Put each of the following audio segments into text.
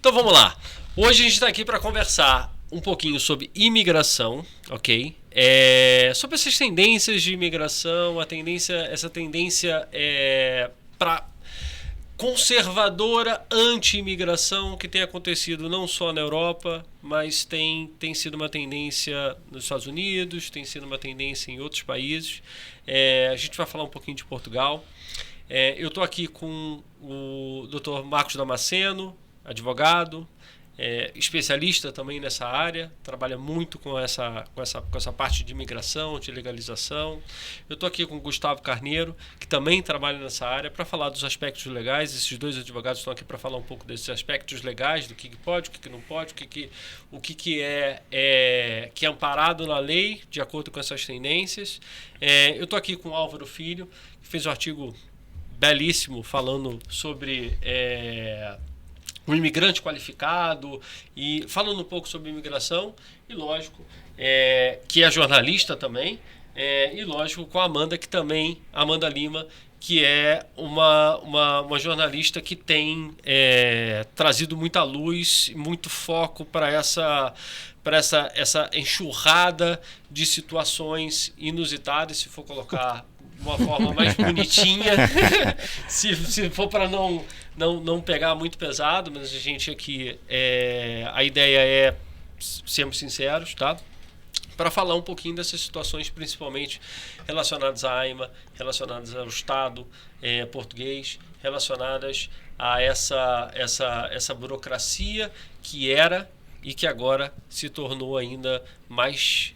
Então vamos lá. Hoje a gente está aqui para conversar um pouquinho sobre imigração, ok? Sobre essas tendências de imigração, essa tendência para conservadora anti-imigração que tem acontecido não só na Europa, mas tem sido uma tendência nos Estados Unidos, tem sido uma tendência em outros países. A gente vai falar um pouquinho de Portugal. Eu estou aqui com o Dr. Marcos Damasceno, advogado, especialista também nessa área, trabalha muito com essa parte de imigração, de legalização. Eu estou aqui com o Gustavo Carneiro, que também trabalha nessa área, para falar dos aspectos legais. Esses dois advogados estão aqui para falar um pouco desses aspectos legais, do que pode, o que não pode, o que é amparado na lei, de acordo com essas tendências. Eu estou aqui com o Álvaro Filho, que fez um artigo belíssimo falando sobre um imigrante qualificado e falando um pouco sobre imigração e, lógico, que é jornalista também, e, lógico, com a Amanda, Amanda Lima, que é uma jornalista que tem trazido muita luz, muito foco para essa enxurrada de situações inusitadas, se for colocar de uma forma mais bonitinha, se for para não pegar muito pesado, mas a gente aqui, a ideia é sermos sinceros, tá? Para falar um pouquinho dessas situações, principalmente relacionadas à AIMA, relacionadas ao Estado português, relacionadas a essa burocracia que era e que agora se tornou ainda mais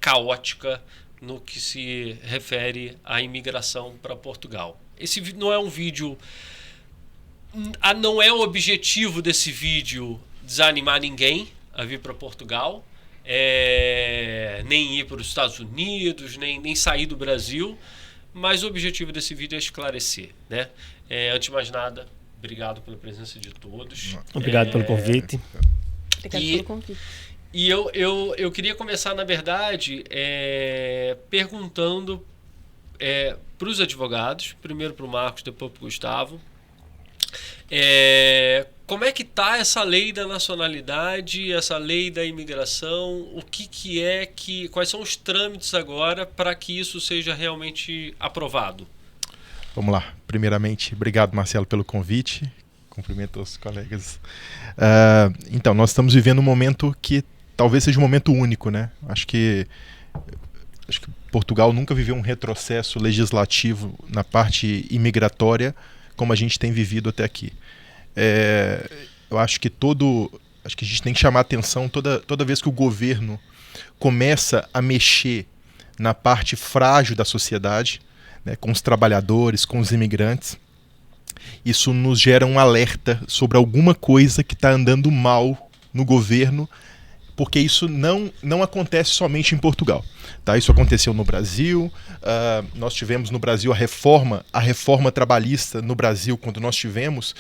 caótica no que se refere à imigração para Portugal. Esse não é um vídeo... Não é o objetivo desse vídeo desanimar ninguém a vir para Portugal, nem ir para os Estados Unidos, nem sair do Brasil, mas o objetivo desse vídeo é esclarecer, né? Antes de mais nada, obrigado pela presença de todos. Obrigado pelo convite. Obrigado pelo convite. E eu queria começar, na verdade, perguntando para os advogados, primeiro para o Marcos, depois para o Gustavo, como é que está essa lei da nacionalidade, essa lei da imigração, quais são os trâmites agora para que isso seja realmente aprovado? Vamos lá. Primeiramente, obrigado, Marcelo, pelo convite. Cumprimento os colegas. Então, nós estamos vivendo um momento que talvez seja um momento único, né? Acho que Portugal nunca viveu um retrocesso legislativo na parte imigratória como a gente tem vivido até aqui. Eu acho que a gente tem que chamar atenção toda vez que o governo começa a mexer na parte frágil da sociedade, né, com os trabalhadores, com os imigrantes. Isso nos gera um alerta sobre alguma coisa que está andando mal no governo, porque isso não acontece somente em Portugal. Tá? Isso aconteceu no Brasil, nós tivemos no Brasil a reforma trabalhista no Brasil, quando nós tivemos,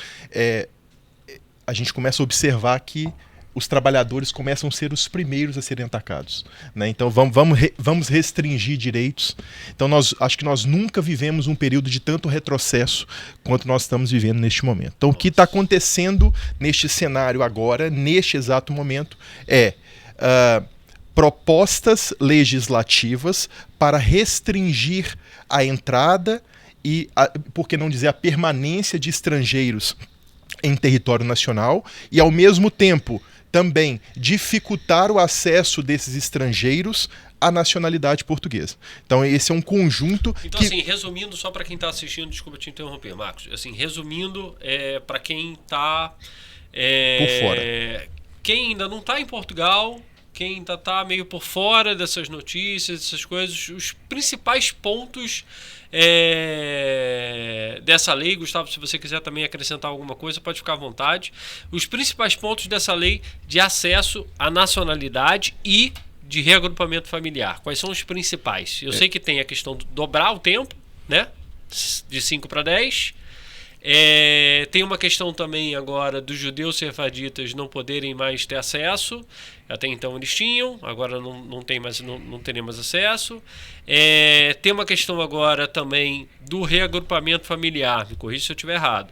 a gente começa a observar que os trabalhadores começam a ser os primeiros a serem atacados, né? Então vamos restringir direitos. Então acho que nós nunca vivemos um período de tanto retrocesso quanto nós estamos vivendo neste momento. Então o que está acontecendo neste cenário agora, neste exato momento, propostas legislativas para restringir a entrada e, por que não dizer, a permanência de estrangeiros em território nacional e, ao mesmo tempo, também dificultar o acesso desses estrangeiros à nacionalidade portuguesa. Então esse é um conjunto Então, assim, resumindo, só para quem está assistindo, desculpa te interromper, Marcos, assim, resumindo, para quem está por fora. Quem ainda não está em Portugal, quem ainda está meio por fora dessas notícias, dessas coisas, os principais pontos dessa lei, Gustavo, se você quiser também acrescentar alguma coisa, pode ficar à vontade. Os principais pontos dessa lei de acesso à nacionalidade e de reagrupamento familiar. Quais são os principais? Eu sei que tem a questão de dobrar o tempo, né? De 5 para 10. Tem uma questão também agora dos judeus sefardítas não poderem mais ter acesso. Até então eles tinham, agora não terem mais acesso. Tem uma questão agora também do reagrupamento familiar, me corrija se eu estiver errado.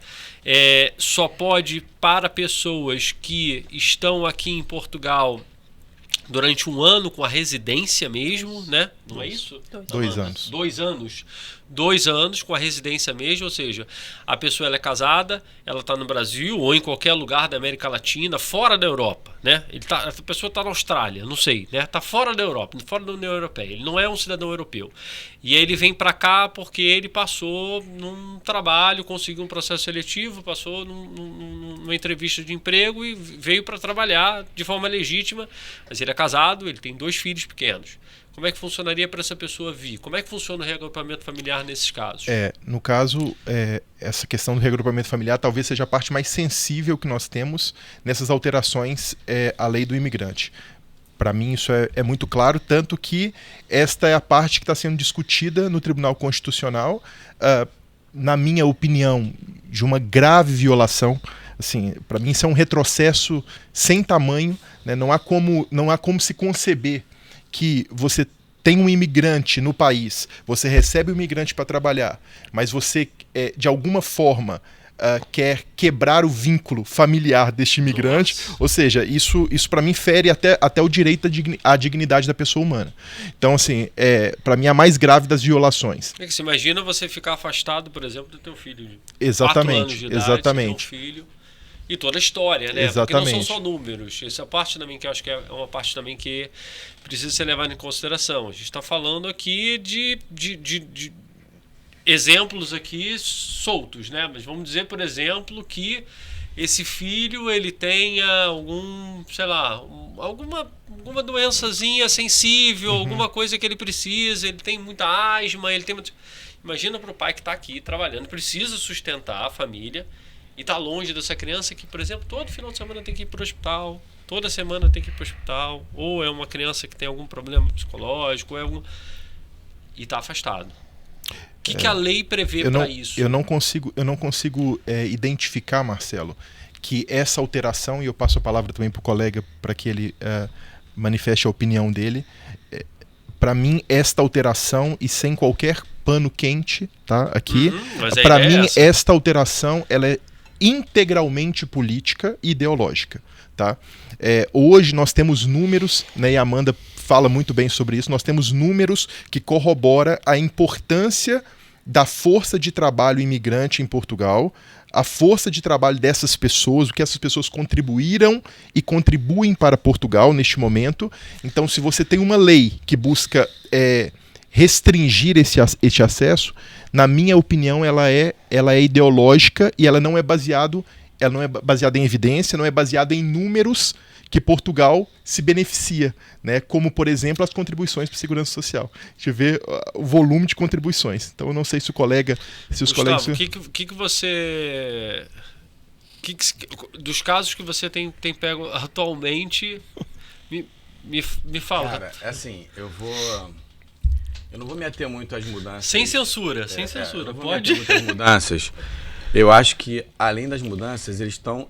Só pode para pessoas que estão aqui em Portugal durante um ano com a residência mesmo, né? Não é isso? 2 anos. 2 anos. 2 anos com a residência mesmo, ou seja, a pessoa ela é casada, ela está no Brasil ou em qualquer lugar da América Latina, fora da Europa, né? A pessoa está na Austrália, não sei, né? Está fora da Europa, fora da União Europeia. Ele não é um cidadão europeu. E aí ele vem para cá porque ele passou num trabalho, conseguiu um processo seletivo, passou numa entrevista de emprego e veio para trabalhar de forma legítima. Mas ele é casado, ele tem 2 filhos pequenos. Como é que funcionaria para essa pessoa vir? Como é que funciona o reagrupamento familiar nesses casos? No caso, essa questão do reagrupamento familiar talvez seja a parte mais sensível que nós temos nessas alterações à lei do imigrante. Para mim isso é muito claro, tanto que esta é a parte que está sendo discutida no Tribunal Constitucional, na minha opinião, de uma grave violação. Assim, para mim isso é um retrocesso sem tamanho, né? Não há como se conceber que você tem um imigrante no país, você recebe o imigrante para trabalhar, mas você, de alguma forma, quer quebrar o vínculo familiar deste imigrante. Nossa. Ou seja, isso para mim fere até o direito à dignidade da pessoa humana. Então, assim, para mim, a mais grave das violações. Você imagina você ficar afastado, por exemplo, do teu filho de exatamente, 4 anos de idade, exatamente. Teu filho. E toda a história, né? Exatamente. Porque não são só números. Essa parte também que eu acho que é uma parte também que precisa ser levada em consideração. A gente está falando aqui de exemplos aqui soltos, né? Mas vamos dizer, por exemplo, que esse filho ele tenha alguma doençazinha sensível, alguma coisa que ele precisa, ele tem muita asma, Imagina para o pai que está aqui trabalhando, precisa sustentar a família, e tá longe dessa criança que, por exemplo, todo final de semana tem que ir para o hospital, toda semana tem que ir para o hospital, ou é uma criança que tem algum problema psicológico, e tá afastado. O que a lei prevê para isso? Eu não consigo identificar, Marcelo, que essa alteração, e eu passo a palavra também para o colega para que ele manifeste a opinião dele, para mim, esta alteração, e sem qualquer pano quente, tá, aqui, para mim, esta alteração, ela é integralmente política e ideológica, tá? Hoje nós temos números, né, e a Amanda fala muito bem sobre isso, nós temos números que corroboram a importância da força de trabalho imigrante em Portugal, a força de trabalho dessas pessoas, o que essas pessoas contribuíram e contribuem para Portugal neste momento. Então, se você tem uma lei que busca restringir este acesso, na minha opinião, ela é ideológica e ela não é baseada em evidência, não é baseada em números que Portugal se beneficia, né? Como, por exemplo, as contribuições para a segurança social. Deixa eu ver o volume de contribuições. Então, eu não sei se os colegas... que você... dos casos que você tem pego atualmente, me fala. Cara, assim, eu não vou me ater muito às mudanças. Sem censura, pode? Me ater muito às mudanças. Eu acho que, além das mudanças,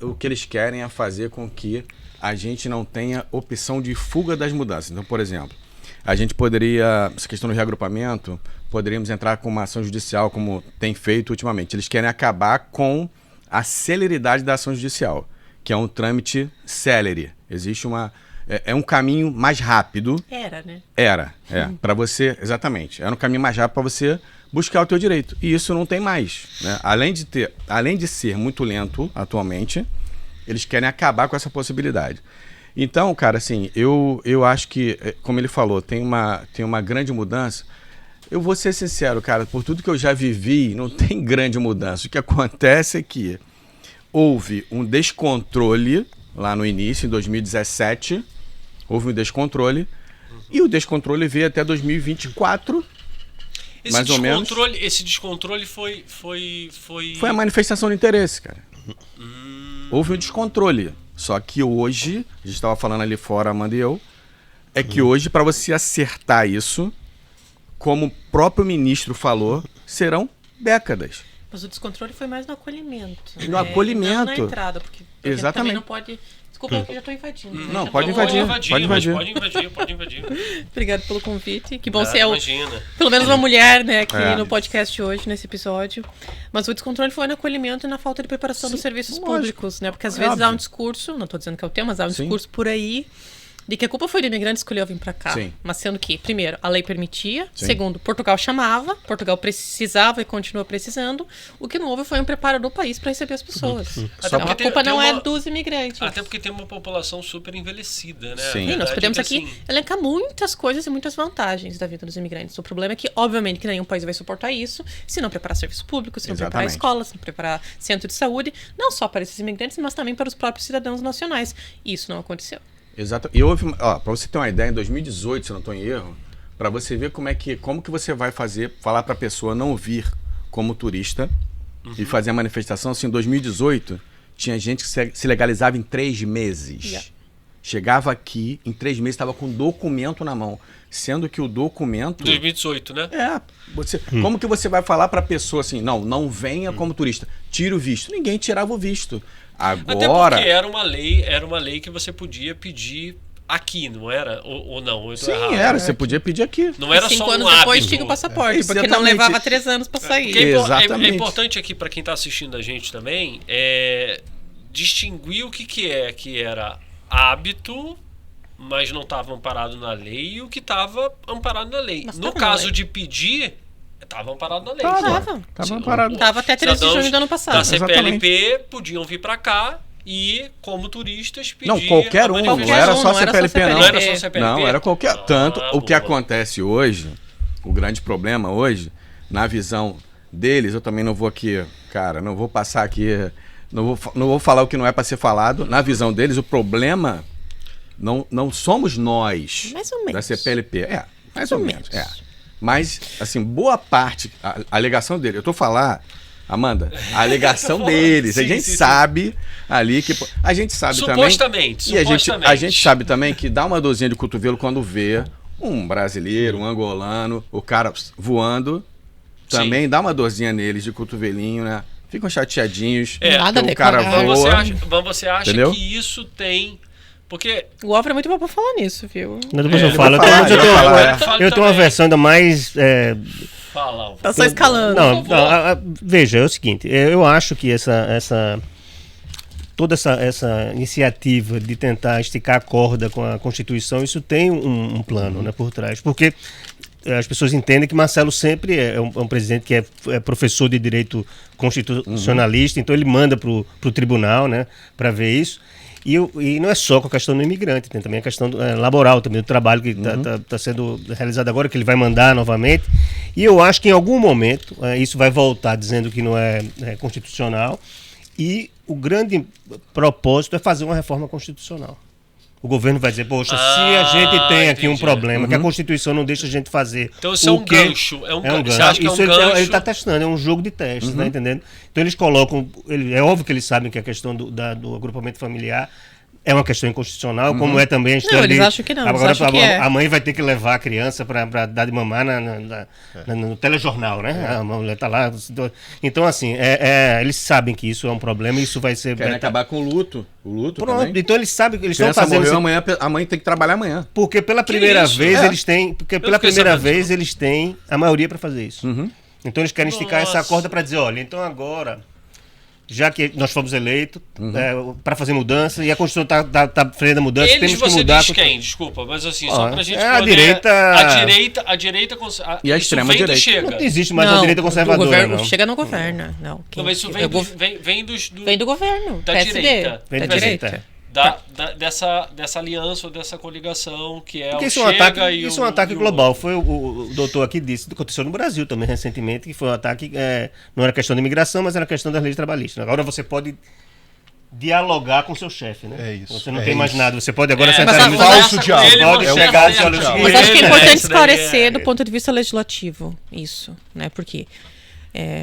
o que eles querem é fazer com que a gente não tenha opção de fuga das mudanças. Então, por exemplo, a gente poderia, essa questão do reagrupamento, poderíamos entrar com uma ação judicial, como tem feito ultimamente. Eles querem acabar com a celeridade da ação judicial, que é um trâmite célere. Existe é um caminho mais rápido. Era, né? Para você, exatamente. Era um caminho mais rápido para você buscar o teu direito. E isso não tem mais, né? Além de ser muito lento atualmente, eles querem acabar com essa possibilidade. Então, cara, assim, eu acho que, como ele falou, tem uma grande mudança. Eu vou ser sincero, cara, por tudo que eu já vivi, não tem grande mudança. O que acontece é que houve um descontrole lá no início, em 2017, houve um descontrole, e o descontrole veio até 2024, mais ou menos. Esse descontrole foi a manifestação de interesse, cara. Houve um descontrole. Só que hoje, a gente estava falando ali fora, Amanda e eu, é que hoje, para você acertar isso, como o próprio ministro falou, serão décadas. Mas o descontrole foi mais no acolhimento. No acolhimento. Não na entrada, porque Exatamente. também não pode... Desculpa, eu já estou invadindo. Não, pode invadir. Pode invadir. Pode invadir. Obrigado pelo convite. Que bom ser Imagina. pelo menos uma mulher, né, aqui no podcast hoje, nesse episódio. Mas o descontrole foi no acolhimento e na falta de preparação dos serviços públicos, né? Porque às vezes há um discurso, não estou dizendo que é o tema, mas há um discurso por aí de que a culpa foi do imigrante que escolheu vir para cá. Sim. Mas sendo que, primeiro, a lei permitia. Segundo, Portugal chamava. Portugal precisava e continua precisando. O que não houve foi um preparo do país para receber as pessoas. Então, a culpa não é dos imigrantes. Até porque tem uma população super envelhecida, né? Sim. Sim, nós podemos que, aqui elencar muitas coisas e muitas vantagens da vida dos imigrantes. O problema é que, obviamente, que nenhum país vai suportar isso se não preparar serviço público, se não preparar escolas, se não preparar centro de saúde, não só para esses imigrantes, mas também para os próprios cidadãos nacionais. E isso não aconteceu. Exato. E houve, para você ter uma ideia, em 2018, se eu não estou em erro, para você ver como que você vai falar para a pessoa não vir como turista e fazer a manifestação. Assim, em 2018, tinha gente que se legalizava em 3 meses. Chegava aqui, em 3 meses estava com documento na mão. Sendo que o documento... 2018, né? Como que você vai falar para a pessoa assim, não venha como turista, tira o visto? Ninguém tirava o visto. Agora... Até porque era uma lei que você podia pedir aqui, não era? Ou não? Sim, era. Você podia pedir aqui. Não era 5 só um anos depois hábito. tinha o passaporte, porque Exatamente. não levava 3 anos para sair. Porque Exatamente. é importante aqui para quem está assistindo a gente também distinguir o que era hábito, mas não estava amparado na lei, e o que estava amparado na lei. Mas No tava na caso lei. de pedir, estava amparado na lei. Tava amparado. Tava até 13 de junho do ano passado. Da CPLP podiam vir para cá e, como turistas, pedir... Não, qualquer um, não era só CPLP, não. Não era só CPLP? Não, era qualquer... Tanto, o que boa. acontece hoje, o grande problema hoje, na visão deles, eu também não vou aqui, cara, não vou passar aqui, não vou falar o que não é para ser falado. Na visão deles, o problema não somos nós Mais ou menos. da CPLP. Mais ou menos. Mas, assim, boa parte, a alegação dele, eu tô falando, Amanda, a alegação deles, a gente sabe ali que... A gente sabe supostamente, também... E a gente sabe também que dá uma dorzinha de cotovelo quando vê um brasileiro, um angolano, o cara voando, também dá uma dorzinha neles de cotovelinho, né? Ficam chateadinhos, Nada o cara voa. Mas você acha Entendeu? que isso tem... Porque... O Alfred é muito bom pra falar nisso, viu? Depois eu ele falo. vai falar, Eu tenho uma versão ainda mais... Fala. Tá só escalando. Não, veja, é o seguinte, eu acho que toda essa iniciativa de tentar esticar a corda com a Constituição, isso tem um plano, né, por trás, porque as pessoas entendem que Marcelo sempre é um presidente que é professor de direito constitucionalista, então ele manda para o tribunal, né, para ver isso. E não é só com a questão do imigrante, tem também a questão laboral, também do trabalho que está sendo realizado agora, que ele vai mandar novamente. E eu acho que em algum momento isso vai voltar dizendo que não é constitucional. E o grande propósito é fazer uma reforma constitucional. O governo vai dizer, poxa, se a gente tem aqui um problema, que a Constituição não deixa a gente fazer. Então isso é um gancho. É um gancho. Você acha que Isso é um gancho? ele está testando, é um jogo de testes, tá entendendo? Então eles colocam. É óbvio que eles sabem que a questão do agrupamento familiar é uma questão inconstitucional, como é também a história eles acham que não, eles Agora acham que é. a mãe vai ter que levar a criança para dar de mamar no telejornal, né? A mulher está lá. Então, assim, eles sabem que isso é um problema e isso vai ser. Querem acabar com o luto. O luto Pronto, também. então eles sabem que eles estão Criança fazendo. morreu, amanhã a mãe tem que trabalhar amanhã. Porque pela primeira isso? vez É. eles têm. Porque pela fiquei primeira sabendo vez disso. eles têm a maioria para fazer isso. Então eles querem esticar essa Nossa. corda para dizer, olha, então agora, já que nós fomos eleitos para fazer mudança e a Constituição tá freando a mudança, Eles, temos que você mudar. diz quem? Desculpa, mas assim, só pra gente é a poder... direita- A direita... E a isso extrema vem do direita. Chega. Não existe mais a Não, direita do conservadora, governo, não. Chega no governo. Não, Não, mas isso vem do... vem do governo. Da PSD, direita. Vem da da direita. direita. Dessa aliança ou dessa coligação que é Porque o isso é um Chega ataque, e isso é um ataque global. Foi o doutor aqui disse, aconteceu no Brasil também recentemente, que foi um ataque, não era questão de imigração, mas era questão das leis trabalhistas. Agora você pode dialogar com seu chefe, né? É isso, Você não é tem mais isso. nada, você pode agora É, sentar mas e a- falso Ele diálogo. pode você chegar e dizer, acerta. olha, Mas acho que é importante Isso daí esclarecer do ponto de vista legislativo isso, né? Porque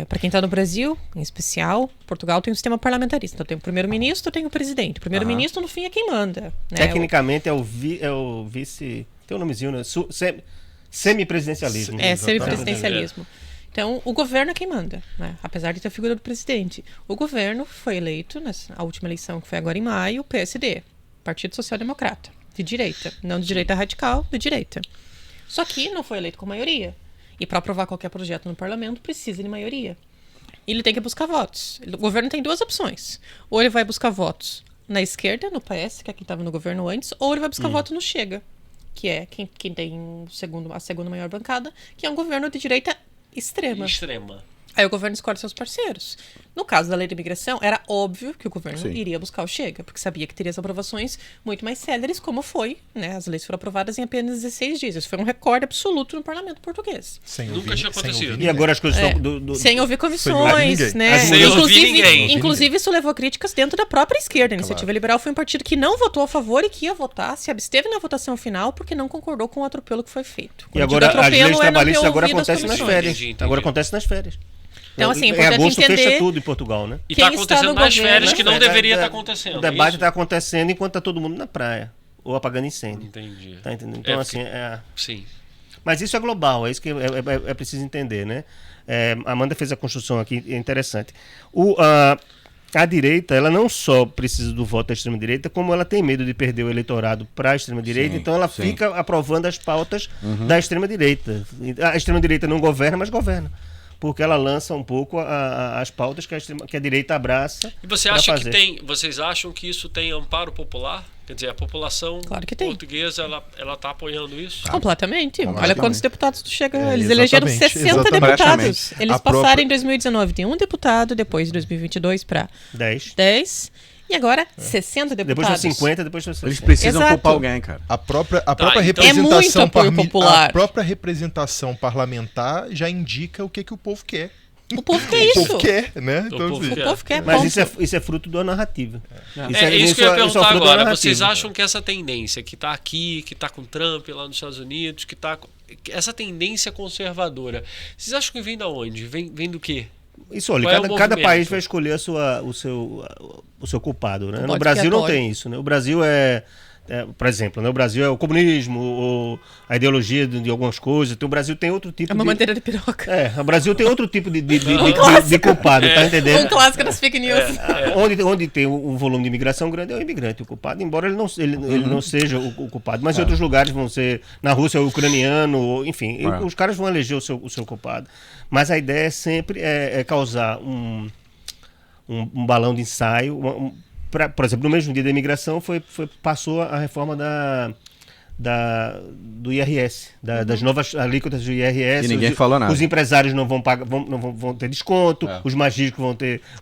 para quem está no Brasil, em especial, Portugal tem um sistema parlamentarista. Então tem o primeiro-ministro, tem o presidente. O primeiro-ministro, no fim, é quem manda. Né? Tecnicamente é o vice. Tem um nomezinho, né? Semipresidencialismo. Semipresidencialismo. Então, o governo é quem manda, né? Apesar de ter a figura do presidente. O governo foi eleito, a última eleição, que foi agora em maio, PSD, Partido Social Democrata, de direita. Não de direita radical, de direita. Só que não foi eleito com maioria. E para aprovar qualquer projeto no parlamento, precisa de maioria. Ele tem que buscar votos. O governo tem duas opções. Ou ele vai buscar votos na esquerda, no PS, que é quem estava no governo antes, ou ele vai buscar votos no Chega, que é quem tem a segunda maior bancada, que é um governo de direita extrema. Aí o governo escolhe seus parceiros. No caso da lei de imigração, era óbvio que o governo iria buscar o Chega, porque sabia que teria as aprovações muito mais céleres, como foi, né? As leis foram aprovadas em apenas 16 dias. Isso foi um recorde absoluto no parlamento português. Nunca tinha acontecido. E agora as coisas sem ouvir comissões, né? Sem ouvir ninguém. Inclusive, isso levou críticas dentro da própria esquerda. A Iniciativa Liberal foi um partido que não votou a favor e que ia votar, se absteve na votação final, porque não concordou com o atropelo que foi feito. E agora as leis trabalhistas agora acontecem nas férias. Entendi. Agora acontece nas férias. Então, assim, é em importante agosto entender... fecha tudo em Portugal, né? E está acontecendo nas férias que não deveria estar acontecendo. O debate está acontecendo enquanto está todo mundo na praia. Ou apagando incêndio. Entendi. Tá entendendo? Então, assim... Sim. Mas isso é global, é isso que é preciso entender, né? A Amanda fez a construção aqui, é interessante. A direita, ela não só precisa do voto da extrema-direita, como ela tem medo de perder o eleitorado para a extrema-direita, então ela fica aprovando as pautas da extrema-direita. A extrema-direita não governa, mas governa. Porque ela lança um pouco as pautas que a direita abraça. E você acha vocês acham que isso tem amparo popular? Quer dizer, a população portuguesa, ela está apoiando isso? Completamente. Olha quantos deputados do Chega. Eles elegeram 60 deputados. Eles passaram em 2019 de um deputado, depois em 2022 para 10. E agora, 60 deputados. Depois foi 50, depois foi 60. Eles precisam poupar alguém, cara. A própria é representação muito apoio popular. A própria representação parlamentar já indica o que o povo quer. O povo quer isso. O povo quer, né? Então, o povo quer. Mas isso é fruto da narrativa. Isso que eu ia perguntar agora. Vocês acham que essa tendência que está aqui, que está com Trump lá nos Estados Unidos, essa tendência conservadora, vocês acham que vem da onde? Vem do quê? Isso, olha, cada país vai escolher o seu culpado, né? No Brasil não tem isso, né? O Brasil por exemplo, né? O Brasil é o comunismo, a ideologia de algumas coisas. Então, o Brasil tem outro tipo de... É uma madeira de piroca. O Brasil tem outro tipo de culpado, tá entendendo? Um clássico das fake news. Onde tem um volume de imigração grande é o imigrante o culpado, embora ele não seja o culpado. Mas em outros lugares vão ser, na Rússia, o ucraniano, enfim, os caras vão eleger o seu culpado. Mas a ideia sempre é causar um balão de ensaio. Por exemplo, no mesmo dia da imigração passou a reforma do IRS, das novas alíquotas do IRS. E ninguém falou nada. Os empresários não vão pagar, vão ter desconto, os magísticos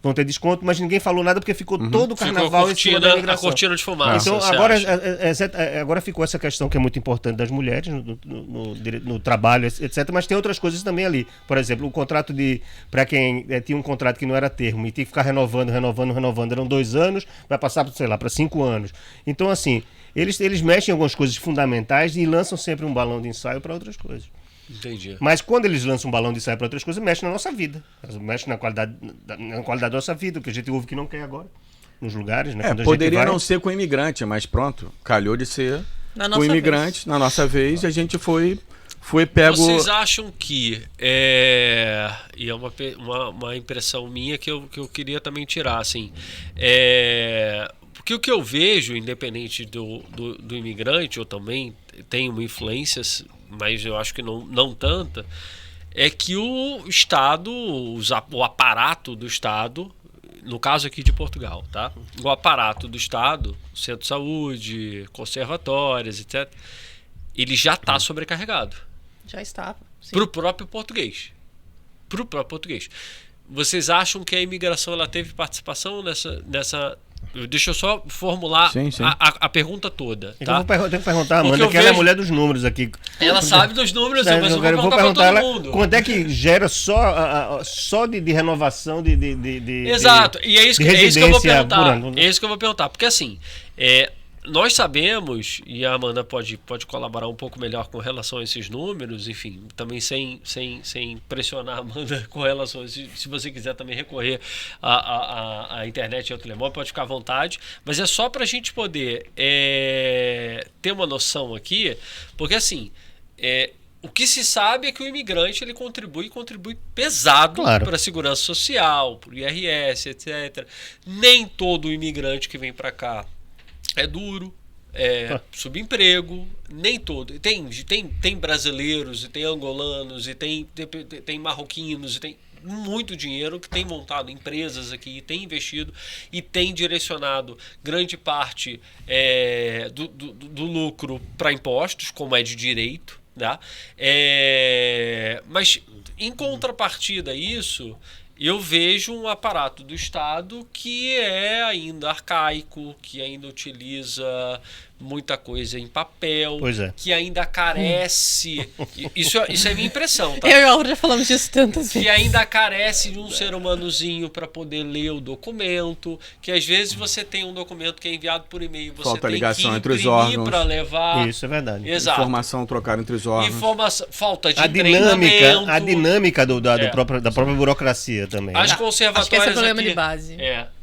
vão ter desconto, mas ninguém falou nada porque ficou todo o carnaval em cima da imigração. A cortina de fumaça. Então agora ficou essa questão que é muito importante das mulheres no trabalho, etc. Mas tem outras coisas também ali. Por exemplo, o contrato para quem tinha um contrato que não era termo e tinha que ficar renovando, eram 2 anos, vai passar, sei lá, para 5 anos. Então, assim, eles mexem em algumas coisas fundamentais e lançam sempre um balão de ensaio para outras coisas. Entendi. Mas quando eles lançam um balão de ensaio para outras coisas, mexe na nossa vida. Mexe na qualidade da nossa vida, o que a gente ouve que não quer agora, nos lugares. Né? Poderia não ser com imigrante, mas pronto, calhou de ser com imigrante, na nossa vez, e a gente foi pego... Vocês acham que, e é uma impressão minha que eu queria também tirar, assim, porque o que eu vejo, independente do imigrante, eu também tenho uma influência, mas eu acho que não tanta, é que o Estado, o aparato do Estado, no caso aqui de Portugal, tá? O aparato do Estado, centro de saúde, conservatórios, etc., ele já está sobrecarregado. Já está. Para o próprio português. Vocês acham que a imigração ela teve participação nessa... Deixa eu só formular a pergunta toda. Tá? Eu tenho que perguntar a Amanda, que ela é a mulher dos números aqui. Ela sabe dos números, mas eu vou perguntar para todo mundo. Quanto é que gera só de renovação de Exato, e é isso que eu vou perguntar. É isso que eu vou perguntar, porque assim, nós sabemos, e a Amanda pode colaborar um pouco melhor com relação a esses números, enfim, também sem pressionar a Amanda com relação a isso. Se você quiser também recorrer à internet e ao telemóvel, pode ficar à vontade, mas é só para a gente poder ter uma noção aqui, porque assim, O que se sabe é que o imigrante ele contribui pesado Claro. para a segurança social, para o IRS, etc. Nem todo imigrante que vem para cá é duro, subemprego, nem todo. Tem brasileiros, e tem angolanos, e tem marroquinos, e tem muito dinheiro que tem montado empresas aqui, tem investido e tem direcionado grande parte do lucro para impostos, como é de direito. Tá? Mas em contrapartida a isso, eu vejo um aparato do Estado que é ainda arcaico, que ainda utiliza muita coisa em papel, Pois é. que ainda carece. Isso é minha impressão, tá? Eu e a Aura já falamos disso tantas Que vezes. ainda carece de um ser humanozinho para poder ler o documento, que às vezes você tem um documento que é enviado por e-mail, você Falta tem ligação que entre os imprimir órgãos. para levar. Isso é verdade. Exato. Informação trocada entre os órgãos. Falta de A treinamento. dinâmica É. da própria burocracia também. As Acho que conservatórias esse é o problema aqui, de base.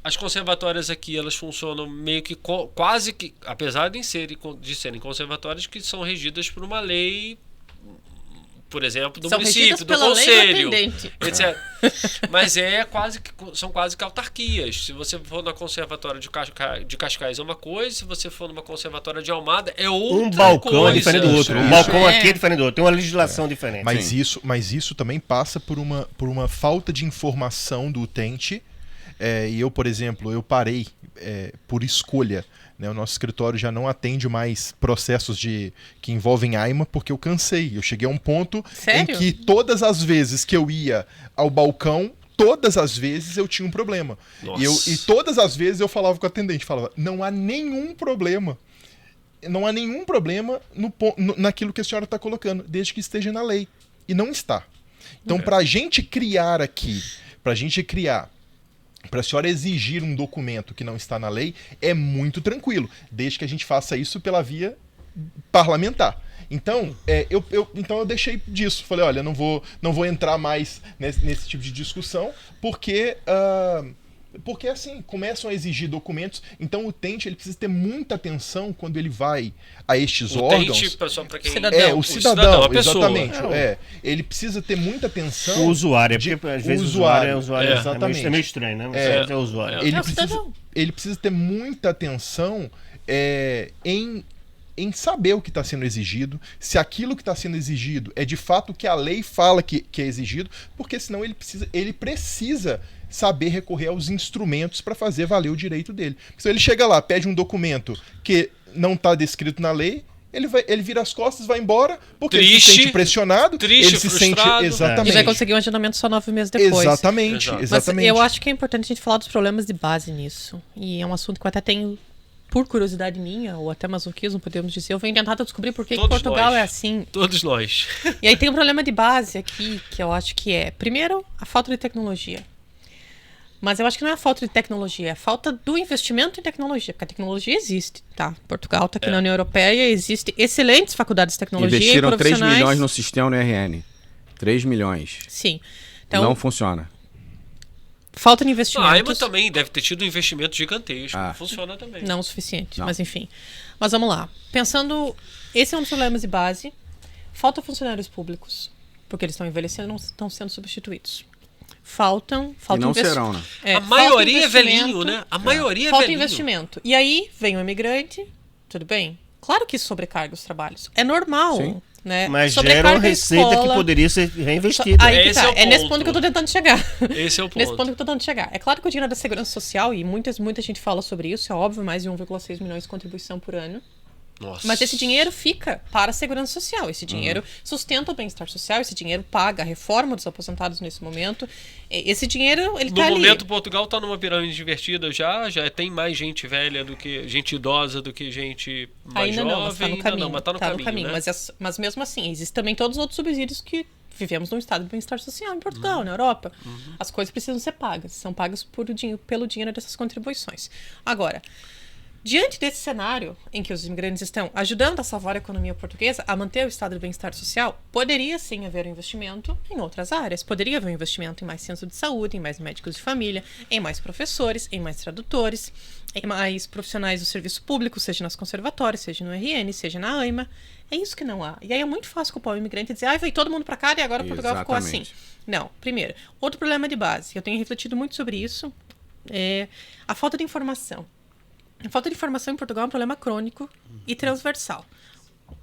as conservatórias aqui, elas funcionam meio que quase que, apesar de serem conservatórias que são regidas por uma lei, por exemplo, do São município, regidas do pela lei do conselho, atendente. etc. Mas são quase que autarquias. Se você for na conservatória de Cascais é uma coisa, se você for numa conservatória de Almada é outra Um balcão coisa. é diferente do outro. Isso. Um balcão É. aqui é diferente do outro. Tem uma legislação diferente. Mas isso também passa por uma falta de informação do utente. E eu, por exemplo, eu parei por escolha. Né? O nosso escritório já não atende mais processos que envolvem AIMA, porque eu cansei. Eu cheguei a um ponto Sério? em que todas as vezes que eu ia ao balcão, todas as vezes eu tinha um problema. Nossa. E todas as vezes eu falava com o atendente, falava, não há nenhum problema. Não há nenhum problema naquilo que a senhora está colocando, desde que esteja na lei. E não está. Então, para a gente criar, para a senhora exigir um documento que não está na lei, é muito tranquilo, desde que a gente faça isso pela via parlamentar. Então, eu deixei disso. Falei, olha, não vou entrar mais nesse tipo de discussão, porque assim, começam a exigir documentos. Então, o utente ele precisa ter muita atenção quando ele vai a estes órgãos. Só para quem Cidadão. O cidadão, a pessoa. exatamente. Ele precisa ter muita atenção. O usuário, porque às vezes o usuário exatamente. é meio estranho, né? Você é o usuário. Ele precisa ter muita atenção em saber o que está sendo exigido, se aquilo que está sendo exigido é de fato o que a lei fala que é exigido, porque senão ele precisa saber recorrer aos instrumentos para fazer valer o direito dele. Se ele chega lá, pede um documento que não está descrito na lei, ele vira as costas, vai embora, porque ele se sente pressionado, ele se sente frustrado. exatamente. E vai conseguir um agendamento só 9 meses depois. Exatamente. Mas eu acho que é importante a gente falar dos problemas de base nisso. E é um assunto que eu até tenho, por curiosidade minha, ou até masoquismo, podemos dizer, eu venho tentando descobrir por que Portugal é assim. Todos nós. E aí tem um problema de base aqui, que eu acho que primeiro, a falta de tecnologia. Mas eu acho que não é a falta de tecnologia, é a falta do investimento em tecnologia, porque a tecnologia existe, tá? Portugal está aqui na União Europeia, existem excelentes faculdades de tecnologia. Investiram e 3 profissionais. milhões no sistema no RN. 3 milhões. Sim. Então, Não funciona. falta de A investimentos. AIMA também deve ter tido um investimento gigantesco. Funciona também. Não o suficiente, Não. mas enfim. Mas vamos lá. Pensando, esse é um dos problemas de base. Falta funcionários públicos, porque eles estão envelhecendo e não estão sendo substituídos. Falta E não serão, né? A maioria é velhinho, né? A maioria é Falta velhinho. investimento. E aí vem o imigrante, tudo bem? Claro que isso sobrecarga os trabalhos. É normal, Sim. né? Mas Sobrecarga gera uma a receita que escola. poderia ser reinvestida. Aí que Esse tá. é o É nesse ponto. ponto que eu tô tentando chegar. Esse é o ponto. Nesse ponto que eu tô tentando chegar. É claro que o dinheiro da segurança social, e muita gente fala sobre isso, é óbvio, mais de 1,6 milhões de contribuição por ano. Nossa. Mas esse dinheiro fica para a segurança social. Esse dinheiro sustenta o bem-estar social, esse dinheiro paga a reforma dos aposentados nesse momento. Esse dinheiro, ele tá No ali. momento, Portugal está numa pirâmide invertida já tem mais gente velha do que gente idosa do que gente mais Ainda jovem. não, mas tá no Ainda caminho. não, mas tá no caminho, né? Mas mesmo assim, existem também todos os outros subsídios que vivemos num estado de bem-estar social em Portugal, na Europa. As coisas precisam ser pagas. São pagas pelo dinheiro dessas contribuições. Agora, diante desse cenário em que os imigrantes estão ajudando a salvar a economia portuguesa, a manter o estado de bem-estar social, poderia sim haver um investimento em outras áreas. Poderia haver um investimento em mais centros de saúde, em mais médicos de família, em mais professores, em mais tradutores, é mais profissionais do serviço público, seja nas conservatórias, seja no RN, seja na AIMA. É isso que não há. E aí é muito fácil culpar o imigrante e dizer, veio todo mundo para cá e agora Portugal ficou assim. Não, primeiro, outro problema de base, eu tenho refletido muito sobre isso, é a falta de informação. A falta de informação em Portugal é um problema crônico e transversal.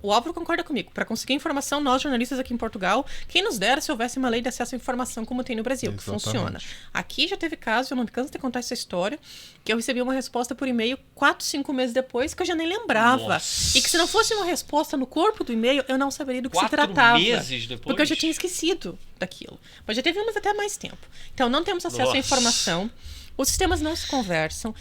O Álvaro concorda comigo. Para conseguir informação, nós, jornalistas aqui em Portugal, quem nos dera se houvesse uma lei de acesso à informação como tem no Brasil, que funciona. Aqui já teve caso, eu não canso de contar essa história, que eu recebi uma resposta por e-mail 4, 5 meses depois, que eu já nem lembrava. Nossa. E que se não fosse uma resposta no corpo do e-mail, eu não saberia do que se tratava. 4 meses depois? Porque eu já tinha esquecido daquilo. Mas já teve umas até mais tempo. Então, não temos acesso à informação, os sistemas não se conversam.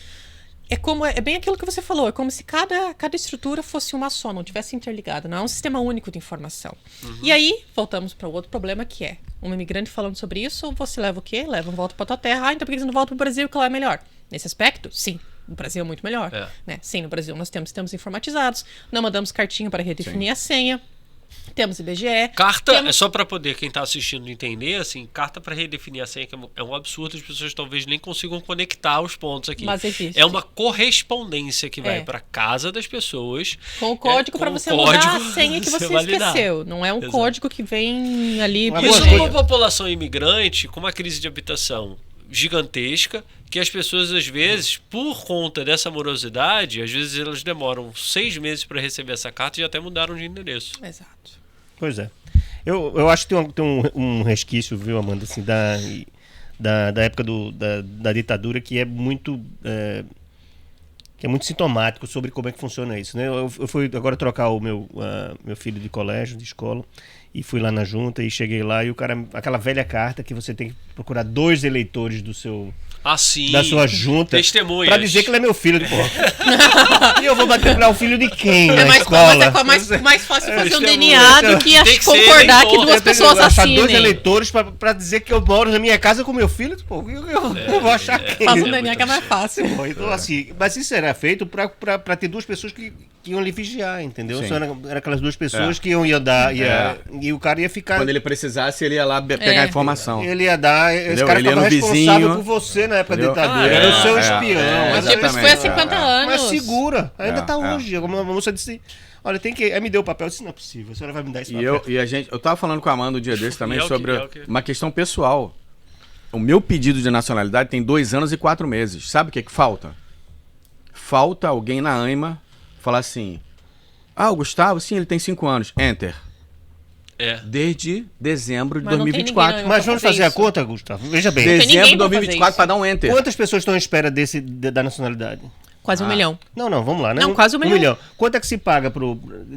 É bem aquilo que você falou, é como se cada estrutura fosse uma só, não tivesse interligada, não é um sistema único de informação. E aí, voltamos para o outro problema que é, um imigrante falando sobre isso, você leva o quê? Leva um volta para tua terra, então por que você não volta para o Brasil, que lá é melhor? Nesse aspecto, sim, o Brasil é muito melhor. Né? Sim, no Brasil nós temos sistemas informatizados, não mandamos cartinha para redefinir a senha, temos IBGE. Carta, é só para poder, quem está assistindo entender, assim, carta para redefinir a senha, que é um absurdo, as pessoas talvez nem consigam conectar os pontos aqui. Mas existe. É uma correspondência que vai para casa das pessoas. Com o código para você mudar a senha que você esqueceu. Não é um código que vem ali... Isso numa população imigrante, com uma crise de habitação gigantesca, que as pessoas às vezes, por conta dessa morosidade, às vezes elas demoram 6 meses para receber essa carta e já até mudaram de endereço. Exato. Pois é. Eu acho que tem um resquício, viu, Amanda, assim, da época da ditadura que é muito sintomático sobre como é que funciona isso, né? Eu fui agora trocar o meu filho de colégio, de escola, e fui lá na junta e cheguei lá e o cara, aquela velha carta que você tem que procurar 2 eleitores da sua junta para dizer que ele é meu filho de porra. E eu vou bater o filho de quem na escola? Mas é mais fácil fazer um DNA do que concordar que 2 pessoas assinem. 2 eleitores para dizer que eu moro na minha casa com meu filho, pô, eu vou achar quem? Faz um DNA que é mais fácil. Então, assim, mas isso era feito para ter 2 pessoas que iam lhe vigiar, entendeu? Era aquelas 2 pessoas que iam dar, e o cara ia ficar... Quando ele precisasse, ele ia lá pegar a informação. Ele ia dar, esse cara ficava responsável por você na época da ditadura. Era o seu espião. Mas isso foi há 50 anos. Mas segura, ainda tá hoje. Uma moça disse, olha, tem que... Aí me deu o papel, eu disse, não é possível, a senhora vai me dar esse papel. Eu tava falando com a Amanda um dia desse também sobre uma questão pessoal. O meu pedido de nacionalidade tem 2 anos e 4 meses. Sabe o que falta? Falta alguém na AIMA falar assim, o Gustavo, sim, ele tem 5 anos. Enter. Desde dezembro de 2024. Mas vamos fazer a conta, Gustavo? Veja bem. Dezembro de 2024 para dar um enter. Quantas pessoas estão à espera da nacionalidade? Quase 1 milhão. Não, vamos lá, né? Não, quase 1 milhão. Quanto é que se paga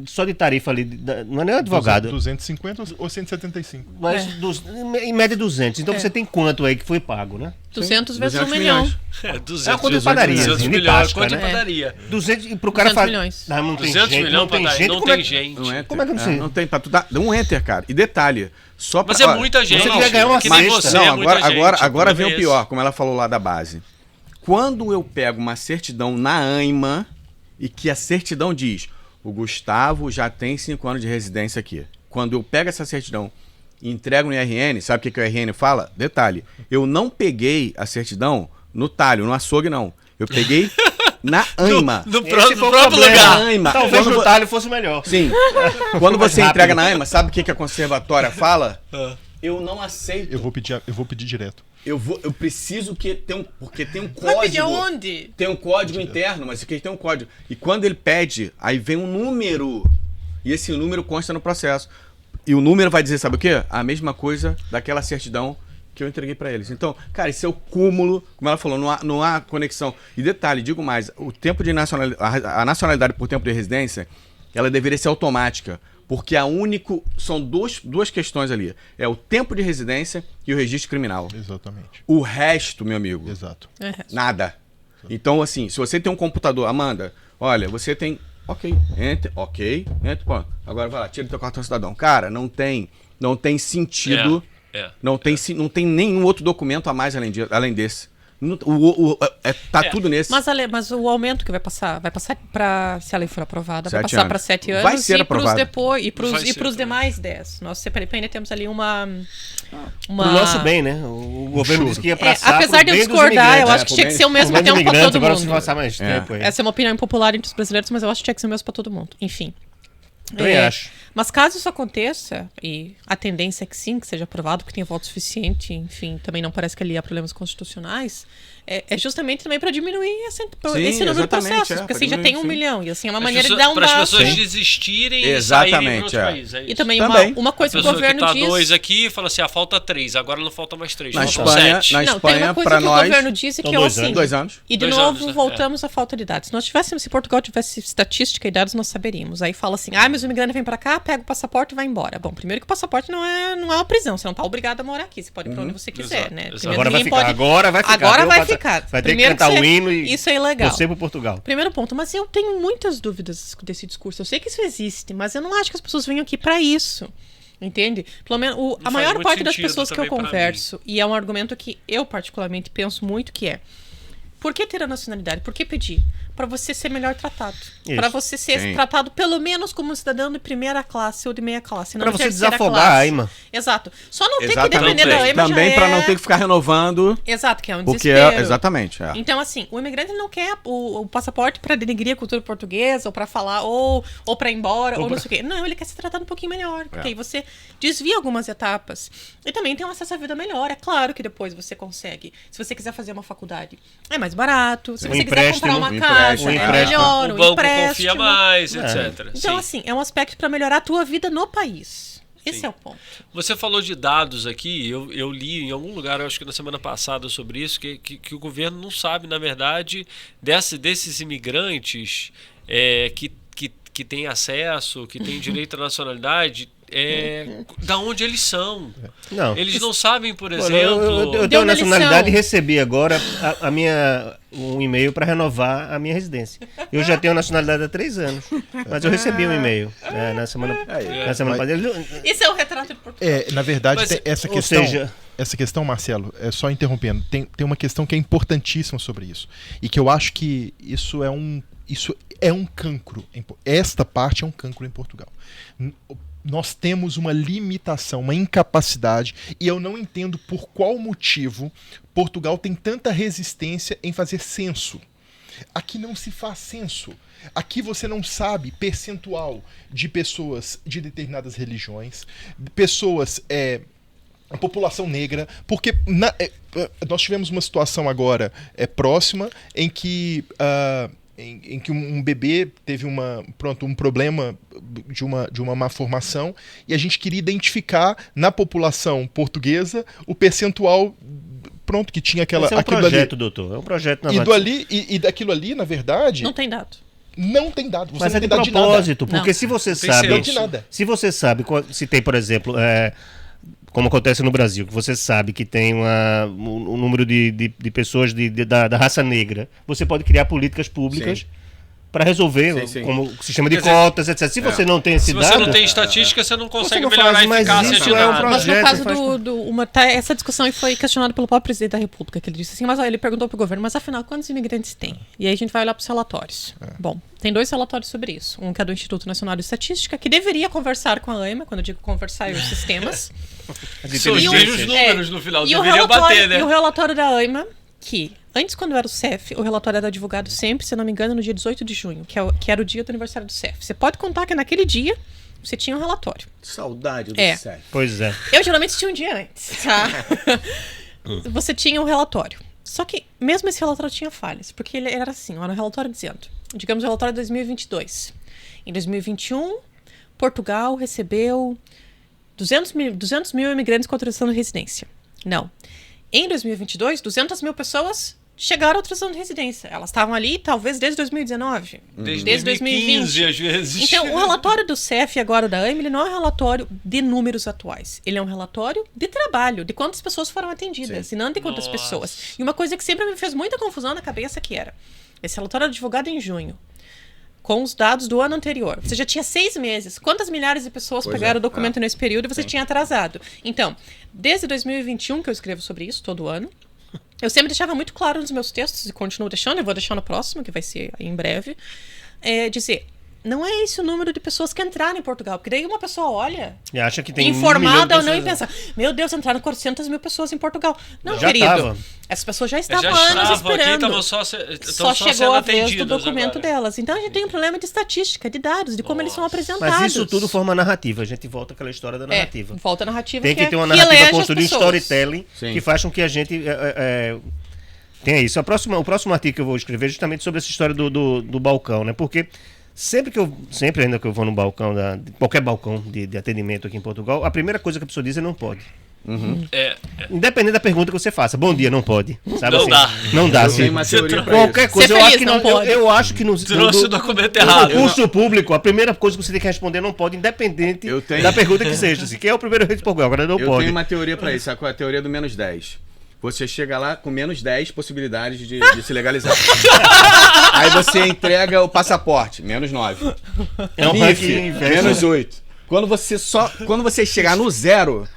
só de tarifa ali? Não é nem advogado. 250 ou 175? Mas em média 200. Então você tem quanto aí que foi pago, né? 200 vezes 1 milhão. 200 é uma conta de padaria. 200 milhões, conta de padaria. 200 e pro cara fazer. Não tem 200 gente. Milhões não tem gente. Como é que não sei? Não tem, pra tu dar um enter, cara. E detalhe, só pra... Mas é muita gente. Você devia ganhar uma cesta. Agora vem o pior, como ela falou lá da base. Quando eu pego uma certidão na AIMA e que a certidão diz o Gustavo já tem 5 anos de residência aqui. Quando eu pego essa certidão e entrego no IRN, sabe o que o IRN fala? Detalhe, eu não peguei a certidão no talho, no açougue não. Eu peguei na AIMA. No próprio lugar. AIMA. Talvez no talho fosse melhor. Sim. Quando você entrega na AIMA, sabe o que a conservatória fala? Eu não aceito. Eu vou pedir direto. Eu preciso porque tem um código. Vai pedir onde? Tem um código interno, mas aqui tem um código. E quando ele pede, aí vem um número. E esse número consta no processo. E o número vai dizer, sabe o quê? A mesma coisa daquela certidão que eu entreguei para eles. Então, cara, isso é o cúmulo, como ela falou, não há conexão. E detalhe, digo mais, o tempo de a nacionalidade por tempo de residência, ela deveria ser automática. Porque são duas questões ali. É o tempo de residência e o registro criminal. Exatamente. O resto, meu amigo, Exato. Nada. Então, assim, se você tem um computador, Amanda, olha, você tem, enter, pô, agora vai lá, tira o teu cartão cidadão. Cara, não tem sentido, não tem nenhum outro documento a mais além desse. Tá tudo nesse. Mas o aumento que vai passar para, se a lei for aprovada, vai 7 passar anos. para 7 anos Vai ser aprovado. para os demais 10. Nós, CPLP, ainda temos ali uma... Pro nosso bem, né? O governo disse que ia passar apesar de eu discordar, eu acho que tinha que ser o mesmo tempo para todo agora mundo. vai passar mais tempo aí. Essa é uma opinião impopular entre os brasileiros, mas eu acho que tinha que ser o mesmo para todo mundo. Enfim. Também acho. Mas caso isso aconteça, e a tendência é que sim, que seja aprovado, porque tem voto suficiente, enfim, também não parece que ali há problemas constitucionais, é justamente também para diminuir esse número de processos, porque assim já tem 1 milhão, e assim é uma maneira de dar um para as basta. pessoas desistirem e saírem para outro país. E também uma coisa que o governo que tá diz... 2 aqui fala assim, falta 3, agora não falta mais 3, Na faltam Espanha, 7. na Não, tem Espanha, uma coisa para que nós... o governo disse que é assim... 2 anos. E de 2 novo, anos, né? voltamos à falta de dados. Se Portugal tivesse estatística e dados, nós saberíamos. Aí fala assim, mas o imigrante vem para cá, pega o passaporte e vai embora. Bom, primeiro que o passaporte não é uma prisão, você não tá obrigado a morar aqui, você pode ir para onde você quiser, Exato, né? exato. Primeiro, Agora vai ficar. Agora vai ficar. Vai ter Primeiro que cantar o hino e isso é ilegal. torcer pro Portugal. Primeiro ponto, mas eu tenho muitas dúvidas desse discurso. Eu sei que isso existe, mas eu não acho que as pessoas venham aqui para isso. Entende? Pelo menos a maior parte das pessoas que eu converso, e é um argumento que eu particularmente penso muito, que é: por que ter a nacionalidade? Por que pedir? Para você ser melhor tratado. Para você ser tratado pelo menos como um cidadão de primeira classe ou de meia classe. Para você desafogar a AIMA. Exato. Só não ter que depender da AIMA também para não ter que ficar renovando. Exato, que é um porque desespero. Exatamente. Então, assim, o imigrante não quer o passaporte para denegrir a cultura portuguesa, ou para falar, ou para ir embora, ou não sei o quê. Não, ele quer ser tratado um pouquinho melhor. Porque aí você desvia algumas etapas. E também tem um acesso à vida melhor. É claro que depois você consegue. Se você quiser fazer uma faculdade, é mais barato. Se você quiser comprar uma casa, é melhor. O banco confia mais, etc. Então, assim, é um aspecto para melhorar a tua vida no país. Esse é o ponto. Você falou de dados aqui, eu li em algum lugar, eu acho que na semana passada, sobre isso, que o governo não sabe, na verdade, desses imigrantes que têm acesso, que têm direito à nacionalidade, da onde eles são. Não. Eles não sabem, por exemplo... Eu tenho nacionalidade e recebi agora um e-mail para renovar a minha residência. Eu já tenho nacionalidade há 3 anos, mas eu recebi um e-mail na semana passada. Isso é o retrato de Portugal. Na verdade, essa questão, Marcelo, só interrompendo, tem uma questão que é importantíssima sobre isso. E que eu acho que isso é um cancro. Esta parte é um cancro em Portugal. Nós temos uma limitação, uma incapacidade, e eu não entendo por qual motivo Portugal tem tanta resistência em fazer censo. Aqui não se faz censo. Aqui você não sabe percentual de pessoas de determinadas religiões, pessoas, a população negra, porque nós tivemos uma situação agora próxima em que um bebê teve um problema de uma má formação, e a gente queria identificar na população portuguesa o percentual que tinha aquilo projeto, ali. doutor. É um projeto E daquilo ali, na verdade... Não tem dado. Não tem dado. Mas é de propósito, porque se você sabe... de nada. Se você sabe, se tem, por exemplo... como acontece no Brasil, que você sabe que tem um número de pessoas da raça negra, você pode criar políticas públicas para resolver, como o sistema de cotas, etc. Se você não tem esse dado... Se você não tem estatística, você não consegue melhorar a eficácia de nada. Mas no caso essa discussão foi questionada pelo próprio presidente da República, que ele disse assim, mas ele perguntou para o governo, mas afinal, quantos imigrantes tem? E aí a gente vai olhar para os relatórios. Bom, tem 2 relatórios sobre isso. Um que é do Instituto Nacional de Estatística, que deveria conversar com a AIMA, quando eu digo conversar, os sistemas. São os mesmos números no final, deveria bater, né? E o relatório da AIMA, que antes, quando era o CEF, o relatório era divulgado sempre, se não me engano, no dia 18 de junho, que era o dia do aniversário do CEF. Você pode contar que naquele dia você tinha um relatório. Saudade do CEF. Pois é. Eu geralmente tinha um dia antes, tá? Você tinha um relatório. Só que mesmo esse relatório tinha falhas, porque ele era assim, era um relatório dizendo, digamos, o relatório de 2022. Em 2021, Portugal recebeu 200 mil imigrantes com autorização de residência. Não. Em 2022, 200 mil pessoas chegaram à autorização de residência. Elas estavam ali, talvez, desde 2019. Desde 2015, às vezes. Então, o relatório do CEF e agora da AIMA, ele não é um relatório de números atuais. Ele é um relatório de trabalho, de quantas pessoas foram atendidas, e não de quantas pessoas. E uma coisa que sempre me fez muita confusão na cabeça que era, esse relatório era divulgado em junho, com os dados do ano anterior. Você já tinha 6 meses. Quantas milhares de pessoas pegaram o documento nesse período e você tinha atrasado? Então, desde 2021, que eu escrevo sobre isso todo ano, Eu sempre deixava muito claro nos meus textos, e continuo deixando, eu vou deixar no próximo, que vai ser em breve, dizer, não é esse o número de pessoas que entraram em Portugal, porque daí uma pessoa olha, E acha que tem informada 1 ou não, milhão e de pessoas. pensa, meu Deus, entraram 400 mil pessoas em Portugal. Não, Já querido, tava. essas pessoas já Já estavam há anos estavam aqui, esperando. estavam só Só sendo chegou a vez do atendidas documento agora. delas. Então a gente tem um problema de estatística, de dados, de como eles são apresentados. Mas isso tudo forma narrativa. A gente volta àquela história da narrativa. Volta a narrativa. Tem que ter uma elege narrativa as construída, um pessoas. storytelling, Sim. que faz com que a gente tenha isso. O próximo artigo que eu vou escrever é justamente sobre essa história do balcão, né? Porque sempre ainda que eu vou no balcão, qualquer balcão de atendimento aqui em Portugal, a primeira coisa que a pessoa diz é não pode. Independente da pergunta que você faça. Bom dia, não pode. Sabe Não assim? dá. Não dá, Eu sim. tenho uma teoria pra Qualquer isso. coisa, Ser eu acho feliz, que não pode. eu acho que Trouxe o documento no errado. concurso público, a primeira coisa que você tem que responder não pode, independente Eu tenho- da pergunta que seja. Assim, quem é o primeiro rei de Portugal? Agora não Eu pode. tenho uma teoria pra isso, sabe qual é a teoria do menos 10? Você chega lá com menos 10 possibilidades de se legalizar. Aí você entrega o passaporte, menos 9. É um NIF, ranking inverso. menos 8. Quando você chegar no zero,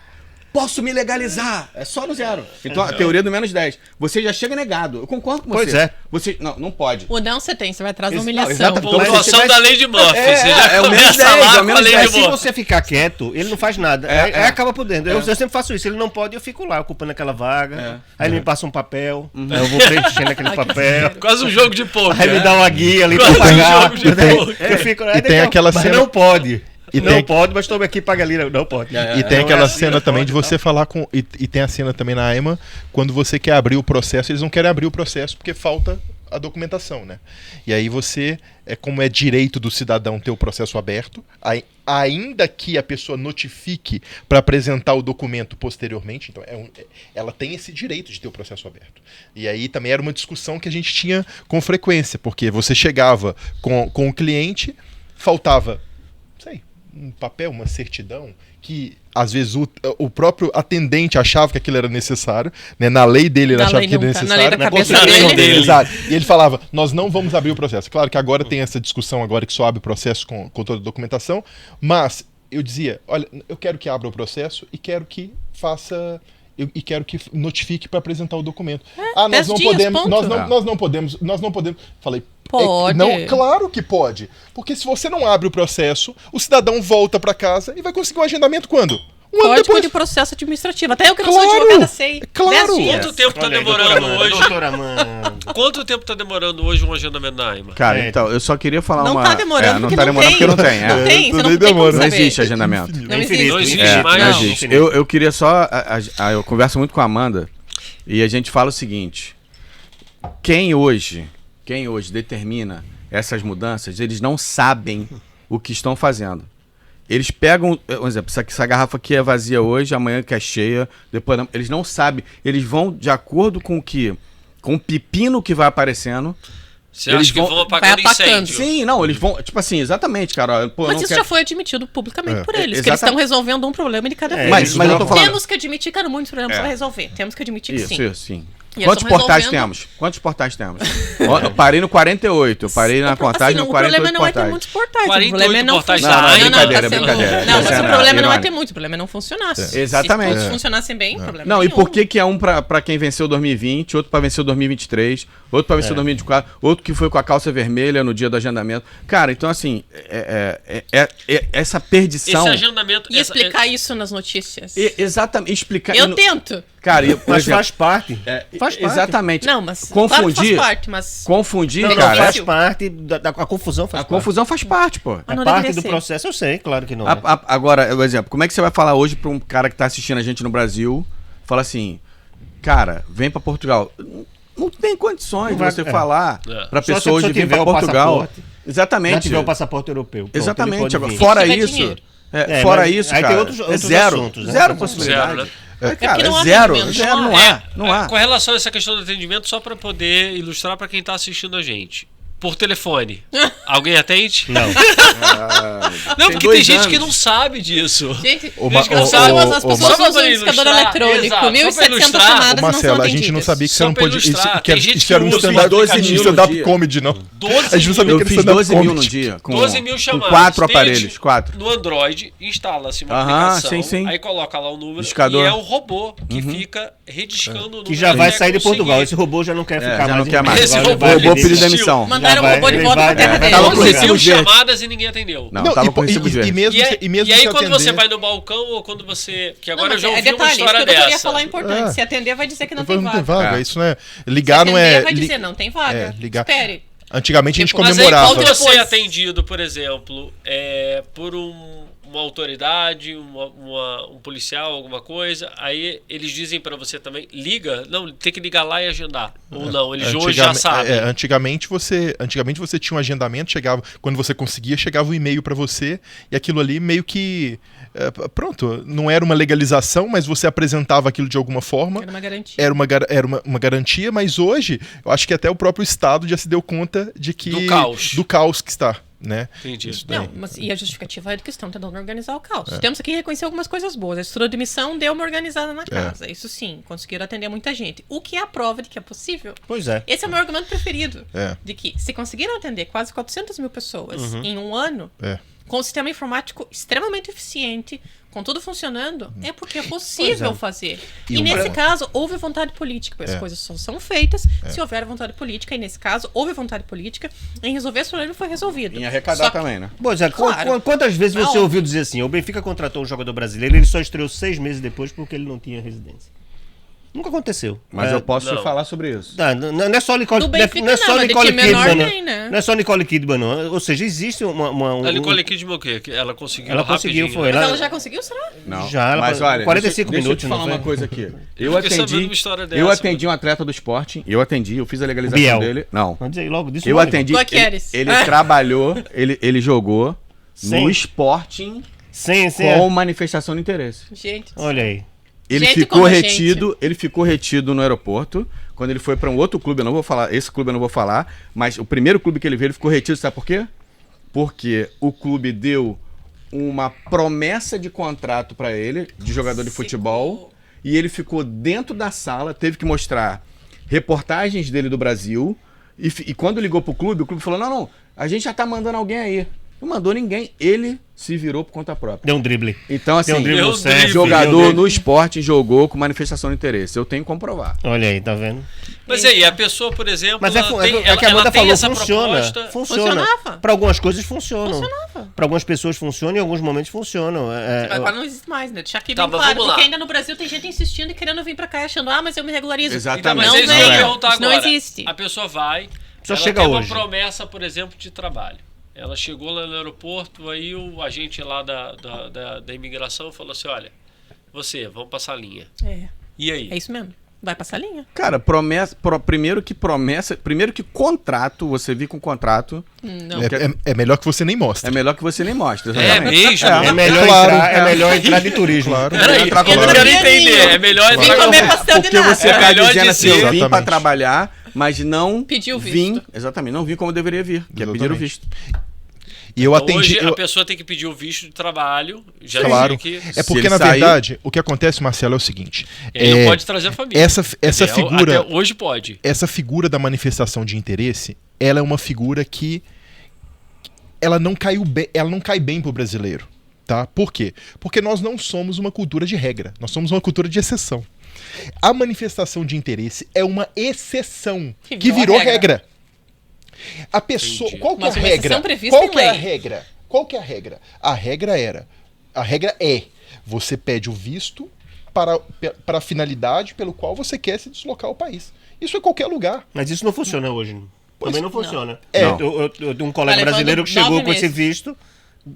posso me legalizar. É só no zero. Então a teoria do menos 10. Você já chega negado. Eu concordo com você. Pois é. Você, não pode. O não você tem, você vai atrás da Não, humilhação. exatamente. Então, Pontuação você da lei de Murphy. É, Você já é o menos começa 10, lá é o com a menos lei 10. de Se Murphy. você ficar quieto, ele não faz nada. Aí acaba por dentro. Eu sempre faço isso. Ele não pode, eu fico lá ocupando aquela vaga. Aí ele me passa um papel. Aí eu vou preenchendo aquele papel. Quase um jogo de poker. Aí me dá uma guia ali pra Quase um pagar. jogo de poker. Eu fico, E tem aquela mas cena- não pode. E não tem- pode, mas tome aqui e paga ali. Não pode. E tem Não aquela é assim, cena não também pode, de você falar com. E tem a cena também na AIMA, quando você quer abrir o processo, eles não querem abrir o processo porque falta a documentação, né? E aí você, como é direito do cidadão ter o processo aberto, ainda que a pessoa notifique para apresentar o documento posteriormente, então ela tem esse direito de ter o processo aberto. E aí também era uma discussão que a gente tinha com frequência, porque você chegava com o cliente, faltava, sei, um papel, uma certidão, que às vezes o próprio atendente achava que aquilo era necessário, né? Na lei dele ele Na achava lei que era não tá. Na necessário. lei da na cabeça Constituição dele. Exato. E ele falava, nós não vamos abrir o processo. Claro que agora tem essa discussão agora que só abre o processo com toda a documentação, mas eu dizia, olha, eu quero que abra o processo e quero que faça... E quero que notifique para apresentar o documento. Nós 10 não dias, podemos, ponto. nós não podemos. Falei, Pode. não, claro que pode. Porque se você não abre o processo, o cidadão volta para casa e vai conseguir um agendamento quando? Um ano Código depois. de processo administrativo. Até eu que não sou Claro, advogada sei. claro. 10 dias. Quanto tempo tá Olha aí, demorando hoje? doutora Amanda. Quanto tempo tá demorando hoje um agendamento na AIMA? Cara, É. então, eu só queria falar Não uma... tá demorando, não porque tá não demorando tem. porque não tem. Não é. tem, você Tudo não tem como demora. Não saber. existe agendamento. Não Infinito, existe. Não existe infinito. mais, Não não. existe. Eu queria só... eu converso muito com a Amanda e a gente fala o seguinte. Quem hoje determina essas mudanças, eles não sabem o que estão fazendo. Eles pegam, por exemplo, essa garrafa aqui é vazia hoje, amanhã que é cheia, depois não, eles não sabem. Eles vão de acordo com o pepino que vai aparecendo. Você Eles acha que vão- vão apagar vai atacando. incêndio? Sim, não, eles vão, tipo assim, exatamente, cara. Pô, eu Mas não isso quero... já foi admitido publicamente por eles, que eles exatamente. estão resolvendo um problema de cada vez. Mas eu tô falando... Temos que admitir que eram muitos problemas para resolver. Temos que admitir que Isso, sim. sim. E eles Quantos estão portais resolvendo- temos? Quantos portais temos? Ó, eu parei no 48, eu parei na contagem no o problema 48 não é ter portais. muitos portais. 48 O problema é não portais funcionar. da AIMA. Brincadeira, tá sendo- brincadeira. Não, mas Essa o é problema não é irônica. ter muito, o problema é não funcionasse. Exatamente. Se todos funcionassem bem, problema Não, e nenhum. por que é um pra quem venceu 2020, outro pra vencer 2023, outro pra vencer 2024, outro que foi com a calça vermelha no dia do agendamento. Cara, então assim, essa perdição... Esse agendamento... E explicar isso nas notícias. Exatamente, explicar... Eu tento. Cara, por Mas exemplo, faz parte. Faz parte. exatamente. Não, mas Confundir, claro que faz parte, mas... confundir, Não, cara... faz parte. A confusão faz A parte. confusão faz parte, pô. Mas É não parte deveria do ser. processo, eu sei, claro que não. é. Agora, por exemplo, como é que você vai falar hoje pra um cara que tá assistindo a gente no Brasil, fala assim, cara, vem pra Portugal. Não tem condições Não de vai- você é. falar É. pra Só se a pessoa hoje pessoa vir tiver pra o Portugal. passaporte. Já Exatamente. tiver o passaporte europeu. Pronto, ele Exatamente. pode Agora, vir. fora Se tiver isso, dinheiro. fora mas isso, aí cara, tem outros zero. assuntos, né? Zero Tem possibilidade. Zero, né? porque Cara, não há zero. atendimento, Zero, não não há. há. Não há. Com relação a essa questão do atendimento, só para poder ilustrar para quem está assistindo a gente. por telefone. Alguém atende? Não. Não, porque tem gente que não sabe disso. Gente, As pessoas só pra usam o discador ilustrar, eletrônico. exato, 1.700 só pra chamadas Marcelo, não são a gente não atendidas. sabia que você Só não pra podia. ilustrar, Que tem gente isso era um que usa stand-up 12 mil no stand-up dia. comedy, não. 12 A gente não sabia Eu que era fiz stand-up 12 mil no comedy. dia. Com 12 mil chamadas. 4 Tem aparelhos, 4. No Android, instala-se uma Aham, aplicação, sim. aí coloca lá o número Discador. e é o robô que fica rediscando o número. Que já vai até sair de Portugal. conseguir. Esse robô já não quer ficar já mais. não quer mais. Esse Ele robô vai O robô pedir- pediu demissão. Mandaram Já o robô de vai, volta ele pra terra vai- dele. Tava com 12 recibo mil verde. chamadas e ninguém atendeu. Não, tava com e, recibo e verde. mesmo, E mesmo aí se quando você atender- vai no balcão ou quando você... Que Não, agora eu mas já é ouvi uma detalhe, história isso que o doutor ia dessa. falar é importante. É. Se atender, vai dizer que não Depois tem não tem vaga. vaga. É. Isso não é. Se Ligar não atender, é. vai dizer não tem vaga. ligar. Espere. Antigamente a gente Mas aí comemorava. quando você é Depois- atendido, por exemplo, por uma autoridade, um policial, alguma coisa, aí eles dizem pra você também, liga, não, tem que ligar lá e agendar. Ou não, eles hoje já sabem. Antigamente você tinha um agendamento, chegava, quando você conseguia, chegava um e-mail pra você, e aquilo ali meio que pronto, não era uma legalização, mas você apresentava aquilo de alguma forma. Era uma garantia. Era uma garantia, mas hoje eu acho que até o próprio Estado já se deu conta de que do caos que está, né? Entendi. Isso daí. Não, mas e a justificativa é que estão tentando organizar o caos. Temos aqui que reconhecer algumas coisas boas. A estrutura de missão deu uma organizada na casa. Isso sim, conseguiram atender muita gente. O que é a prova de que é possível. Pois é. Esse é o meu argumento preferido. É. De que se conseguiram atender quase 400 mil pessoas em um ano, com um sistema informático extremamente eficiente, com tudo funcionando, é porque é possível fazer. E nesse caso, houve vontade política, porque as coisas só são feitas se houver vontade política, e nesse caso, houve vontade política em resolver esse problema e foi resolvido. Em arrecadar Só que- também, né? Pois é, Claro. quantas vezes você Não. ouviu dizer assim, o Benfica contratou um jogador brasileiro, ele só estreou 6 meses depois porque ele não tinha residência. Nunca aconteceu. Mas eu posso não. falar sobre isso. Não é só Nicole, Do Benfica não é só não, mas de Nicole time menor Kidman, tem, né? não é só Nicole Kidman, não. Ou seja, existe A Nicole Kidman o quê? Que ela conseguiu Ela conseguiu, rapidinho, foi. né? Mas ela já conseguiu, será? Não. Já, ela Mas passou olha, 45 deixa minutos, eu te falar não foi? uma coisa aqui. Eu fiquei sabendo uma história dessa, Eu atendi um atleta do Sporting, eu fiz a legalização Biel. dele. Não. Vamos dizer logo disso. Eu logo. atendi. Guaqueres. Ele trabalhou, ele jogou Sim. no Sporting Sim. com manifestação de interesse. Gente. Olha aí. Ele Gente ficou como a retido, ele ficou retido no aeroporto. Quando ele foi para um outro clube, eu não vou falar, esse clube eu não vou falar, mas o primeiro clube que ele veio, ele ficou retido, sabe por quê? Porque o clube deu uma promessa de contrato para ele, de jogador de futebol, e ele ficou dentro da sala, teve que mostrar reportagens dele do Brasil, e quando ligou pro clube, o clube falou, não, a gente já tá mandando alguém aí. Não mandou ninguém, ele se virou por conta própria. Deu um drible. Então, assim, Deu um drible Deu no um Sérgio, drible. jogador deu um drible. no esporte jogou com manifestação de interesse. Eu tenho que comprovar. Olha aí, tá vendo? Mas aí, a pessoa, por exemplo, Mas ela tem, é que a ela Amanda tem falou, essa funciona. proposta. Funcionava. Para algumas coisas funcionam. Funcionava. Para algumas pessoas funcionam e em alguns momentos funcionam. Agora não existe mais, né? Deixar aqui Tá, bem mas claro, vamos lá. porque ainda no Brasil tem gente insistindo e querendo vir pra cá achando, mas eu me regularizo. Exatamente. Então, mas Não é isso que eu ia venha. perguntar Isso não agora. existe. A pessoa vai, Só ela chega tem hoje. uma promessa, por exemplo, de trabalho. Ela chegou lá no aeroporto, aí o agente lá da imigração falou assim, olha, vamos passar a linha. E aí? É isso mesmo. Vai passar a linha. Cara, primeiro que contrato, você vir com contrato, Não. É melhor que você nem mostre. é melhor que você nem mostre. É exatamente. mesmo? É melhor, Claro. é melhor entrar de turismo. Claro. Peraí, Entrar eu com não claro. quero entender. É melhor Vim comer pastel de Porque nata. você É tá melhor dizendo assim, dizer. eu vim pra Exatamente. trabalhar, mas não Pediu visto. vim, exatamente, não vim como eu deveria vir, que é pedir o Exatamente. visto. E eu atendi. Hoje a eu- pessoa tem que pedir o visto de trabalho. Já Claro. dizia que É porque, ele na sair- verdade, o que acontece, Marcelo, é o seguinte. ele não pode trazer a família. Essa figura. Até hoje pode. Essa figura da manifestação de interesse, ela é uma figura que ela não cai bem pro brasileiro, tá? Por quê? Porque nós não somos uma cultura de regra, nós somos uma cultura de exceção. A manifestação de interesse é uma exceção que virou regra. A pessoa, Entendi. qual que é a Mas uma regra? exceção prevista Qual em que é a lei. regra? Qual que é a regra? A regra é, você pede o visto para a finalidade pelo qual você quer se deslocar ao país. Isso é qualquer lugar. Mas isso não funciona hoje. Também não funciona. É. Eu tenho um colega Tá levando brasileiro que chegou 9 com esse meses. visto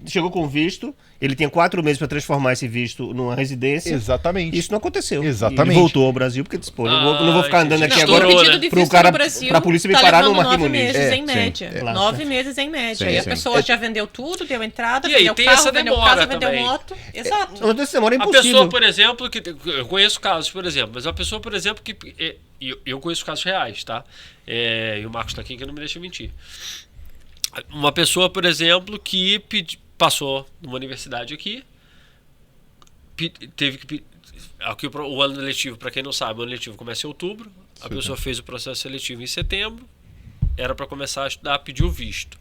chegou com visto, ele tinha 4 meses para transformar esse visto numa residência. Exatamente. Isso não aconteceu. Exatamente. Ele voltou ao Brasil porque disse, pô, não vou ficar andando aqui agora pro cara, Brasil, pra polícia me tá parar no levando Marquinhos 9 Muniz. meses em média. Claro. 9 meses em média. Sim, E a sim. pessoa já vendeu tudo, deu entrada, E aí, vendeu tem carro, essa vendeu demora casa, vendeu também. moto. Exato. Então, essa demora é A impossível. pessoa, por exemplo, que eu conheço casos, por exemplo, mas a pessoa, por exemplo, que eu conheço casos reais, tá? E o Marcos está aqui que não me deixa mentir. Uma pessoa, por exemplo, que passou numa universidade aqui, teve que aqui o ano letivo, para quem não sabe, o ano letivo começa em outubro, a pessoa fez o processo seletivo em setembro, era para começar a estudar, pediu visto.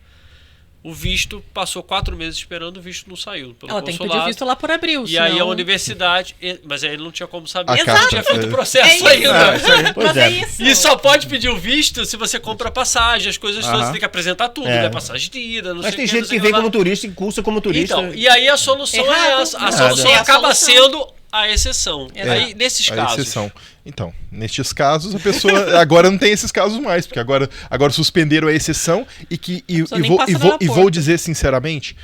O visto passou 4 meses esperando, o visto não saiu pelo Ela tem que consulado. pedir visto lá por abril. E aí a universidade, mas aí ele não tinha como saber, A ele carta- não tinha feito o processo É isso. ainda. Pois Mas é. é isso. E só pode pedir o visto se você compra passagem, as coisas todas, Aham. você tem que apresentar tudo, É. né? Passagem de ida, não Mas sei tem o gente não sei que o vem lá. como turista e cursa como turista. Então, e aí a solução é Errado. essa. A Errado. solução É a acaba solução. sendo a exceção. É. Aí, nesses A casos. exceção. Então, nestes casos, a pessoa agora não tem esses casos mais, porque agora suspenderam a exceção e pessoa nem passa no vou aeroporto. dizer sinceramente,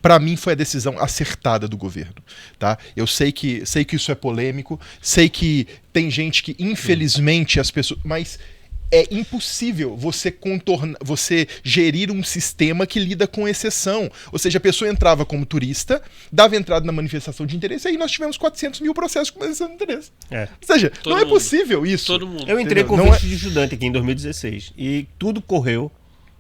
para mim foi a decisão acertada do governo, tá? Eu sei que isso é polêmico, sei que tem gente que infelizmente as pessoas, mas é impossível você gerir um sistema que lida com exceção. Ou seja, a pessoa entrava como turista, dava entrada na manifestação de interesse, e aí nós tivemos 400 mil processos com manifestação de interesse. É. Ou seja, Todo não é mundo. possível isso. Todo mundo. Eu entrei Entendeu? com Não visto de estudante aqui em 2016 e tudo correu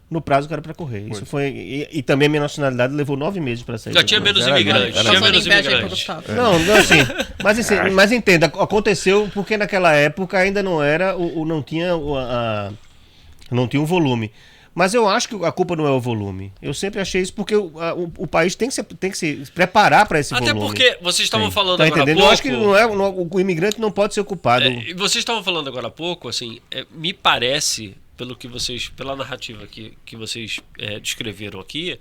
no prazo que era para correr. Isso foi e também a minha nacionalidade levou 9 meses para sair. Já tinha menos Era imigrantes. era Tinha Passando menos inveja aí pro imigrantes. Gustavo. Não, assim, mas entenda, aconteceu porque naquela época ainda não era não tinha não tinha um volume. Mas eu acho que a culpa não é o volume. Eu sempre achei isso porque o país tem que se preparar para esse Até volume. porque vocês estavam falando Tá agora há entendendo? pouco. Eu acho que o imigrante não pode ser ocupado. E vocês estavam falando agora há pouco, assim, me parece, pela narrativa que vocês descreveram aqui,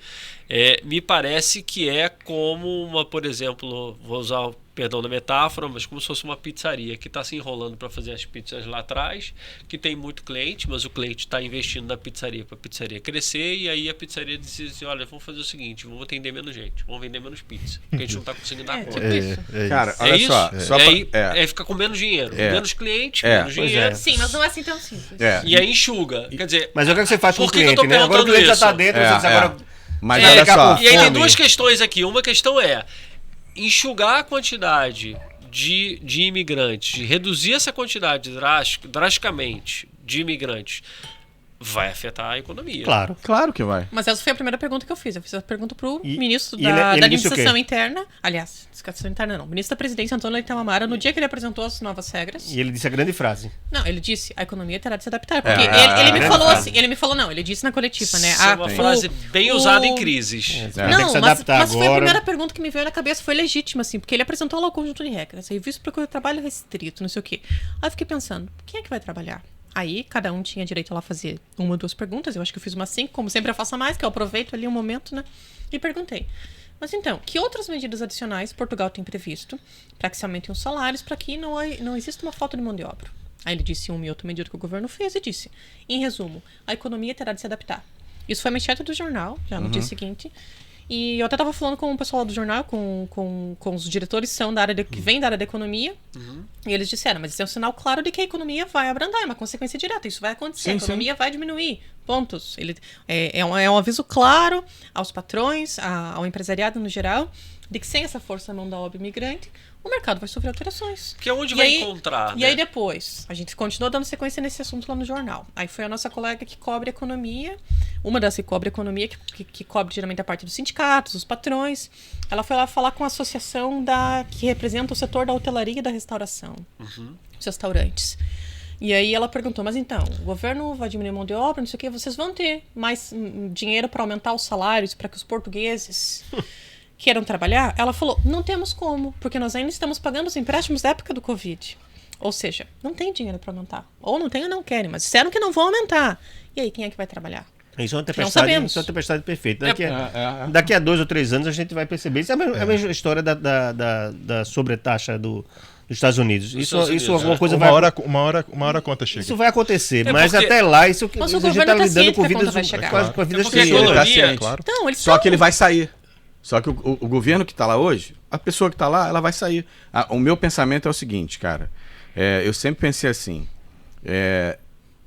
me parece que é como por exemplo, vou usar perdão da metáfora, mas como se fosse uma pizzaria que está se enrolando para fazer as pizzas lá atrás, que tem muito cliente, mas o cliente está investindo na pizzaria para a pizzaria crescer, e aí a pizzaria diz assim, olha, vamos fazer o seguinte, vamos atender menos gente, vamos vender menos pizza, porque a gente não está conseguindo dar conta. Tipo isso. Cara, olha isso? só. Aí fica com menos dinheiro, menos cliente, menos Pois dinheiro. é. Sim, mas não é assim tão simples. E aí enxuga. Quer dizer, Mas é o que você faz com o por que que eu cliente, tô né? Agora o perguntando cliente já isso? está dentro, você diz agora... Mas vai olha ficar só. com E aí tem fome. duas questões aqui. Uma questão é enxugar a quantidade de imigrantes, reduzir essa quantidade drasticamente de imigrantes, vai afetar a economia. Claro. Claro que vai. Mas essa foi a primeira pergunta que eu fiz. Eu fiz a pergunta pro E- ministro e da ele disse o Administração quê? Interna. Aliás, Administração Interna não. Ministro da Presidência, Antônio Leite Amara, no dia que ele apresentou as novas regras. E ele disse a grande frase. Não, ele disse, a economia terá de se adaptar. Porque É, ele me grande falou frase. assim, ele me falou, não, ele disse na coletiva, né? Isso é uma frase bem usada em crises. Tem que Não, se mas adaptar foi a agora. primeira pergunta que me veio na cabeça, foi legítima, assim, porque ele apresentou lá o conjunto de regras. Aí, visto para o trabalho restrito, não sei o quê. Aí eu fiquei pensando, quem é que vai trabalhar? Aí, cada um tinha direito a lá fazer 1 ou 2 perguntas. Eu acho que eu fiz umas 5, como sempre eu faço a mais, que eu aproveito ali um momento, né? E perguntei. Mas então, que outras medidas adicionais Portugal tem previsto para que se aumentem os salários, para que não exista uma falta de mão de obra? Aí ele disse uma e outra medida que o governo fez e disse, em resumo, a economia terá de se adaptar. Isso foi manchete do jornal, já no dia seguinte. E eu até estava falando com o pessoal do jornal, com os diretores que vêm da área da economia, e eles disseram, mas isso é um sinal claro de que a economia vai abrandar, é uma consequência direta, isso vai acontecer, Sim, a economia vai diminuir, pontos. É um aviso claro aos patrões, ao empresariado no geral, de que sem essa força mão da obra imigrante, o mercado vai sofrer alterações. Que é onde E vai aí- encontrar, E né? aí depois, a gente continuou dando sequência nesse assunto lá no jornal. Aí foi a nossa colega que cobre economia, uma das que cobre economia, que cobre geralmente a parte dos sindicatos, dos patrões. Ela foi lá falar com a associação que representa o setor da hotelaria e da restauração, os restaurantes. E aí ela perguntou, mas então, o governo vai diminuir a mão de obra, não sei o quê, vocês vão ter mais dinheiro para aumentar os salários, para que os portugueses queiram trabalhar? Ela falou, não temos como, porque nós ainda estamos pagando os empréstimos da época do Covid. Ou seja, não tem dinheiro para aumentar. Ou não tem ou não querem, mas disseram que não vão aumentar. E aí, quem é que vai trabalhar? Isso é uma Não tempestade, sabemos. isso é uma tempestade perfeita. É. Daqui a 2 ou 3 anos a gente vai perceber. Isso é a mesma história da sobretaxa dos Estados Unidos. Isso alguma coisa uma hora a conta chega. Isso vai acontecer, É mas porque- até lá, isso Mas o a gente governo está tá lidando ciente com que a conta vidas, vai chegar. quase com a vida É porque a cheia. economia- Claro. Então, eles Só são... que ele vai sair. Só que o governo que está lá hoje, a pessoa que está lá, ela vai sair. O meu pensamento é o seguinte, cara. Eu sempre pensei assim.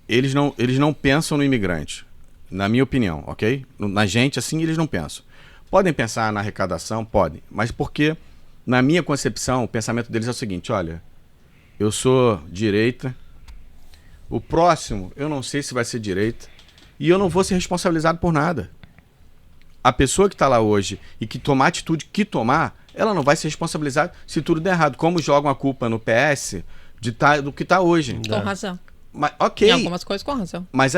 Eles não pensam no imigrante, na minha opinião, ok? Na gente, assim, eles não pensam. Podem pensar na arrecadação? Podem. Mas porque, na minha concepção, o pensamento deles é o seguinte, olha, eu sou direita, o próximo eu não sei se vai ser direita, e eu não vou ser responsabilizado por nada. A pessoa que está lá hoje e que tomar a atitude que tomar, ela não vai ser responsabilizada se tudo der errado. Como jogam a culpa no PS do que está hoje. Com razão. Mas, ok. Em algumas coisas com razão. Mas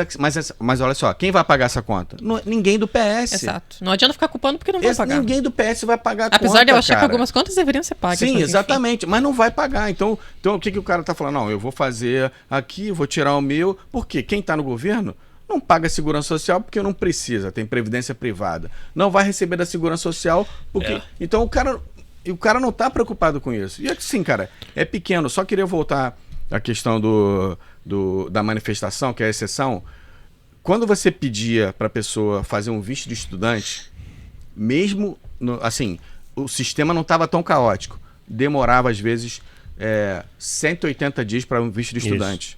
olha só, quem vai pagar essa conta? Ninguém do PS. Exato. Não adianta ficar culpando porque não vai pagar. Ninguém do PS vai pagar a conta, Apesar de eu achar que cara. algumas contas deveriam ser pagas. Sim, mas, enfim. exatamente. Mas não vai pagar. Então o que o cara tá falando? Não, eu vou fazer aqui, vou tirar o meu. Por quê? Quem tá no governo não paga segurança social porque não precisa, tem previdência privada. Não vai receber da segurança social porque... Então o cara não tá preocupado com isso. E assim, cara, é pequeno. Só queria voltar à questão da manifestação, que é a exceção. Quando você pedia para a pessoa fazer um visto de estudante, mesmo, assim, o sistema não estava tão caótico. Demorava, às vezes, 180 dias para um visto de estudante.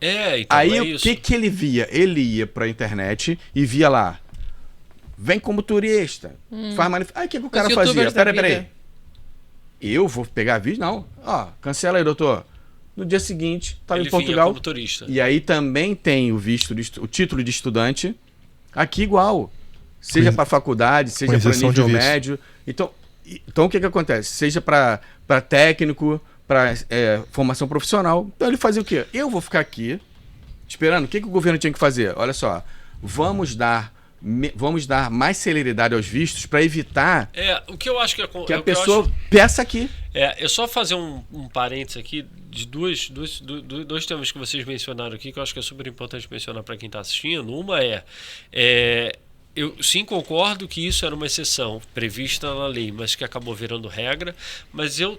Então Aí é o isso. que ele via? Ele ia pra internet e via lá, vem como turista, faz manifestação. Aí o que o cara fazia? youtubers da Peraí. vida. Eu vou pegar vídeo? Não. Ó, cancela aí, doutor. No dia seguinte, estava Ele em vinha Portugal. como turista. E aí também tem o título de estudante aqui igual. Seja para faculdade, seja para exceção de nível visto. médio. Então o que acontece? Seja para técnico, para formação profissional. Então ele fazia o quê? Eu vou ficar aqui esperando. O que o governo tinha que fazer? Olha só, vamos dar mais celeridade aos vistos para evitar O que eu acho que que a pessoa peça aqui. Eu só fazer um parênteses aqui de dois temas que vocês mencionaram aqui, que eu acho que é super importante mencionar para quem está assistindo. Uma eu sim concordo que isso era uma exceção prevista na lei, mas que acabou virando regra. Mas eu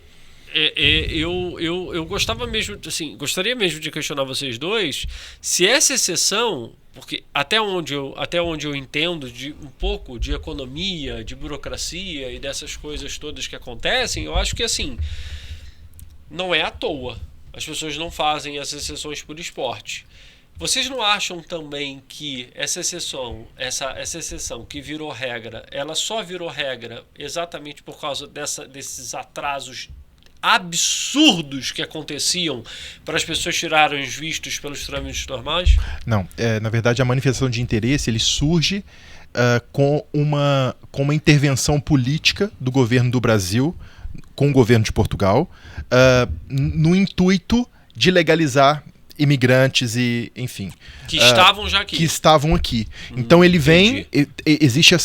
gostava mesmo, assim, gostaria mesmo de questionar vocês dois se essa exceção, porque até onde eu entendo de um pouco de economia, de burocracia e dessas coisas todas que acontecem, eu acho que assim não é à toa. As pessoas não fazem as exceções por esporte. Vocês não acham também que essa exceção que virou regra, ela só virou regra exatamente por causa desses atrasos absurdos que aconteciam para as pessoas tirarem os vistos pelos trâmites normais? Não, na verdade a manifestação de interesse ele surge com uma intervenção política do governo do Brasil com o governo de Portugal no intuito de legalizar imigrantes e, enfim... Que estavam já aqui. Que estavam aqui. Então ele vem, existe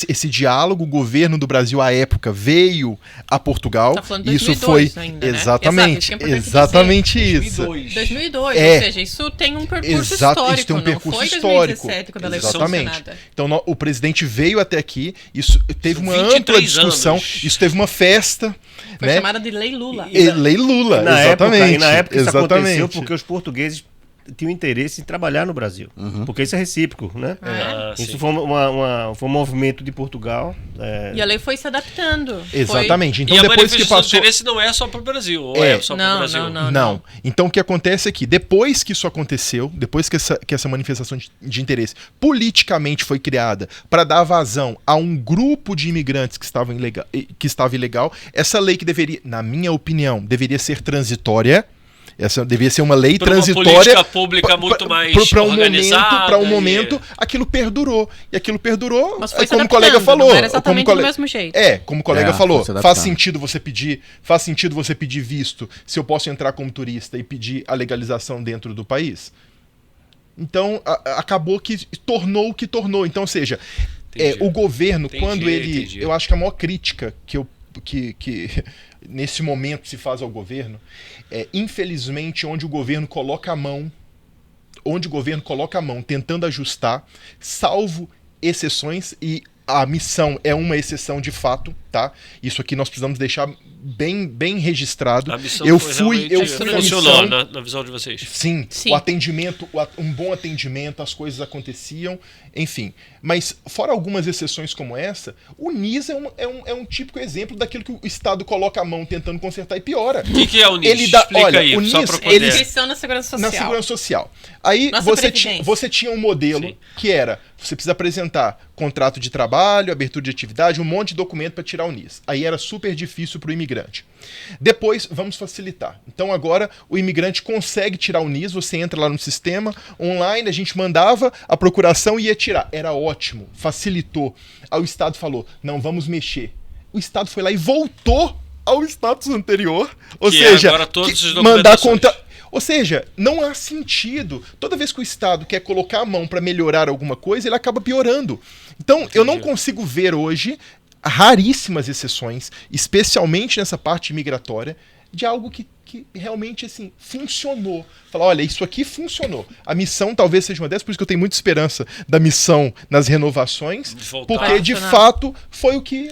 esse diálogo, o governo do Brasil à época veio a Portugal. Tá falando de Isso 2002 foi ainda, né? exatamente, Exato, isso que é importante exatamente dizer. isso. 2002, É. ou seja, isso tem um percurso Exato, histórico, isso tem um percurso não foi histórico. 2017 quando a lei foi Exatamente. sancionada. Então o presidente veio até aqui, isso teve São uma 23 ampla discussão, anos. isso teve uma festa, Foi né? chamada de Lei Lula. Lei Lula, Na exatamente. época isso exatamente. aconteceu porque os portugueses tinham interesse em trabalhar no Brasil. Porque isso é recíproco, né? Isso sim. foi um movimento de Portugal. E a lei foi se adaptando. Exatamente. E Então a depois que manifestação de passou interesse não é só para o Brasil, ou é só para o Não, Brasil? não. Então o que acontece é que depois que isso aconteceu, depois que essa manifestação de interesse politicamente foi criada para dar vazão a um grupo de imigrantes que estava ilegal, essa lei que deveria, na minha opinião, deveria ser transitória. Essa devia ser uma lei transitória. Uma política pública muito mais organizada. Para um momento, aquilo perdurou. E aquilo perdurou, Mas foi se como o adaptando, colega falou. não era exatamente como do mesmo jeito. Como o colega foi falou, se adaptando. faz sentido você pedir visto se eu posso entrar como turista e pedir a legalização dentro do país? Então, acabou que tornou o que tornou. Então, ou seja, o governo, quando ele... Entendi. Eu acho que a maior crítica que nesse momento se faz ao governo infelizmente, onde o governo coloca a mão tentando ajustar, salvo exceções, e a missão é uma exceção de fato, tá? Isso aqui nós precisamos deixar bem registrado. A missão Eu foi fui na funcionou missão. na visão de vocês. Sim, Sim. o atendimento, um bom atendimento, as coisas aconteciam, enfim. Mas, fora algumas exceções como essa, o NIS é um típico exemplo daquilo que o Estado coloca a mão tentando consertar e piora. O que é o NIS? Ele dá, Explica olha, aí, o só NIS, pra poder... Inscrição na Segurança Social. na Segurança Social. Aí Nossa Previdência. você tinha um modelo Sim. que era, você precisa apresentar contrato de trabalho, abertura de atividade, um monte de documento para tirar o NIS. Aí era super difícil para o imigrante. Depois, vamos facilitar. Então agora o imigrante consegue tirar o NIS, você entra lá no sistema, online, a gente mandava a procuração e ia tirar. Era ótimo, facilitou. Aí o Estado falou, não, vamos mexer. O Estado foi lá e voltou ao status anterior, ou Que seja, agora todos os mandar documentações. contra... Ou seja, não há sentido. Toda vez que o Estado quer colocar a mão para melhorar alguma coisa, ele acaba piorando. Então, eu não consigo ver hoje raríssimas exceções, especialmente nessa parte migratória, de algo que realmente assim funcionou. Falar, olha, isso aqui funcionou. A missão talvez seja uma dessas, por isso que eu tenho muita esperança da missão nas renovações, De voltar. porque de Funcionar. fato foi o que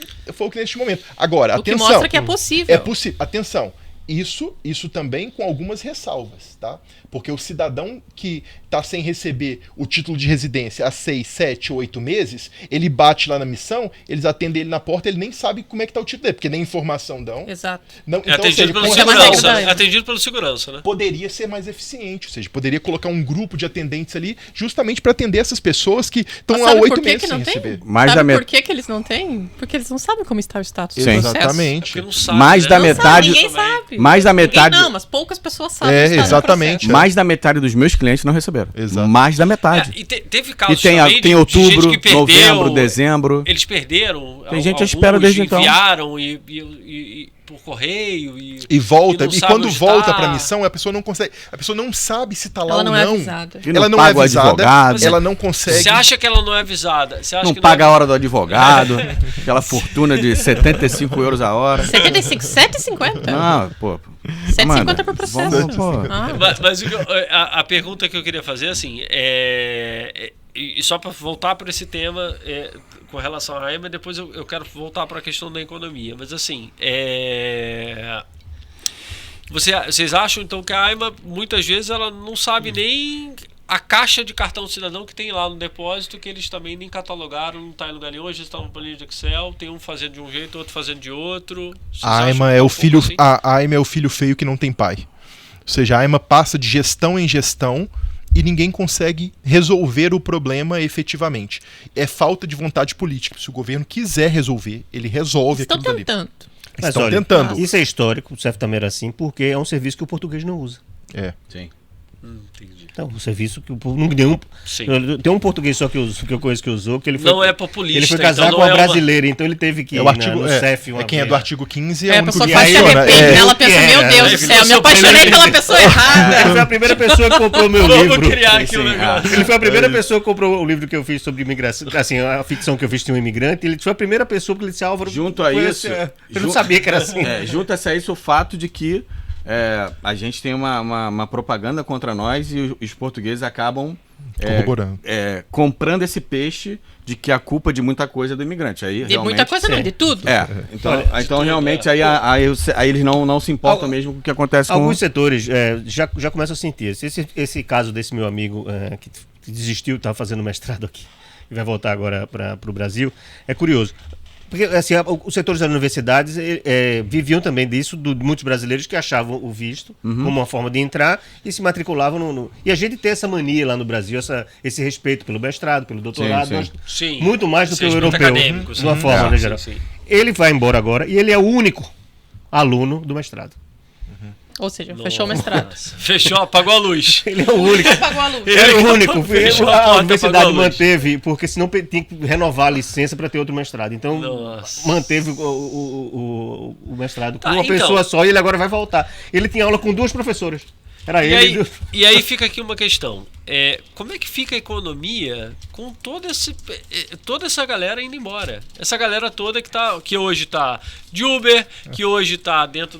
neste momento. Agora, O que atenção. mostra que é possível. É possível. Atenção. Isso também com algumas ressalvas, tá? Porque o cidadão que está sem receber o título de residência há 6, 7 ou 8 meses, ele bate lá na missão, eles atendem ele na porta, ele nem sabe como é que tá o título dele, porque nem informação dão. Exato. Não, É então, ou atendido seja, pelo com chama segurança. regra Né? da- Atendido pelo segurança, né? poderia ser mais eficiente, ou seja, poderia colocar um grupo de atendentes ali justamente para atender essas pessoas que estão Mas há sabe 8 por que meses que sem não tem? receber. Mais Sabe da por que eles não têm? Porque eles não sabem como está o status do Sim. processo. Exatamente. Porque não sabe, Mais né? da Não metade- sabe, ninguém sabe. Mais da Ninguém metade- não, mas poucas pessoas sabem É, o estado do exatamente. processo. Mais da metade dos meus clientes não receberam. Exato. Mais da metade. E teve E casos tem, também tem de outubro, gente que perdeu, novembro, dezembro. Eles perderam. Tem gente à alguns espera desde então. enviaram e por correio E volta, não e sabe quando onde volta tá. para a missão, a pessoa não consegue, a pessoa não sabe se tá lá Ela ou não não. é avisada. E Ela não paga o é avisada, advogado. ela não consegue. Você acha que ela não é avisada? Você acha Não que paga é... a hora do advogado, aquela fortuna de 75 euros a hora. 75, 7,50? Não, pô. 7,50 Amanda, por processo. vamos, pô. Ah, Mas a pergunta que eu queria fazer, assim, e só para voltar para esse tema com relação à AIMA, depois eu quero voltar para a questão da economia. Mas, assim, vocês acham, então, que a AIMA, muitas vezes, ela não sabe nem a caixa de cartão cidadão que tem lá no depósito, que eles também nem catalogaram, não está em lugar nenhum, eles estão no planilha de Excel, tem um fazendo de um jeito, outro fazendo de outro. Vocês A acham AIMA que é um o pouco filho, assim? a AIMA é o filho feio que não tem pai. Ou seja, a AIMA passa de gestão em gestão e ninguém consegue resolver o problema efetivamente. É falta de vontade política. Se o governo quiser resolver, ele resolve estão aquilo dali. tentando. Mas Estão olha, tentando. Isso é histórico, o CEF também era assim, porque é um serviço que o português não usa. É. Sim. Entendi. Então, um serviço que nenhum. Sim. Tem um português só que eu conheço que usou, que ele foi. Não é populista. Ele foi então casar não com uma é brasileira, então ele teve que É ir o artigo, no CEF uma quem é vez. do artigo 15 é É, o a único pessoa que quase se funciona. arrepende, É. ela pensa, que meu era. Deus do céu, me apaixonei pela pessoa Ele errada. foi a primeira pessoa que comprou o meu Vamos livro. criar aqui um Sim, negócio. Ele foi a primeira pessoa que comprou o livro que eu fiz sobre imigração, assim, a ficção que eu fiz de um imigrante. Ele foi a primeira pessoa que ele disse, Álvaro. Junto a foi isso. assim, eu não sabia que era assim. Junta-se a isso o fato de que a gente tem uma propaganda contra nós e os portugueses acabam Corroborando. comprando esse peixe de que a culpa de muita coisa é do imigrante. Aí, De realmente, muita coisa não, de tudo. Então realmente aí eles não se importam mesmo com o que acontece com... Alguns setores já começam a sentir. Esse caso desse meu amigo que desistiu, estava fazendo mestrado aqui e vai voltar agora para o Brasil, é curioso. Porque assim, os setores das universidades viviam também disso, de muitos brasileiros que achavam o visto como uma forma de entrar e se matriculavam no... E a gente tem essa mania lá no Brasil, esse respeito pelo mestrado, pelo doutorado, Sim, sim. nós- Sim. muito mais do que o Vocês muito europeu, acadêmicos, de uma sim. forma, né, Sim, geral. sim. Ele vai embora agora e ele é o único aluno do mestrado. Ou seja, fechou o mestrado. Nossa. Fechou, apagou a luz. Ele é o único. Pagou a luz. Ele é o único. Fechou a A porta, universidade apagou a luz. manteve, porque senão tinha que renovar a licença para ter outro mestrado. Então, Nossa. manteve o mestrado com Tá, uma então. pessoa só e ele agora vai voltar. Ele tinha aula com 2 professoras. Era E ele aí fica aqui uma questão. como é que fica a economia com toda essa galera indo embora? Essa galera toda que hoje está de Uber, que hoje está dentro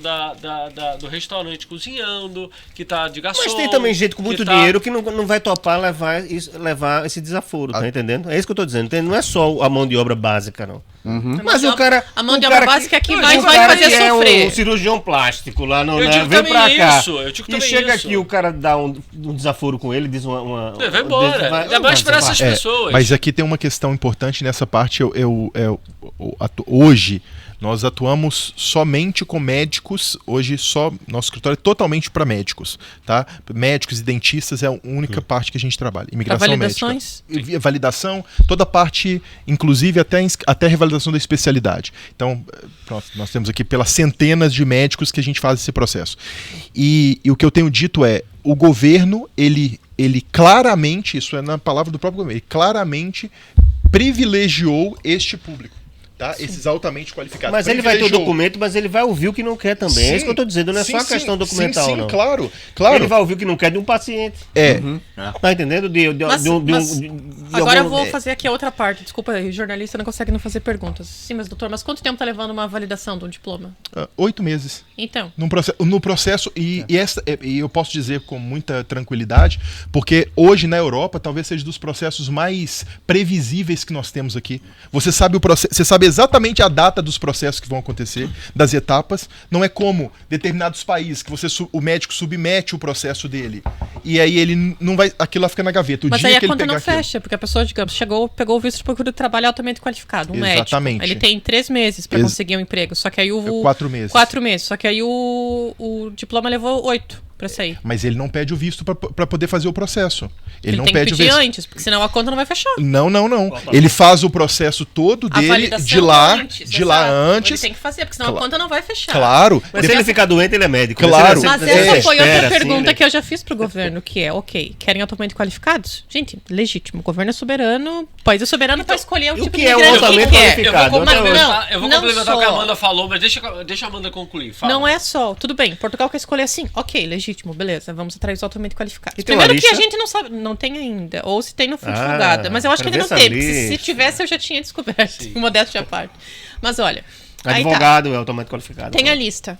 do restaurante cozinhando, que está de garçom. Mas tem também gente com muito dinheiro que não vai topar levar esse desaforo, tá entendendo? É isso que eu tô dizendo. Não é só a mão de obra básica, não. Mas o cara... A mão de obra básica é que mais vai fazer sofrer. É um cirurgião plástico lá no... Eu digo vem pra cá. E chega aqui, o cara dá um desaforo com ele, diz vai embora. Ainda mais para essas pessoas. Mas aqui tem uma questão importante nessa parte. Hoje, nós atuamos somente com médicos. Hoje, nosso escritório é totalmente para médicos. Tá? Médicos e dentistas é a única parte que a gente trabalha. Imigração validações? Médica. Validação, toda a parte, inclusive até a revalidação da especialidade. Então, pronto, nós temos aqui pelas centenas de médicos que a gente faz esse processo. E o que eu tenho dito é, o governo, ele claramente, isso é na palavra do próprio governo, ele claramente privilegiou este público. Tá? Esses altamente qualificados. Mas ele vai ter o documento, mas ele vai ouvir o que não quer também. É isso que eu estou dizendo, não é só a questão documental, não. Claro. Ele vai ouvir o que não quer de um paciente. Tá entendendo? Agora eu vou fazer aqui a outra parte. Desculpa, o jornalista não consegue não fazer perguntas. Sim, mas doutor, quanto tempo está levando uma validação de um diploma? 8 meses. Então. No processo, e eu posso dizer com muita tranquilidade, porque hoje na Europa talvez seja dos processos mais previsíveis que nós temos aqui. Você sabe o processo, você sabe exatamente a data dos processos que vão acontecer, das etapas. Não é como determinados países que o médico submete o processo dele e aí ele não vai, aquilo lá fica na gaveta. Mas aí a conta não fecha, porque a pessoa, digamos, pegou o visto de procura de trabalho altamente qualificado, Exatamente. médico. Ele tem 3 meses para conseguir um emprego, só que aí 4 meses. 4 meses, só que aí o diploma levou 8 para sair. Mas ele não pede o visto para poder fazer o processo. Ele não tem pede que pedir o visto antes, porque senão a conta não vai fechar. Não. Ele faz o processo todo dele de lá antes. Ele tem que fazer, porque senão a conta não vai fechar. Claro. Mas se ele ficar doente, ele é médico. Claro. Mas essa foi outra pergunta que eu já fiz pro governo, que é, querem altamente qualificados? Gente, legítimo. O governo é soberano, o país é soberano para escolher o tipo de imigrante que quer. Eu vou complementar o que a Amanda falou, mas deixa a Amanda concluir. Fala. Não é só. Tudo bem, Portugal quer escolher assim. legítimo, beleza. Vamos atrair os altamente qualificados. E primeiro que a gente não sabe, não tem ainda. Ou se tem no fim divulgada. Mas eu acho que ainda não teve. Se tivesse, eu já tinha descoberto. Modéstia à parte. Mas olha. Advogado é altamente qualificado. Tem a lista.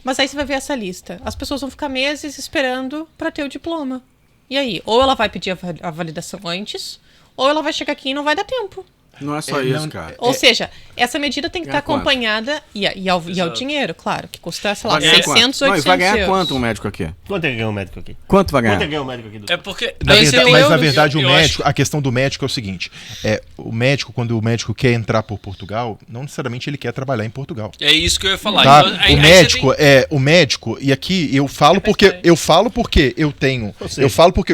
Mas aí você vai ver essa lista. As pessoas vão ficar meses esperando para ter o diploma. E aí? Ou ela vai pedir a validação antes, ou ela vai chegar aqui e não vai dar tempo. Não é só isso, cara. Ou seja, essa medida tem que estar acompanhada e ao dinheiro, claro, que custa, sei lá, 600, 800 vai ganhar quanto um médico aqui? Quanto é que ganha um médico aqui? Quanto vai ganhar? Quanto é que ganha um médico aqui? É porque... na verdade, a questão do médico é o seguinte. O médico, quando o médico quer entrar por Portugal, não necessariamente ele quer trabalhar em Portugal. É isso que eu ia falar. Tá? Então, o médico, e aqui eu falo porque eu falo porque eu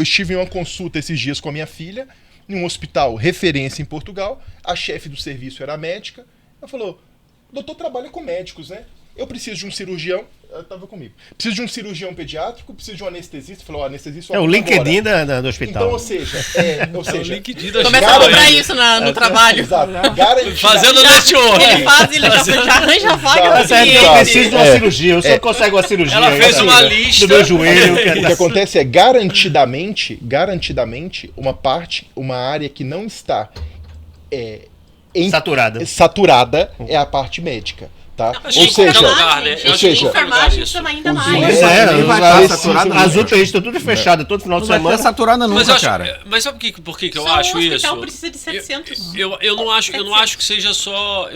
estive em uma consulta esses dias com a minha filha, em um hospital referência em Portugal, a chefe do serviço era médica, ela falou, o doutor trabalha com médicos, né? Eu preciso de um cirurgião, ela estava comigo, preciso de um cirurgião pediátrico, preciso de um anestesista, falou, anestesista... É o LinkedIn do hospital. Então, ou seja... o LinkedIn da começa a cobrar isso no trabalho. Exato. Fazendo network. Ele já arranja vaga. Eu preciso de uma cirurgia, o senhor consegue uma cirurgia. Ela fez uma lista. Do meu joelho. O que acontece é, garantidamente, uma área que não está saturada é a parte médica. Tá? Ou seja, enfermagem ainda mais. As UTIs estão tudo fechadas todo final de semana. Não vai saturada nunca, cara. Mas sabe por que eu acho isso? O hospital precisa de 700. Eu não acho que seja só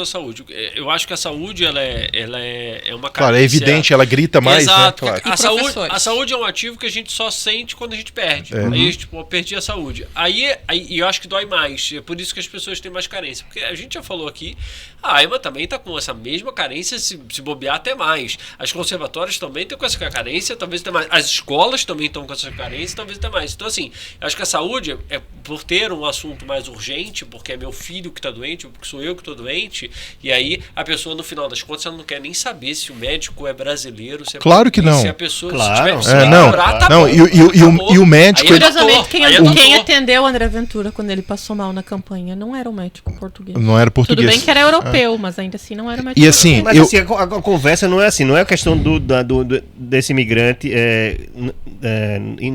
saúde. Eu acho que a saúde ela é uma carência. Claro, é evidente, ela grita mais, exato, né? Claro. A saúde é um ativo que a gente só sente quando a gente perde. Aí, eu perdi a saúde. Aí eu acho que dói mais. É por isso que as pessoas têm mais carência. Porque a gente já falou aqui, a AIMA também está com essa mesma carência, se bobear até mais. As conservatórias também estão com essa carência, talvez até mais. As escolas também estão com essa carência, talvez até mais. Então, assim, eu acho que a saúde, por ter um assunto mais urgente, porque é meu filho que está doente, porque sou eu que estou doente, e aí a pessoa, no final das contas, ela não quer nem saber se o médico é brasileiro, se é claro que não. Se a pessoa e o médico... Curiosamente, quem atendeu o André Ventura quando ele passou mal na campanha não era um médico português. Não era português. Tudo bem que era europeu, mas ainda assim não era E assim, mas assim, a conversa não é assim, não é a questão desse imigrante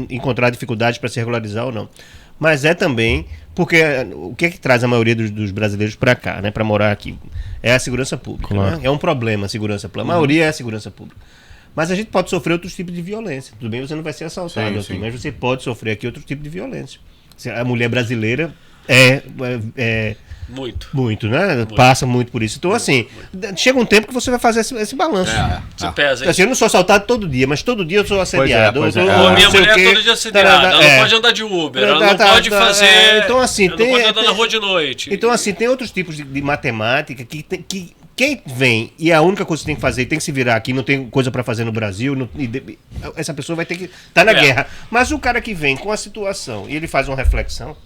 encontrar dificuldades para se regularizar ou não. Mas é também porque o que é que traz a maioria dos brasileiros para cá, né, para morar aqui? É a segurança pública. Claro. Né? É um problema a segurança pública. A maioria é a segurança pública. Mas a gente pode sofrer outros tipos de violência. Tudo bem, você não vai ser assaltado, sim. Mas você pode sofrer aqui outro tipo de violência. A mulher brasileira Muito, né? Muito. Passa muito por isso. Então, assim, chega um tempo que você vai fazer esse balanço. Você pesa, hein? Assim, eu não sou assaltado todo dia, mas todo dia eu sou assediado. Minha mulher todo dia assediada. Ela não pode andar de Uber, ela não pode fazer. Então, assim, ela não pode andar na rua de noite. Então, assim, tem outros tipos de matemática que quem vem e a única coisa que tem que fazer, tem que se virar aqui, não tem coisa pra fazer no Brasil, essa pessoa vai ter que estar na guerra. Mas o cara que vem com a situação e ele faz uma reflexão,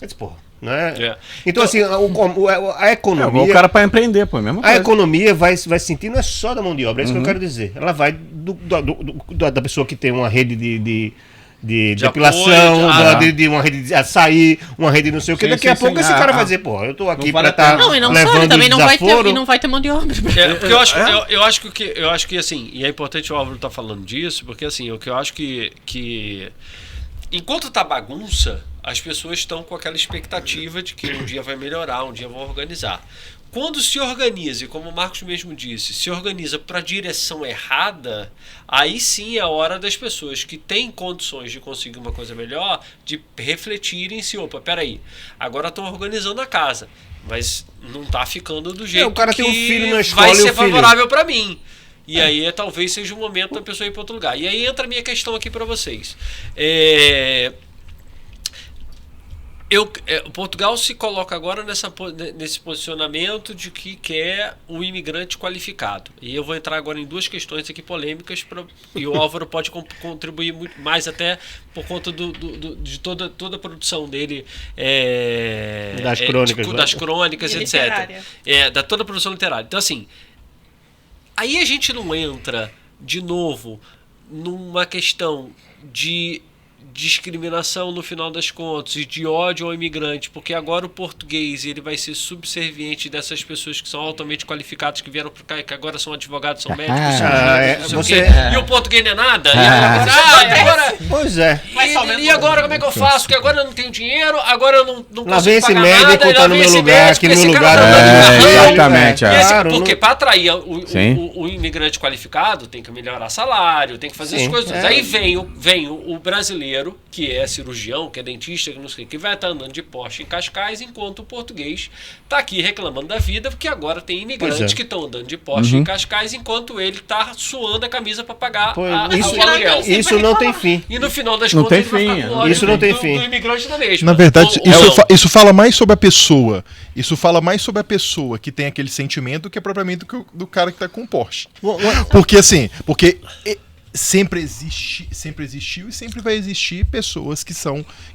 eu disse, porra. Né? Então, assim, a economia. O cara para empreender, pô, mesmo. A economia vai sentir, não é só da mão de obra, é isso que eu quero dizer. Ela vai da pessoa que tem uma rede de depilação, de uma rede de açaí, uma rede não sei o que. Daqui a pouco esse cara vai dizer, pô, eu tô aqui para estar. Não, e não só, ele também não vai ter mão de obra. Porque eu acho que assim, e é importante o Álvaro estar falando disso, porque assim, o que eu acho que enquanto tá bagunça, as pessoas estão com aquela expectativa de que um dia vai melhorar, um dia vão organizar. Quando se organiza, e como o Marcos mesmo disse, se organiza para a direção errada, aí sim é a hora das pessoas que têm condições de conseguir uma coisa melhor, de refletirem se, opa, peraí, agora estão organizando a casa, mas não está ficando do jeito o cara que tem um filho na escola vai ser favorável para mim. E aí talvez seja o momento da pessoa ir para outro lugar. E aí entra a minha questão aqui para vocês. Portugal se coloca agora nesse posicionamento de que quer um imigrante qualificado. E eu vou entrar agora em duas questões aqui polêmicas e o Álvaro pode contribuir muito mais até por conta de toda a produção dele das crônicas, etc. Da toda a produção literária. Então, assim, aí a gente não entra de novo numa questão de discriminação no final das contas e de ódio ao imigrante, porque agora o português ele vai ser subserviente dessas pessoas que são altamente qualificadas, que vieram para cá e que agora são advogados, são médicos, e o português não é nada, e agora pois é. E agora como é que eu faço? Porque agora eu não tenho dinheiro, agora eu não consigo esse pagar médico nada, tá no meu lugar, aqui no meu lugar. Exatamente. Porque para atrair o imigrante qualificado tem que melhorar salário, tem que fazer as coisas. Aí vem o brasileiro, que é cirurgião, que é dentista, que não sei o que, vai estar andando de Porsche em Cascais, enquanto o português está aqui reclamando da vida, porque agora tem imigrantes que estão andando de Porsche em Cascais, enquanto ele está suando a camisa para pagar o aluguel. Isso não tem fim. E no final das contas ele vai ficar com ódio isso não tem fim. do imigrante da mesma. Na verdade, isso fala mais sobre a pessoa. Isso fala mais sobre a pessoa que tem aquele sentimento do que propriamente do cara que está com o Porsche. Porque assim, sempre existiu e sempre vai existir pessoas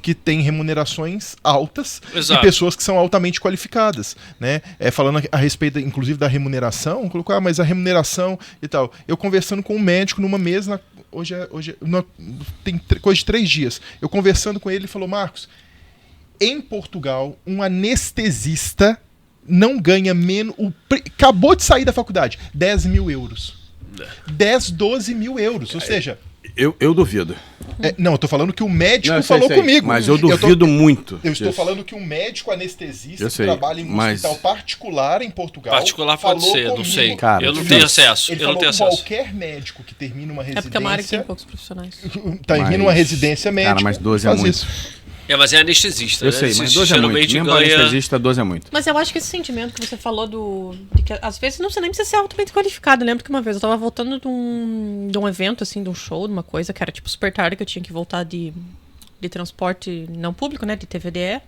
que têm remunerações altas. Exato. E pessoas que são altamente qualificadas, né? Falando a respeito, inclusive, da remuneração, colocou, mas a remuneração e tal. Eu conversando com um médico numa mesa, tem coisa de 3 dias. Eu conversando com ele, ele falou, Marcos, em Portugal, um anestesista não ganha menos... acabou de sair da faculdade, 10 mil euros. 10, 12 mil euros, ou seja... Eu duvido. Não, eu tô falando que o médico falou comigo. Mas eu duvido muito. Eu estou falando que um médico anestesista que trabalha em um hospital particular em Portugal... Particular pode ser, não sei. Cara, eu não tenho acesso. Ele falou que qualquer médico que termina uma residência... É porque a Mari tem poucos profissionais. Termina uma residência médica... Cara, mas 12 é muito. Isso. Mas é anestesista. Eu sei, mas 12 é muito. Mesmo anestesista, 12 é muito. Mas eu acho que esse sentimento que você falou de que às vezes não você nem precisa ser altamente qualificado. Eu lembro que uma vez eu tava voltando de um evento, assim, de um show, de uma coisa que era tipo super tarde, que eu tinha que voltar de transporte não público, né, de TVDE.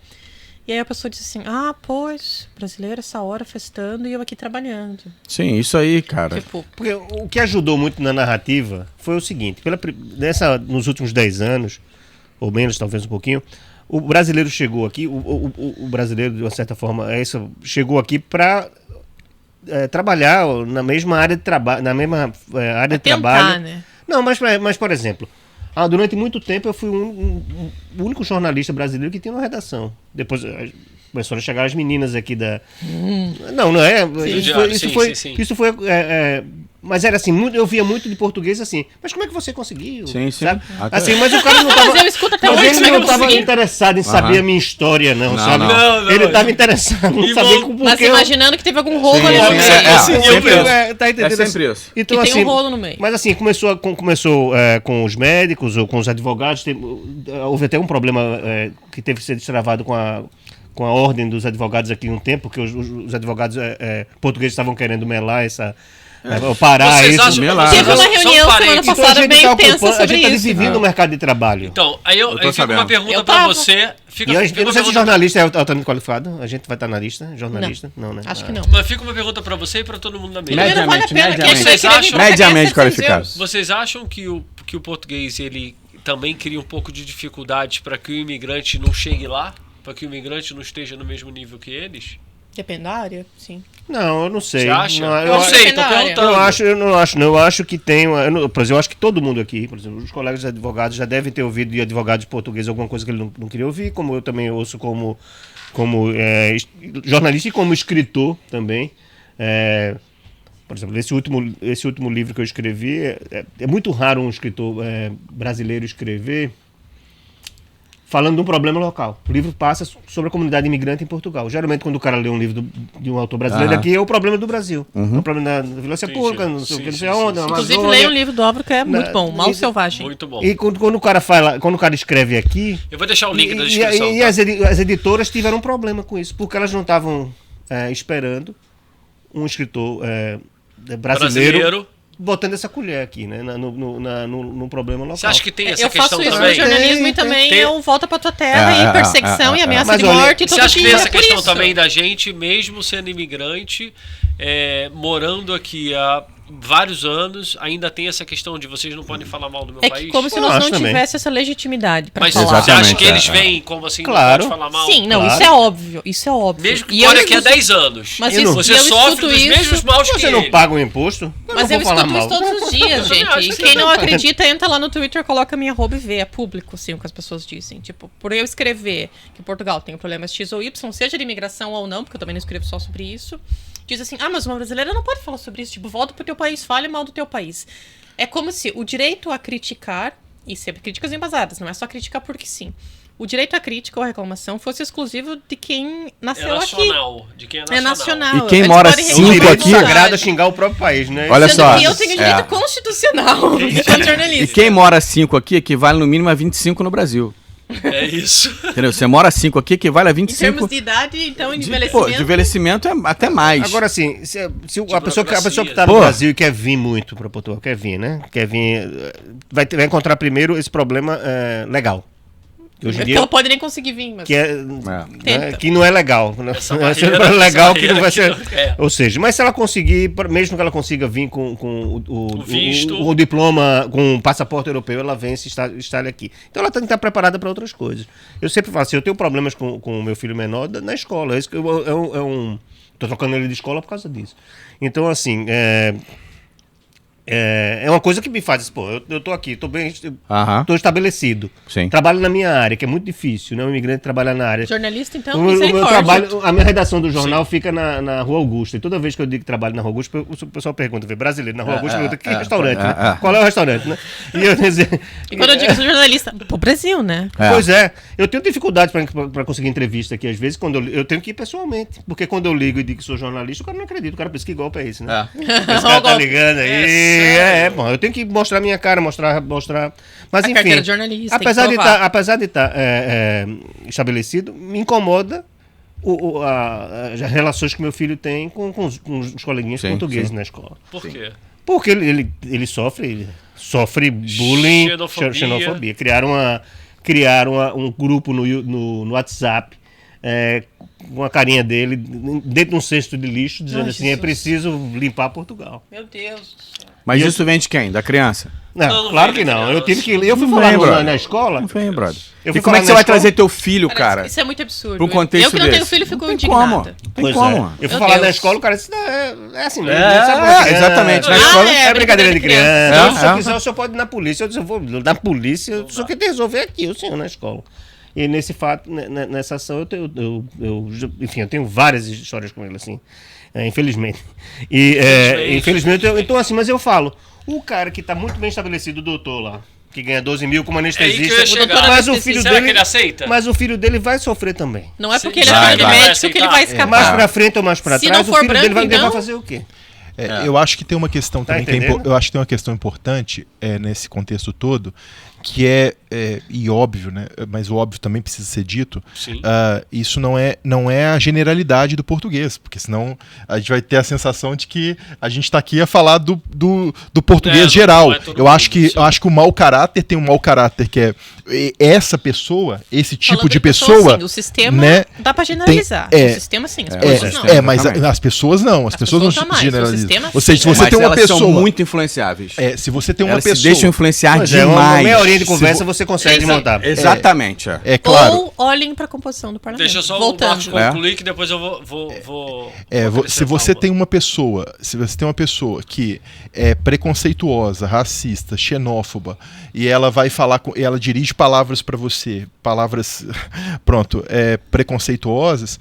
E aí a pessoa disse assim, pois, brasileiro essa hora festando e eu aqui trabalhando. Sim, isso aí, cara. Tipo, porque o que ajudou muito na narrativa foi o seguinte, nos últimos 10 anos, ou menos, talvez um pouquinho, o brasileiro chegou aqui, o brasileiro, de uma certa forma, chegou aqui para trabalhar na mesma área de trabalho, de trabalho. Né? Não, mas por exemplo, durante muito tempo eu fui o único jornalista brasileiro que tinha uma redação. Depois começaram a chegar as meninas aqui da... Não é... Isso foi mas era assim, eu via muito de português assim, mas como é que você conseguiu? Sim. Sabe? Assim, mas o cara não tava... Mas eu escuto até Mas hoje, ele como é que não eu estava consegui? interessado em saber a minha história, não, sabe? Não, Ele estava interessado em saber por Mas que eu... imaginando que teve algum rolo Sim, ali no sim, meio. sempre isso. Tá entendendo? É sempre isso. Então, E tem assim, um rolo no meio. Mas assim, começou com os médicos ou com os advogados. Houve até um problema que teve que ser destravado com a ordem dos advogados aqui um tempo, porque os advogados portugueses estavam querendo melar parar Vocês isso. acham- Teve uma reunião semana Então, passada bem intensa a sobre gente está isso. dividindo o mercado de trabalho. Então, aí Eu tô fica sabendo. uma pergunta Eu pra tava. você. Fica, E eu fica não uma sei se pergunta, jornalista é altamente qualificado. A gente vai estar na lista? Jornalista? Não, né? Acho que não. mas fica uma pergunta pra você e pra todo mundo na mesa. Primeiro, vale a pena. Mediamente, Quem tiver Vocês querendo acham- ir pra Mediamente KS, qualificado. Vocês acham que o português ele também cria um pouco de dificuldade para que o imigrante não chegue lá? Para que o imigrante não esteja no mesmo nível que eles? Depende da área, sim. Não, eu não sei. Você acha? Não, Eu não sei, tô Depende da área. perguntando. Eu acho que tem. Por exemplo, eu acho que todo mundo aqui, por exemplo, os colegas advogados já devem ter ouvido de advogados portugueses alguma coisa que ele não queria ouvir, como eu também ouço como jornalista e como escritor também. Por exemplo, esse último livro que eu escrevi, é muito raro um escritor brasileiro escrever falando de um problema local. O livro passa sobre a comunidade imigrante em Portugal. Geralmente, quando o cara lê um livro de um autor brasileiro, aqui é o problema do Brasil. É o problema da violência pública, não sei o que, não sei aonde, na Inclusive, Amazônia. leia um livro do Álvaro que é muito bom, Mal Selvagem. Muito bom. E quando o cara fala, quando o cara escreve aqui, Eu vou deixar o link na e descrição. tá? as editoras tiveram um problema com isso, porque elas não estavam esperando um escritor brasileiro botando essa colher aqui, né, no problema local. Você acha que tem essa Eu questão faço isso também? no jornalismo e também Tem. eu volto pra tua terra e perseguição e ameaça Mas de olha, morte e Você tudo acha que tem isso. essa É por questão isso. também da gente, mesmo sendo imigrante, morando aqui há vários anos, ainda tem essa questão de vocês não podem falar mal do meu É país? que como se Eu nós acho não também. tivesse essa legitimidade pra Mas falar. você acha Exatamente, que eles é. veem como assim, Claro. não pode falar mal? Sim, não, Claro. isso é óbvio. Isso é óbvio. Mesmo que E mora eu aqui há escuto- 10 anos. Mas Eu isso, não- Você eu sofre escuto dos isso, mesmos maus que Você não ele. paga o imposto? Mas eu vou falar escuto isso mal. todos os dias, Eu também acho gente. E que quem não não. acredita, entra lá no Twitter, coloca minha arroba e vê. É público, assim, o que as pessoas dizem. Tipo, por eu escrever que Portugal tem problemas X ou Y, seja de imigração ou não, porque eu também não escrevo só sobre isso, diz assim, mas uma brasileira não pode falar sobre isso. Tipo, volta pro teu país, fale mal do teu país. É como se o direito a criticar, e sempre críticas embasadas, não é só criticar porque sim. O direito à crítica ou à reclamação fosse exclusivo de quem É nasceu aqui. nacional. De quem é nacional. É nacional. E quem Eles mora podem É um cinco reclamar à direito aqui- vontade. sagrado a xingar o próprio país, né? Olha Sendo só, que eu tenho direito é. constitucional enquanto E jornalista. quem mora 5 aqui equivale no mínimo a 25 no Brasil. É isso. Entendeu? Você mora 5 aqui equivale a Em termos 25. de idade, então, de Pô, envelhecimento. de envelhecimento é até mais. Agora, assim, se a pessoa que burocracia. está no Pô. Brasil e quer vir muito para Portugal, quer vir, né? Quer vir, vai encontrar primeiro esse problema legal. Que hoje em Porque dia ela pode nem conseguir vir, mas... né, que não é legal. Né? Essa É barreira- sempre legal essa que não vai barreira ser. que não- Ou seja, mas se ela conseguir, mesmo que ela consiga vir com O visto. o diploma, com o passaporte europeu, ela vem se está aqui. Então ela tem que estar preparada para outras coisas. Eu sempre falo assim, eu tenho problemas com o meu filho menor na escola. Estou trocando ele de escola por causa disso. Então, assim, é uma coisa que me faz, pô, eu tô aqui, tô bem, Aham. tô estabelecido. Sim. Trabalho na minha área, que é muito difícil, né? Um imigrante trabalhar na área. Jornalista, então, O meu misericórdia. trabalho, a minha redação do jornal fica na Rua Augusta. E toda vez que eu digo que trabalho na Rua Augusta, o pessoal pergunta, vê, brasileiro, na Rua Augusta, pergunta, que restaurante, né? Qual é o restaurante, né? E eu dizer, E quando eu digo que sou jornalista, pro Brasil, né? Pois é, eu tenho dificuldade para conseguir entrevista aqui, às vezes, quando eu tenho que ir pessoalmente. Porque quando eu ligo e digo que sou jornalista, o cara não acredita, o cara pensa que golpe é esse, né? Esse cara tá ligando aí. Bom, eu tenho que mostrar minha cara, mostrar. Mas A enfim. carteira de jornalista, tem que Apesar de provar. estar estabelecido, me incomoda as relações que meu filho tem com os coleguinhas Sim, portugueses sim. na escola. Por quê? Porque ele sofre bullying, xenofobia. Criaram um grupo no WhatsApp com a carinha dele dentro de um cesto de lixo, dizendo assim, Jesus. é preciso limpar Portugal. Meu Deus do céu. Mas isso vem de quem? Da criança? Não, Não claro vem que não. da Eu tive que eu fui Não falar vem, brother. na escola. Não vem, brother. Eu E fui como é falar que você na vai escola- trazer teu filho, cara? Isso é muito absurdo. Pra um contexto eu que não tenho desse? filho fico Não tem indignada. como. Não tem Pois como. é. Eu Meu fui falar na Deus. escola, o cara disse, é assim, não É, sabe pra criança. exatamente. Na Ah, escola É brincadeira de criança. É, Se o senhor é. quiser, o senhor pode ir na polícia. Eu disse, eu vou na polícia, o senhor quer resolver aqui, o senhor na escola. E nesse fato, nessa ação, enfim, eu tenho várias histórias com ele, assim, infelizmente. Infelizmente, então assim, mas eu falo, o cara que está muito bem estabelecido, o doutor lá, que ganha 12 mil como anestesista, mas o filho Será dele, que ele aceita? mas o filho dele vai sofrer também. Não é porque ele é filho de médico que ele vai escapar. Mais pra frente ou mais pra Se trás, não for o filho branco, dele então... vai fazer o quê? Eu acho que tem uma questão também entendendo? eu acho que tem uma questão importante nesse contexto todo, que é e óbvio, né? Mas o óbvio também precisa ser dito. Isso não é a generalidade do português, porque senão a gente vai ter a sensação de que a gente está aqui a falar do português geral. Não é eu acho que o mau caráter tem um mau caráter que é essa pessoa, esse tipo Falando de pessoa. Sim, o sistema, né, dá para generalizar. O sistema sim, as pessoas não. Mas as pessoas não. As pessoas não generalizam. Ou seja, se você mas tem uma elas pessoa são muito influenciáveis. Se você tem uma elas pessoa, se deixam influenciar Uma demais. meia horinha de conversa você consegue montar. Exatamente. É claro. Ou olhem para a composição do parlamento. Deixa só voltando. o Marcos concluir que depois eu vou se você tem uma pessoa, que é preconceituosa, racista, xenófoba, e ela vai falar ela dirige palavras para você, palavras preconceituosas,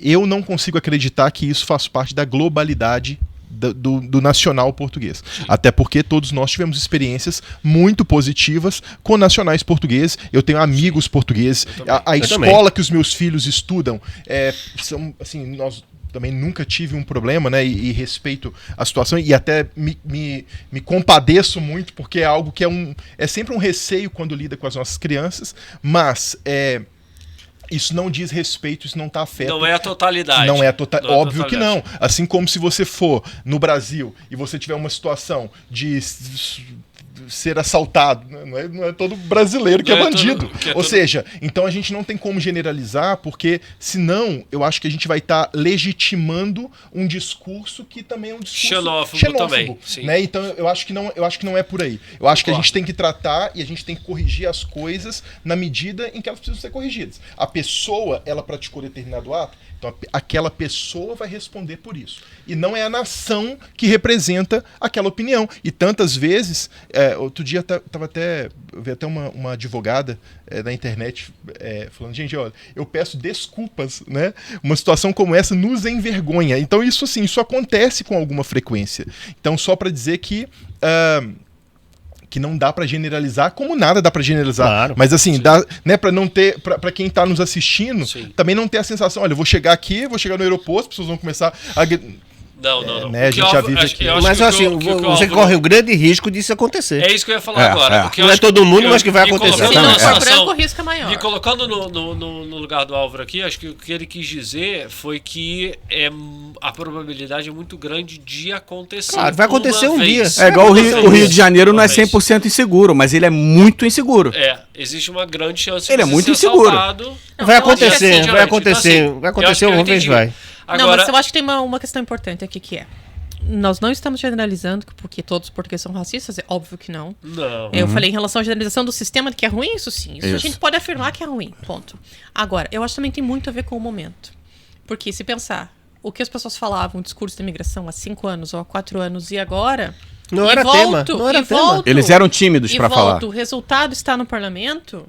eu não consigo acreditar que isso faz parte da globalidade do nacional português. Até porque todos nós tivemos experiências muito positivas com nacionais portugueses. Eu tenho amigos portugueses. A escola que os meus filhos estudam, são, assim, nós também nunca tive um problema, né? E respeito a situação e até me compadeço muito, porque é algo que é sempre um receio quando lida com as nossas crianças, mas isso não diz respeito, isso não está afeto. Não é a totalidade. Não é a totalidade. Óbvio que não. Assim como se você for no Brasil e você tiver uma situação de ser assaltado, não é todo brasileiro que é bandido. Ou seja, então a gente não tem como generalizar, porque senão eu acho que a gente vai estar legitimando um discurso que também é um discurso xenófobo também. Né? Então eu acho que não é por aí. Eu acho que a gente tem que tratar e a gente tem que corrigir as coisas na medida em que elas precisam ser corrigidas. A pessoa, ela praticou determinado ato, então aquela pessoa vai responder por isso. E não é a nação que representa aquela opinião. E tantas vezes, outro dia eu vi até uma advogada na internet falando, gente, olha, eu peço desculpas, né? Uma situação como essa nos envergonha. Então isso acontece com alguma frequência. Então só para dizer que não dá para generalizar, como nada dá para generalizar. Claro. Mas assim, dá, né, para não ter, para quem tá nos assistindo, também não ter a sensação, olha, eu vou chegar no aeroporto, as pessoas vão começar a... Não. Né, a gente já vive aqui. Mas assim, você corre o grande risco disso acontecer. É isso que eu ia falar agora. Porque não é todo mundo, mas que vai acontecer. Se não for branco, o risco é maior. Me colocando no lugar do Álvaro aqui, acho que o que ele quis dizer foi que a probabilidade é muito grande de acontecer. Claro, vai acontecer um dia. É igual o Rio de Janeiro não é 100% inseguro, mas ele é muito inseguro. Existe uma grande chance ele de é muito ser inseguro. assaltado. Vai acontecer uma vez vai. Agora... Não, mas eu acho que tem uma questão importante aqui que é: nós não estamos generalizando porque todos os portugueses são racistas, é óbvio que não. Não. Eu falei em relação à generalização do sistema que é ruim, isso sim. Isso a gente pode afirmar que é ruim, ponto. Agora, eu acho que também tem muito a ver com o momento. Porque se pensar, o que as pessoas falavam, o discurso da imigração há 5 anos ou há 4 anos e agora... Não era tema. Eles eram tímidos para falar. O resultado está no parlamento...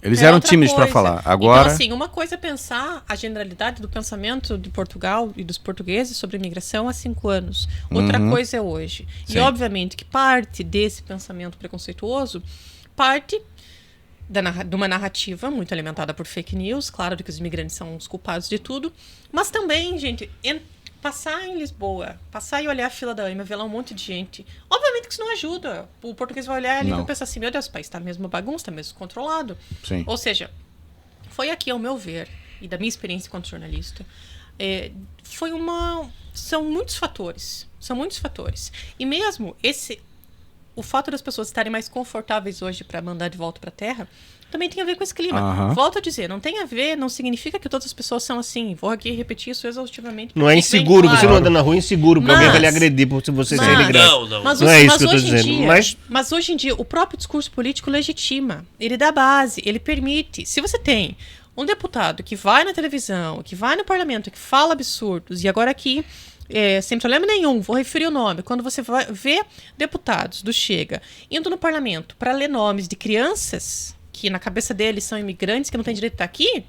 Eles eram tímidos para falar. Agora... Então, assim, uma coisa é pensar a generalidade do pensamento de Portugal e dos portugueses sobre imigração há 5 anos. Outra coisa é hoje. Sim. E, obviamente, que parte desse pensamento preconceituoso parte de uma narrativa muito alimentada por fake news, claro, de que os imigrantes são os culpados de tudo, mas também, gente... Passar em Lisboa, passar e olhar a fila da AMA, ver lá um monte de gente. Obviamente que isso não ajuda. O português vai olhar ali e vai pensar assim, meu Deus, o país está mesmo bagunça, está mesmo descontrolado. Sim. Ou seja, foi aqui, ao meu ver, e da minha experiência enquanto jornalista, são muitos fatores. E mesmo o fato das pessoas estarem mais confortáveis hoje para mandar de volta para a terra, também tem a ver com esse clima. Volto a dizer, não tem a ver, não significa que todas as pessoas são assim. Vou aqui repetir isso exaustivamente. Não é inseguro, claro. Você não anda na rua inseguro, porque alguém vai lhe agredir por você ser imigrante. Não é isso que eu estou dizendo. Mas hoje em dia, o próprio discurso político legitima. Ele dá base, ele permite. Se você tem um deputado que vai na televisão, que vai no parlamento, que fala absurdos, e agora aqui... sem problema nenhum, vou referir o nome. Quando você vai ver deputados do Chega indo no parlamento para ler nomes de crianças que na cabeça deles são imigrantes que não têm direito de estar aqui,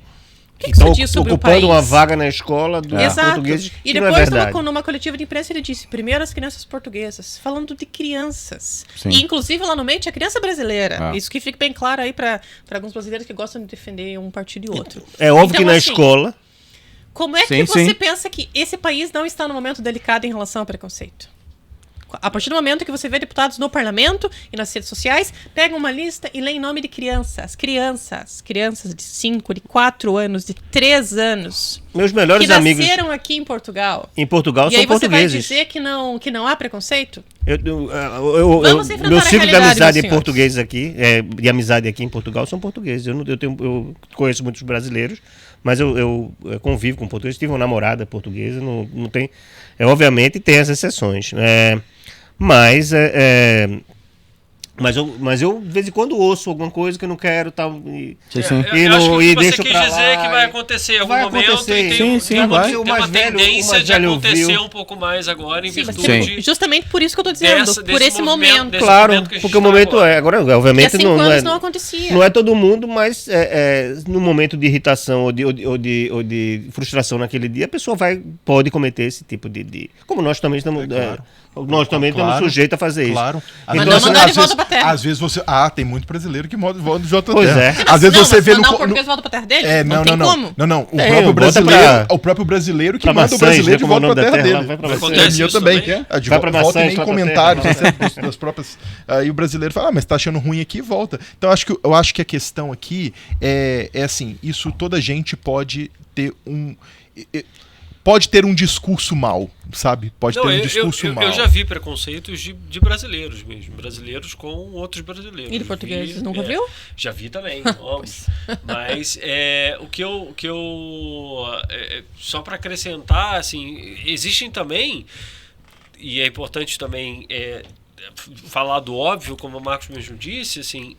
o que Então, isso diz sobre o ocupando país? uma vaga na escola dos Exato. portugueses, E que não é depois, verdade. numa coletiva de imprensa, ele disse: primeiro as crianças portuguesas, falando de crianças. Sim. E, inclusive, lá no meio tinha criança brasileira. Ah. Isso que fica bem claro aí para alguns brasileiros que gostam de defender um partido e outro. É óbvio Então, que na assim, escola... Como é Sim, que você sim. pensa que esse país não está num momento delicado em relação ao preconceito? A partir do momento que você vê deputados no parlamento e nas redes sociais, pegam uma lista e lê em nome de crianças. Crianças de 5, de 4 anos, de 3 anos. Meus melhores que amigos nasceram aqui em Portugal. em Portugal E são aí você vai portugueses. dizer que não há preconceito? Meu Vamos enfrentar a ciclo de realidade, amizade meus em português aqui, de amizade aqui em Portugal, são portugueses. Eu conheço muitos brasileiros, mas eu convivo com portugueses. Tive uma namorada portuguesa, não tem. Obviamente tem as exceções. Mas eu, de vez em quando, ouço alguma coisa que eu não quero, tal. Sim. Eu acho que o que você deixo quis pra dizer lá, é que vai acontecer em algum vai momento acontecer. e tem, Sim, sim, tem uma, vai. tem O mais uma velho- o tendência mais de velho acontecer ouviu. um pouco mais agora em Sim, mas virtude Sim. justamente por isso que eu estou dizendo, desse por esse momento. desse Claro, momento que a gente porque o está momento agora. agora, E há obviamente 5 não anos é, não acontecia. não é todo mundo, mas no momento de irritação ou de frustração naquele dia, a pessoa pode cometer esse tipo de como nós também estamos, nós também estamos sujeitos a fazer isso. Claro. Mas não mandar de volta pra terra. Às vezes você. Tem muito brasileiro que volta de volta Pois pra é. terra. Às vezes Não, você mas vê mandar no. o português volta pra terra dele? Não, tem não. como. Não. O próprio brasileiro que pra manda o Maçãs, brasileiro né, de como é o volta pra nome da terra terra, dele. vai pra Maçãs. É, Acontece eu isso também. também? Vai pra Volta Maçãs, nem vai pra comentários terra. das próprias. Aí o brasileiro fala, mas tá achando ruim aqui e volta. Então eu acho que a questão aqui é assim, isso toda gente pode ter um discurso mau, sabe? Pode ter um discurso mau. Eu já vi preconceitos de brasileiros mesmo. Brasileiros com outros brasileiros. E de portugueses, Vi, nunca viu? Já vi também, óbvio. Mas o que eu só para acrescentar, assim, existem também, e é importante também falar do óbvio, como o Marcos mesmo disse, assim,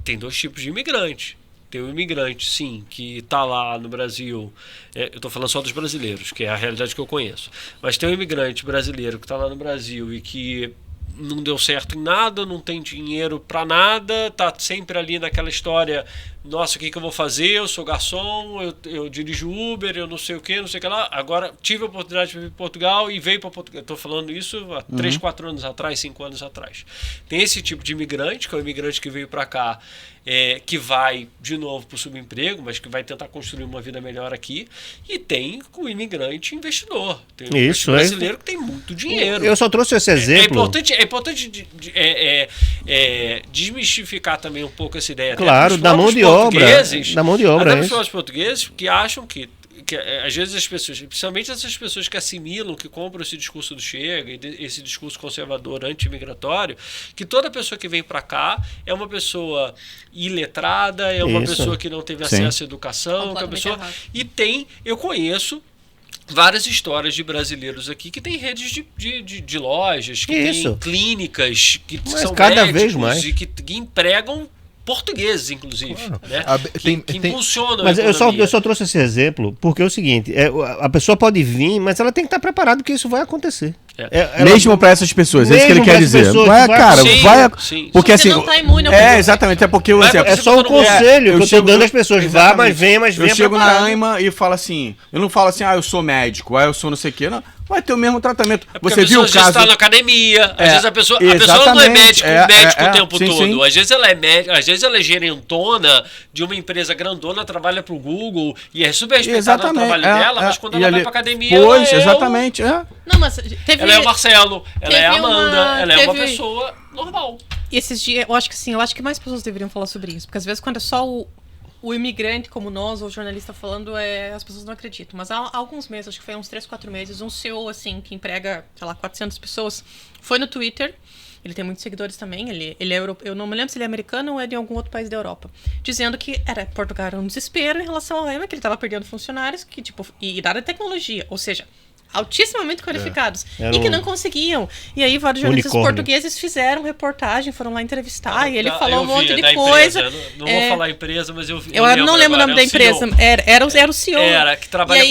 tem 2 tipos de imigrante. Tem o imigrante, sim, que está lá no Brasil. Eu estou falando só dos brasileiros, que é a realidade que eu conheço. Mas tem o imigrante brasileiro que está lá no Brasil e que não deu certo em nada, não tem dinheiro para nada, tá sempre ali naquela história: nossa, o que eu vou fazer? Eu sou garçom, eu dirijo Uber, eu não sei o que lá. Agora tive a oportunidade de vir para Portugal e veio para Portugal. Estou falando isso há 3, 4 anos atrás, 5 anos atrás. Tem esse tipo de imigrante, que é o imigrante que veio para cá, que vai de novo para o subemprego, mas que vai tentar construir uma vida melhor aqui. E tem o imigrante investidor. Tem o Isso, brasileiro que tem muito dinheiro. Eu só trouxe esse exemplo. É importante desmistificar também um pouco essa ideia. Claro, da mão de obra. Da mão de obra. Até para os portugueses que acham que às vezes as pessoas, principalmente essas pessoas que assimilam, que compram esse discurso do Chega, esse discurso conservador anti-imigratório, que toda pessoa que vem para cá é uma pessoa iletrada, é uma pessoa que não teve acesso à educação, que é uma pessoa... Eu conheço várias histórias de brasileiros aqui que tem redes de lojas, que tem clínicas, que são cada médicos vez mais. e que empregam portugueses, inclusive, né? Que impulsionam mas a economia. eu só trouxe esse exemplo porque é o seguinte, a pessoa pode vir, mas ela tem que estar preparada que isso vai acontecer. Mesmo para essas pessoas, é isso que ele quer dizer. Sim. Porque assim, não tá imune ao exatamente, é porque o exemplo. É só um conselho que eu estou dando às pessoas. Vá, mas venha Eu chego preparado. na AIMA e falo assim, eu não falo assim, eu sou médico, eu sou não sei o quê, não. Vai ter o mesmo tratamento. Você viu o caso? Às vezes está na academia, às vezes a pessoa não é médico o tempo todo. Sim. Às vezes ela é médica, às vezes ela é gerentona de uma empresa grandona, trabalha para o Google e é super respeitada no trabalho dela, mas quando ela vai para academia, exatamente. Não, mas ela é o Marcelo, ela é a Amanda, ela é uma teve- pessoa normal. Esses dias, eu acho que mais pessoas deveriam falar sobre isso, porque às vezes quando é só o imigrante como nós, ou o jornalista falando, as pessoas não acreditam. Mas há alguns meses, acho que foi uns 3, 4 meses, um CEO, assim, que emprega, sei lá, 400 pessoas, foi no Twitter, ele tem muitos seguidores também, ele é europeu, eu não me lembro se ele é americano ou é de algum outro país da Europa, dizendo que Portugal era um desespero em relação ao EMA, que ele estava perdendo funcionários, que, tipo, e dada a tecnologia, ou seja, altissimamente qualificados e que não conseguiam. E aí vários jornalistas portugueses fizeram reportagem, foram lá entrevistar e ele falou um monte de coisa. Não vou falar empresa, mas eu não lembro o nome da empresa. Era o CEO. Que trabalha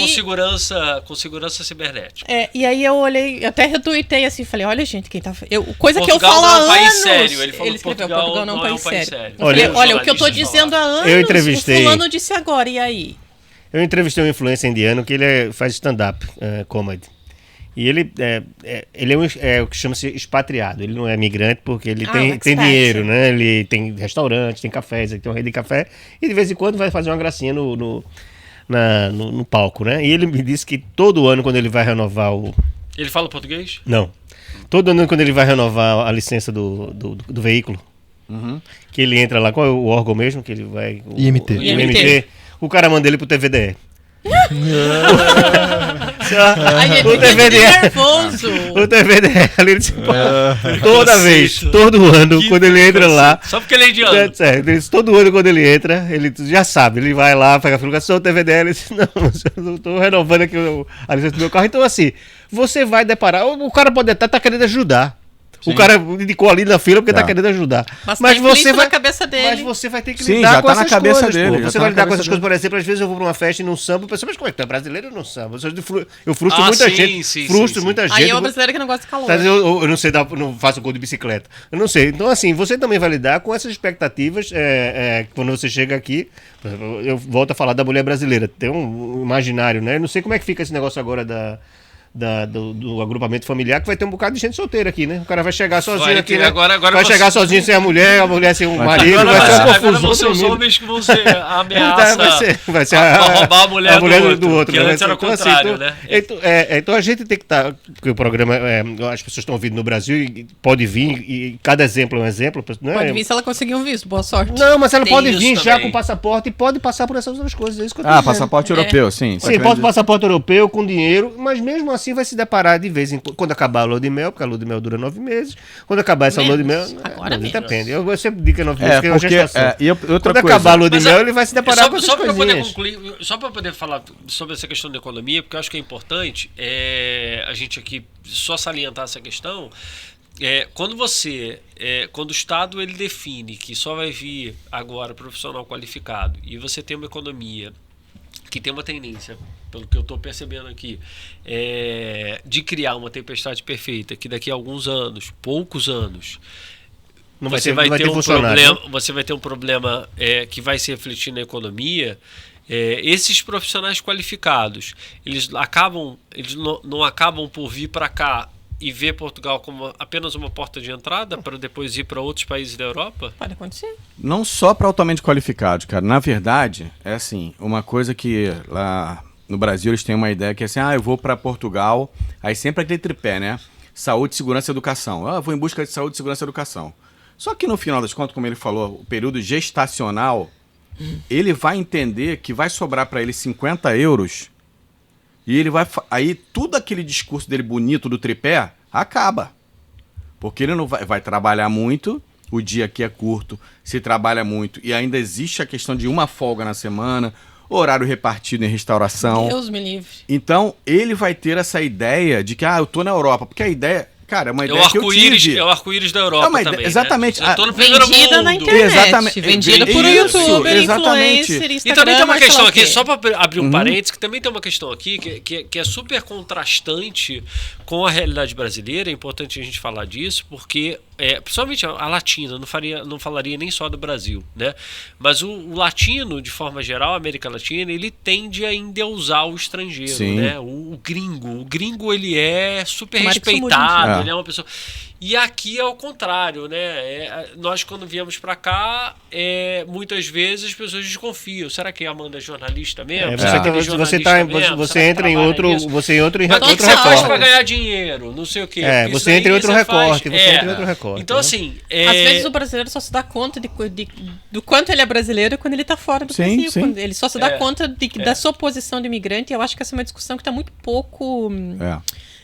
com segurança cibernética. E aí eu olhei, até retuitei assim, falei, olha gente, quem tá... coisa Portugal que eu falo há anos. Não é um país sério. Ele falou ele escreveu, Portugal não é um país sério. Olha, o que eu tô dizendo há anos, eu entrevistei, o fulano disse agora, e aí? Eu entrevistei um influencer indiano que ele faz stand-up comedy. E ele é o que chama-se expatriado. Ele não é migrante porque ele tem dinheiro, né? Ele tem restaurante, tem cafés, ele tem uma rede de café. E de vez em quando vai fazer uma gracinha no palco, né? E ele me disse que todo ano, quando ele vai renovar o... Ele fala português? Não. Todo ano, quando ele vai renovar a licença do veículo, que ele entra lá, qual é o órgão mesmo que ele vai... IMT. O cara manda ele pro TVDE. O TVDE. O TVDE ali, toda vez, todo ano, quando ele entra lá. Só porque ele é indiano. Todo ano, quando ele entra, ele já sabe, ele vai lá, pega a flutuação, o TVDE, ele diz: não, eu tô renovando aqui a licença do meu carro. Então, assim, você vai deparar. O cara pode estar querendo ajudar. Sim. O cara indicou ali na fila porque tá querendo ajudar. Mas você vai na cabeça dele. Mas você vai ter que lidar com essas coisas. Você vai lidar com essas coisas, por exemplo, às vezes eu vou pra uma festa e não samba, pessoal, mas como é que tu é brasileiro ou não samba? Eu frustro muita gente. Muita gente. Aí é uma brasileira que não gosta de calor. Eu não sei, não faço gol de bicicleta. Eu não sei. Então, assim, você também vai lidar com essas expectativas quando você chega aqui. Eu volto a falar da mulher brasileira. Tem um imaginário, né? Eu não sei como é que fica esse negócio agora do agrupamento familiar, que vai ter um bocado de gente solteira aqui, né? O cara vai chegar sozinho aqui, né? Agora chegar sozinho sem a mulher sem o marido, vai ser uma confusão. Vão ser os homens que vão ser a ameaça vai ser roubar a mulher do outro. Que antes era o contrário, né? Então a gente tem que estar... Porque o programa, as pessoas estão ouvindo no Brasil e pode vir, e cada exemplo é um exemplo. Né? Pode vir se ela conseguir um visto, boa sorte. Não, mas ela pode vir já com passaporte e pode passar por essas outras coisas. É isso que eu tô dizendo. Passaporte europeu, sim. Sim, pode passaporte europeu com dinheiro, mas mesmo assim vai se deparar de vez em quando acabar a lua de mel, porque a lua de mel dura 9 meses. Quando acabar essa lua de mel, agora depende. Eu sempre digo que é 9 meses, porque é uma gestação. Quando acabar a lua de mel, ele vai se deparar com essas só para poder coisinhas. concluir, só para poder falar sobre essa questão da economia, porque eu acho que é importante a gente aqui só salientar essa questão. Quando o Estado ele define que só vai vir agora profissional qualificado e você tem uma economia que tem uma tendência, pelo que eu estou percebendo aqui, de criar uma tempestade perfeita, que daqui a alguns anos, poucos anos, você vai ter um problema que vai se refletir na economia. Esses profissionais qualificados, eles não acabam por vir para cá e ver Portugal como apenas uma porta de entrada para depois ir para outros países da Europa? Pode acontecer. Não só para altamente qualificados, cara. Na verdade, é assim, uma coisa que lá no Brasil eles têm uma ideia que é assim, eu vou para Portugal, aí sempre aquele tripé, né? Saúde, segurança e educação. Eu vou em busca de saúde, segurança e educação. Só que no final das contas, como ele falou, o período gestacional, ele vai entender que vai sobrar para ele 50 euros e ele vai... Aí tudo aquele discurso dele bonito do tripé acaba. Porque ele não vai trabalhar muito, o dia aqui é curto, se trabalha muito e ainda existe a questão de uma folga na semana, horário repartido em restauração. Deus me livre. Então, ele vai ter essa ideia de que, eu tô na Europa. Porque a ideia... Cara, é uma ideia que eu tive. É o arco-íris da Europa também, exatamente. Né? Eu tô no primeiro vendida mundo. Na internet. Exatamente. Vendida por YouTube, influencer, Instagram. E também tem uma questão aqui, só para abrir um parênteses, que também tem uma questão aqui que é super contrastante com a realidade brasileira. É importante a gente falar disso, porque principalmente a latina, não falaria nem só do Brasil, né? Mas o latino, de forma geral, a América Latina, ele tende a endeusar o estrangeiro, Sim. né? O gringo ele é super respeitado, ele é uma pessoa... E aqui é o contrário, né? Nós, quando viemos para cá, muitas vezes as pessoas desconfiam. Será que a Amanda é jornalista mesmo? Você entra em outro recorte para ganhar dinheiro, não sei o quê. Você entra em outro recorte. Então, assim... Às vezes o brasileiro só se dá conta do quanto ele é brasileiro quando ele está fora do Brasil. Sim. Ele só se dá conta da sua posição de imigrante. Eu acho que essa é uma discussão que está muito pouco...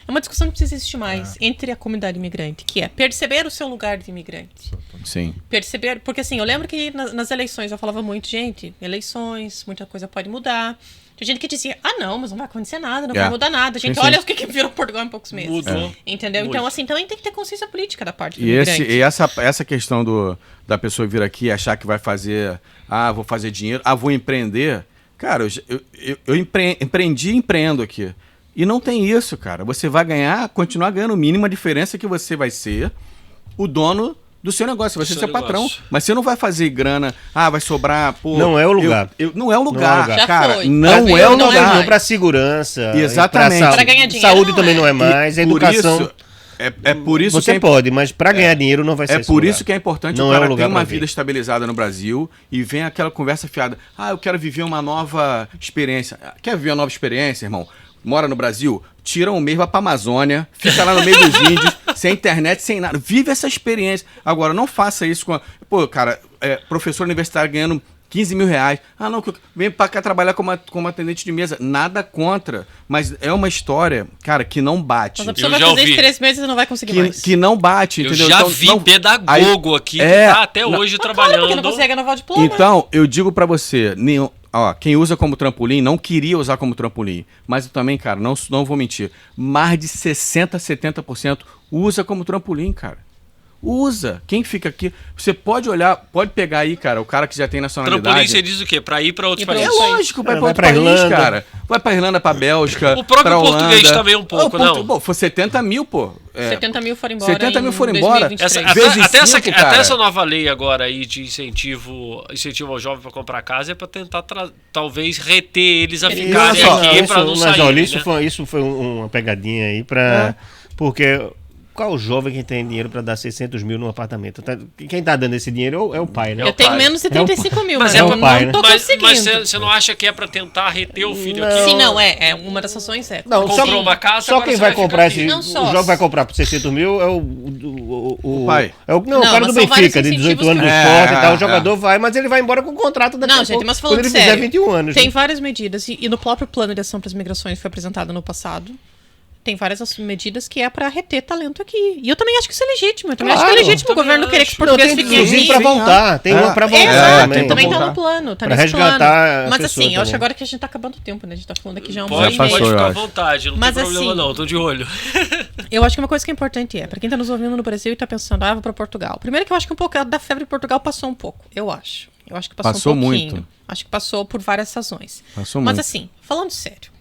É uma discussão que precisa existir mais entre a comunidade imigrante, que é perceber o seu lugar de imigrante. Sim. Perceber, porque assim, eu lembro que nas eleições eu falava muito, gente, eleições, muita coisa pode mudar. Tinha gente que dizia, não, mas não vai acontecer nada, não vai mudar nada. Gente, olha o que virou Portugal em poucos meses. Mudou. Entendeu? Muito. Então, assim, também tem que ter consciência política da parte do E imigrante. essa questão da pessoa vir aqui e achar que vai fazer, vou fazer dinheiro, vou empreender. Cara, eu empreendi e empreendo aqui. E não tem isso, cara. Você vai continuar ganhando o mínimo, a diferença é que você vai ser o dono do seu negócio, você vai ser seu patrão. Mas você não vai fazer grana, vai sobrar, pô... Não é o lugar. Não é o lugar, Já cara. foi. Não é o lugar. Não para segurança. Exatamente. Pra ganhar dinheiro, saúde não também é. não é mais, a educação... É por isso você que pode, mas para ganhar dinheiro não vai ser É esse por lugar. isso que é importante Não o cara é o lugar ter uma pra vir. vida estabilizada no Brasil e vem aquela conversa fiada. Eu quero viver uma nova experiência. Quer viver uma nova experiência, irmão? Mora no Brasil, tira um mês, vai pra Amazônia, fica lá no meio dos índios, sem internet, sem nada. Vive essa experiência. Agora, não faça isso com... Pô, cara, professor universitário ganhando 15 mil reais. Não, vem pra cá trabalhar como atendente de mesa. Nada contra, mas é uma história, cara, que não bate. Mas a pessoa Eu vai já fazer ouvi. em 3 meses e não vai conseguir mais. Que não bate, Eu entendeu? já Então, vi não- pedagogo aqui que tá até hoje Claro, trabalhando. porque não consegue renovar o diploma. Então, eu digo pra você, quem usa como trampolim, não queria usar como trampolim. Mas eu também, cara, não vou mentir. Mais de 60%, 70% usa como trampolim, cara. Usa. Quem fica aqui... Você pode olhar, pode pegar aí, cara, o cara que já tem nacionalidade. Trampolim, você diz o quê? Pra ir pra outros Ir pra É países? lógico, vai pra Vai outro pra país, Irlanda. cara. Vai pra Irlanda, pra Bélgica, O próprio pra Holanda. português também um pouco, não? Pô, foi 70 mil, pô. 70 mil foram embora 70 mil em foram embora. 2023. Vezes Até 5, cara. até essa nova lei agora aí de incentivo ao jovem para comprar casa é para tentar talvez reter eles a ficarem só, aqui para não mas sair. olha, né? isso foi uma pegadinha aí para porque qual jovem que tem dinheiro para dar 600 mil num apartamento? Quem tá dando esse dinheiro é o pai, né? Eu tenho pai. menos de 35 mil, Mas mas é eu pra- não pai, né? tô Mas conseguindo. você não acha que é para tentar reter o filho Não. aqui? Sim, não, é uma das ações Não, Comprou só, uma casa, só agora quem você vai vai comprar ficar esse. aqui. Não O só. jovem vai comprar por 600 mil é o pai. É o Não, cara mas do são vários Benfica, de 18 incentivos anos do que- esporte e tal. É, O jogador vai, mas ele vai embora com o contrato daqui Não, a gente, pouco, mas falando quando ele sério, fizer 21 anos. tem né? várias medidas, e no próprio plano de ação para as migrações que foi apresentado no passado, tem várias medidas que é para reter talento aqui. E eu também acho que isso é legítimo. Eu também acho que é Claro. legítimo o Também governo querer que acho. os portugueses tem fiquem inclusive aqui. pra Sim, voltar. Tem uma pra voltar Exato, também. também tá voltar. no plano, tá Pra nesse resgatar plano. as Mas pessoas assim, eu acho também. agora que a gente tá acabando o tempo, né? A gente tá falando aqui já há uma Pode, hora e meia. passou, ficar eu à acho. vontade, não Mas tem problema assim- não, tô de olho. Eu acho que uma coisa que é importante pra quem tá nos ouvindo no Brasil e tá pensando, vou pra Portugal. Primeiro que eu acho que um pouco da febre de Portugal passou um pouco. Eu acho. Eu acho que passou um pouquinho. muito. Acho que passou por várias razões. Passou Mas muito. assim, falando sério.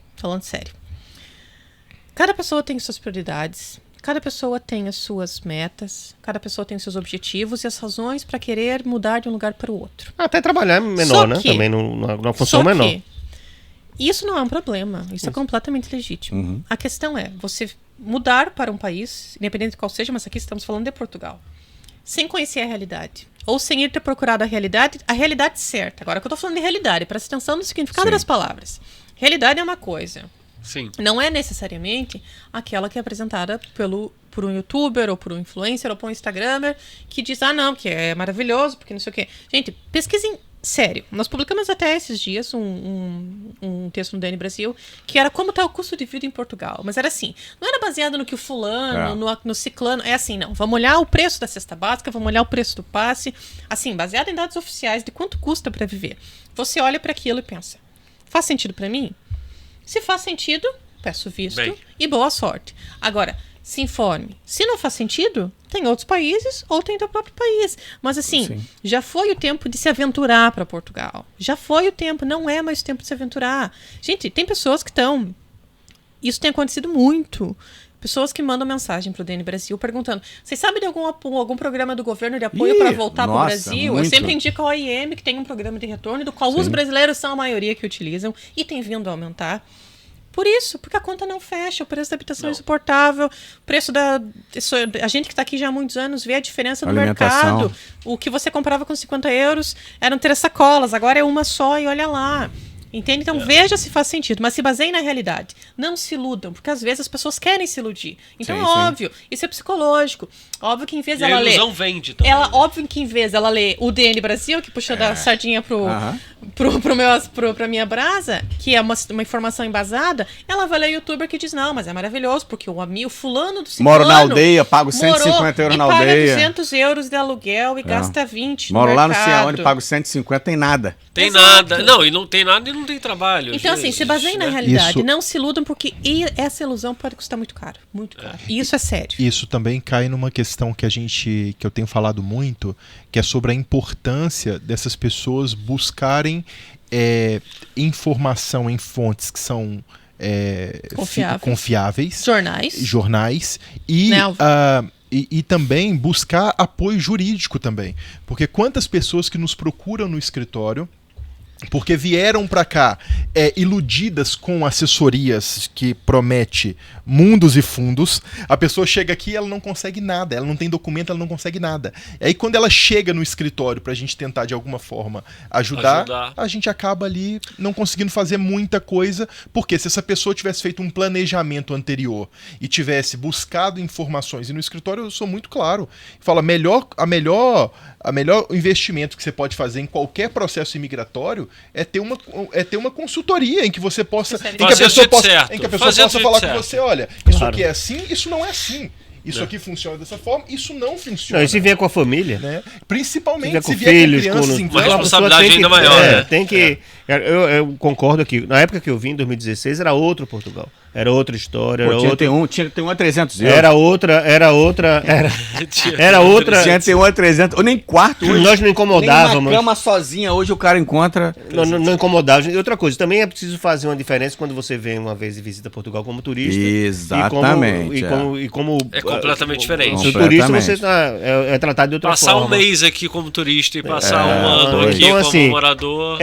Cada pessoa tem suas prioridades. Cada pessoa tem as suas metas. Cada pessoa tem os seus objetivos e as razões pra querer mudar de um lugar para o outro. Até trabalhar é menor, Só né? que- Também numa função Só menor. que isso não é um problema. Isso é completamente legítimo. A questão é você mudar para um país, independente de qual seja, mas aqui estamos falando de Portugal, sem conhecer a realidade. Ou sem ir ter procurado a realidade certa. Agora que eu estou falando de realidade, presta atenção no significado Sim. das palavras. Realidade é uma coisa. Sim. Não é necessariamente aquela que é apresentada por um youtuber, ou por um influencer, ou por um instagramer, que diz, não, que é maravilhoso, porque não sei o quê. Gente, pesquisem sério. Nós publicamos até esses dias um texto no DN Brasil, que era como está o custo de vida em Portugal. Mas era assim, não era baseado no que o fulano, no ciclano, é assim, não. Vamos olhar o preço da cesta básica, vamos olhar o preço do passe, assim, baseado em dados oficiais de quanto custa para viver. Você olha para aquilo e pensa, faz sentido para mim? Se faz sentido, peço visto Bem. e boa sorte. Agora, se informe. Se não faz sentido, tem outros países ou tem teu próprio país. Mas assim, Sim. já foi o tempo de se aventurar para Portugal. Já foi o tempo, não é mais o tempo de se aventurar. Gente, tem pessoas que estão... Isso tem acontecido muito. Pessoas que mandam mensagem pro DN Brasil perguntando, vocês sabem de algum programa do governo de apoio para voltar pro nossa, Brasil? Eu muito. sempre indico a OIM, que tem um programa de retorno, do qual os brasileiros são a maioria que utilizam e tem vindo a aumentar. Por isso, porque a conta não fecha, o preço da habitação é insuportável, o preço a gente que está aqui já há muitos anos vê a diferença no Alimentação. mercado. O que você comprava com 50 euros eram 3 sacolas, agora é uma só e olha lá. Entende? Então veja se faz sentido, mas se baseie na realidade. Não se iludam, porque às vezes as pessoas querem se iludir. Então Sim, é óbvio, isso é psicológico. Óbvio que em vez E a dela ler... ilusão vende também. Óbvio que em vez dela ler o DN Brasil, que puxa da sardinha pra minha brasa, que é uma informação embasada, ela vai ler o youtuber que diz, não, mas é maravilhoso, porque o amigo fulano do ciclano... Moro na aldeia, pago 150 euros na aldeia. E paga 200 euros de aluguel e gasta 20 Moro no lá não mercado. sei aonde, pago 150, tem nada. Tem Exato. nada. Não, e não tem nada e não tem trabalho. Então, assim, se baseiem na realidade. Isso- Não se iludam, porque essa ilusão pode custar muito caro. Muito caro. E isso é sério. Isso também cai numa questão que eu tenho falado muito, que é sobre a importância dessas pessoas buscarem informação em fontes que são confiáveis, jornais e, Né, e também buscar apoio jurídico também. Porque quantas pessoas que nos procuram no escritório porque vieram para cá iludidas com assessorias que promete mundos e fundos, a pessoa chega aqui e ela não consegue nada, ela não tem documento, ela não consegue nada. E aí quando ela chega no escritório pra gente tentar de alguma forma ajudar, a gente acaba ali não conseguindo fazer muita coisa, porque se essa pessoa tivesse feito um planejamento anterior e tivesse buscado informações, e no escritório eu sou muito claro, falo, a melhor investimento que você pode fazer em qualquer processo imigratório é ter uma consultoria em que você possa, em que a pessoa possa falar com você, olha, isso aqui é assim, isso não é assim. Isso aqui funciona dessa forma, isso não funciona. Não, e se vier com a família? Né? Principalmente se se vier vier filhos, com crianças, uma responsabilidade ainda maior, né? Tem que. Eu concordo aqui. Na época que eu vim, em 2016, era outro Portugal. Era outra história. Era tinha que ter um a 300 euros. Era outra. Tinha que ter um a 300, ou nem quarto. Hoje, nós não incomodávamos. Nem uma cama sozinha, hoje o cara encontra. Não incomodava. E outra coisa, também é preciso fazer uma diferença quando você vem uma vez e visita Portugal como turista. Exatamente. É completamente diferente. Se turista, você é tratado de outra forma. Passar um mês aqui como turista e passar um ano aqui então, como assim, morador.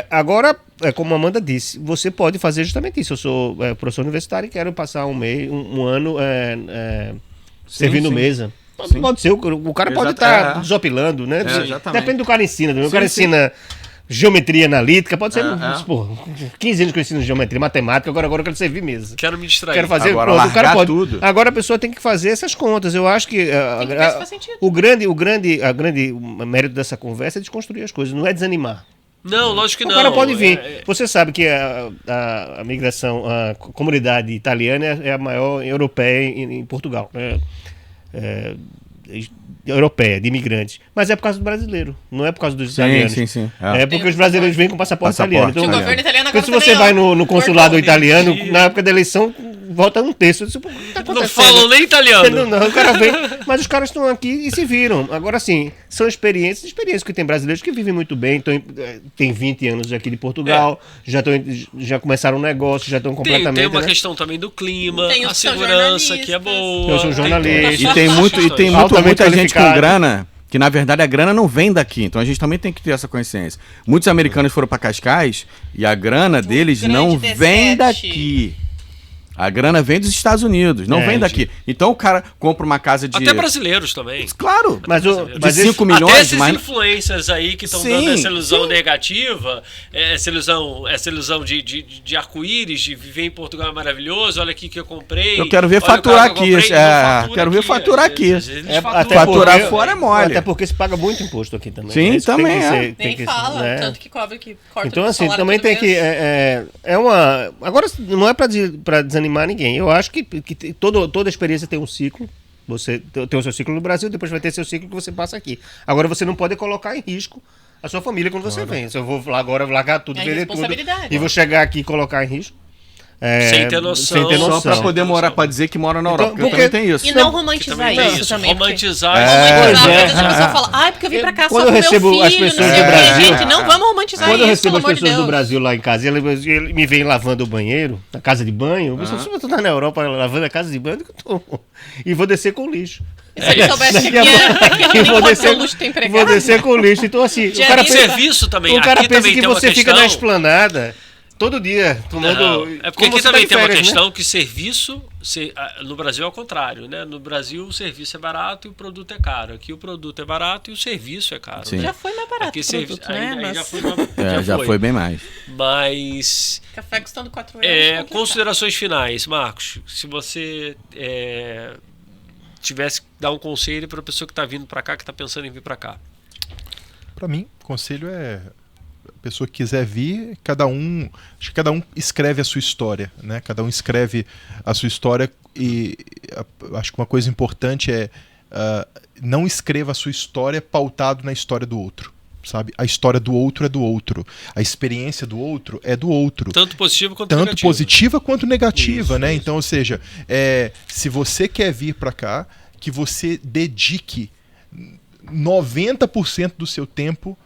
Agora, como a Amanda disse, você pode fazer justamente isso. Eu sou professor universitário e quero passar um ano servindo mesa. Pode ser, o cara pode estar desopilando, né? Depende do cara ensina. O cara ensina geometria analítica, pode ser 15 anos que eu ensino geometria, matemática, agora eu quero servir mesa. Quero me distrair. Quero fazer o cara pode tudo. Agora a pessoa tem que fazer essas contas. Eu acho que o grande mérito dessa conversa é desconstruir as coisas, não é desanimar. Não, lógico que não. O cara pode vir. Você sabe que a migração, a comunidade italiana é a maior europeia em Portugal. Europeia, de imigrantes. Mas é por causa do brasileiro, não é por causa dos italianos. Sim. É porque os brasileiros vêm com passaporte italiano. Então, o governo italiano agora se você vai no consulado italiano, na época da eleição, vota um terço. Não falam nem italiano. Não, o cara vem. Mas os caras estão aqui e se viram. Agora sim, são experiências que tem brasileiros que vivem muito bem, tem 20 anos aqui de Portugal, já começaram um negócio, já estão completamente. Tem uma questão também do clima, a segurança que é boa. Eu sou jornalista. E tem muita gente com grana, que na verdade a grana não vem daqui. Então a gente também tem que ter essa consciência. Muitos americanos foram para Cascais e a grana deles não vem daqui. A grana vem dos Estados Unidos, não vem daqui. Então o cara compra uma casa de... Até brasileiros também. Claro, mas de 5 milhões... Até esses influencers aí que estão dando essa ilusão negativa, essa ilusão de arco-íris, de viver em Portugal é maravilhoso, olha aqui que eu comprei. Eu quero ver faturar aqui. Quero ver faturar aqui. Faturar fora é mole. Até porque se paga muito imposto aqui também. Sim, também Nem fala, tanto que cobra que corta. Então assim, também tem que... Agora, não é para desanimar ninguém. Eu acho que toda experiência tem um ciclo. Você tem o seu ciclo no Brasil, depois vai ter seu ciclo que você passa aqui. Agora você não pode colocar em risco a sua família quando você vem. Se eu vou lá agora largar tudo, vender tudo e vou chegar aqui e colocar em risco. Sem ter noção. Só pra poder morar, pra dizer que mora na Europa, porque também tem isso. E não romantizar isso também. Romantizar isso. A pessoa fala, porque eu vim pra cá só com meu filho. As pessoas do Brasil, gente, não vamos romantizar isso, quando eu recebo as pelo amor de pessoas do Deus. Brasil lá em casa, ele me vem lavando o banheiro, na casa de banho, eu tô na Europa lavando a casa de banho, e vou descer com lixo. Se ele soubesse que aqui vou descer com lixo. Então assim, o cara serviço também. O cara pensa que você fica na esplanada todo dia tomando. É porque como aqui você tá também de tem uma férias, né? questão que serviço, no Brasil é o contrário, né? No Brasil o serviço é barato e o produto é caro. Aqui o produto é barato e o serviço é caro. Sim. Né? Já foi mais barato Aqui o produto, né? aí Mas já foi, Já foi bem mais. Mas café custando 4 euros. considerações finais, Marcos. Se você tivesse que dar um conselho para a pessoa que está vindo para cá, que está pensando em vir para cá. Para mim, o conselho é a pessoa que quiser vir, acho que cada um escreve a sua história, né? Cada um escreve a sua história e acho que uma coisa importante é não escreva a sua história pautado na história do outro, sabe? A história do outro é do outro, a experiência do outro é do outro. Tanto positivo quanto Tanto negativo. positiva quanto negativa, Isso, né? isso. Então, ou seja, se você quer vir para cá, que você dedique 90% do seu tempo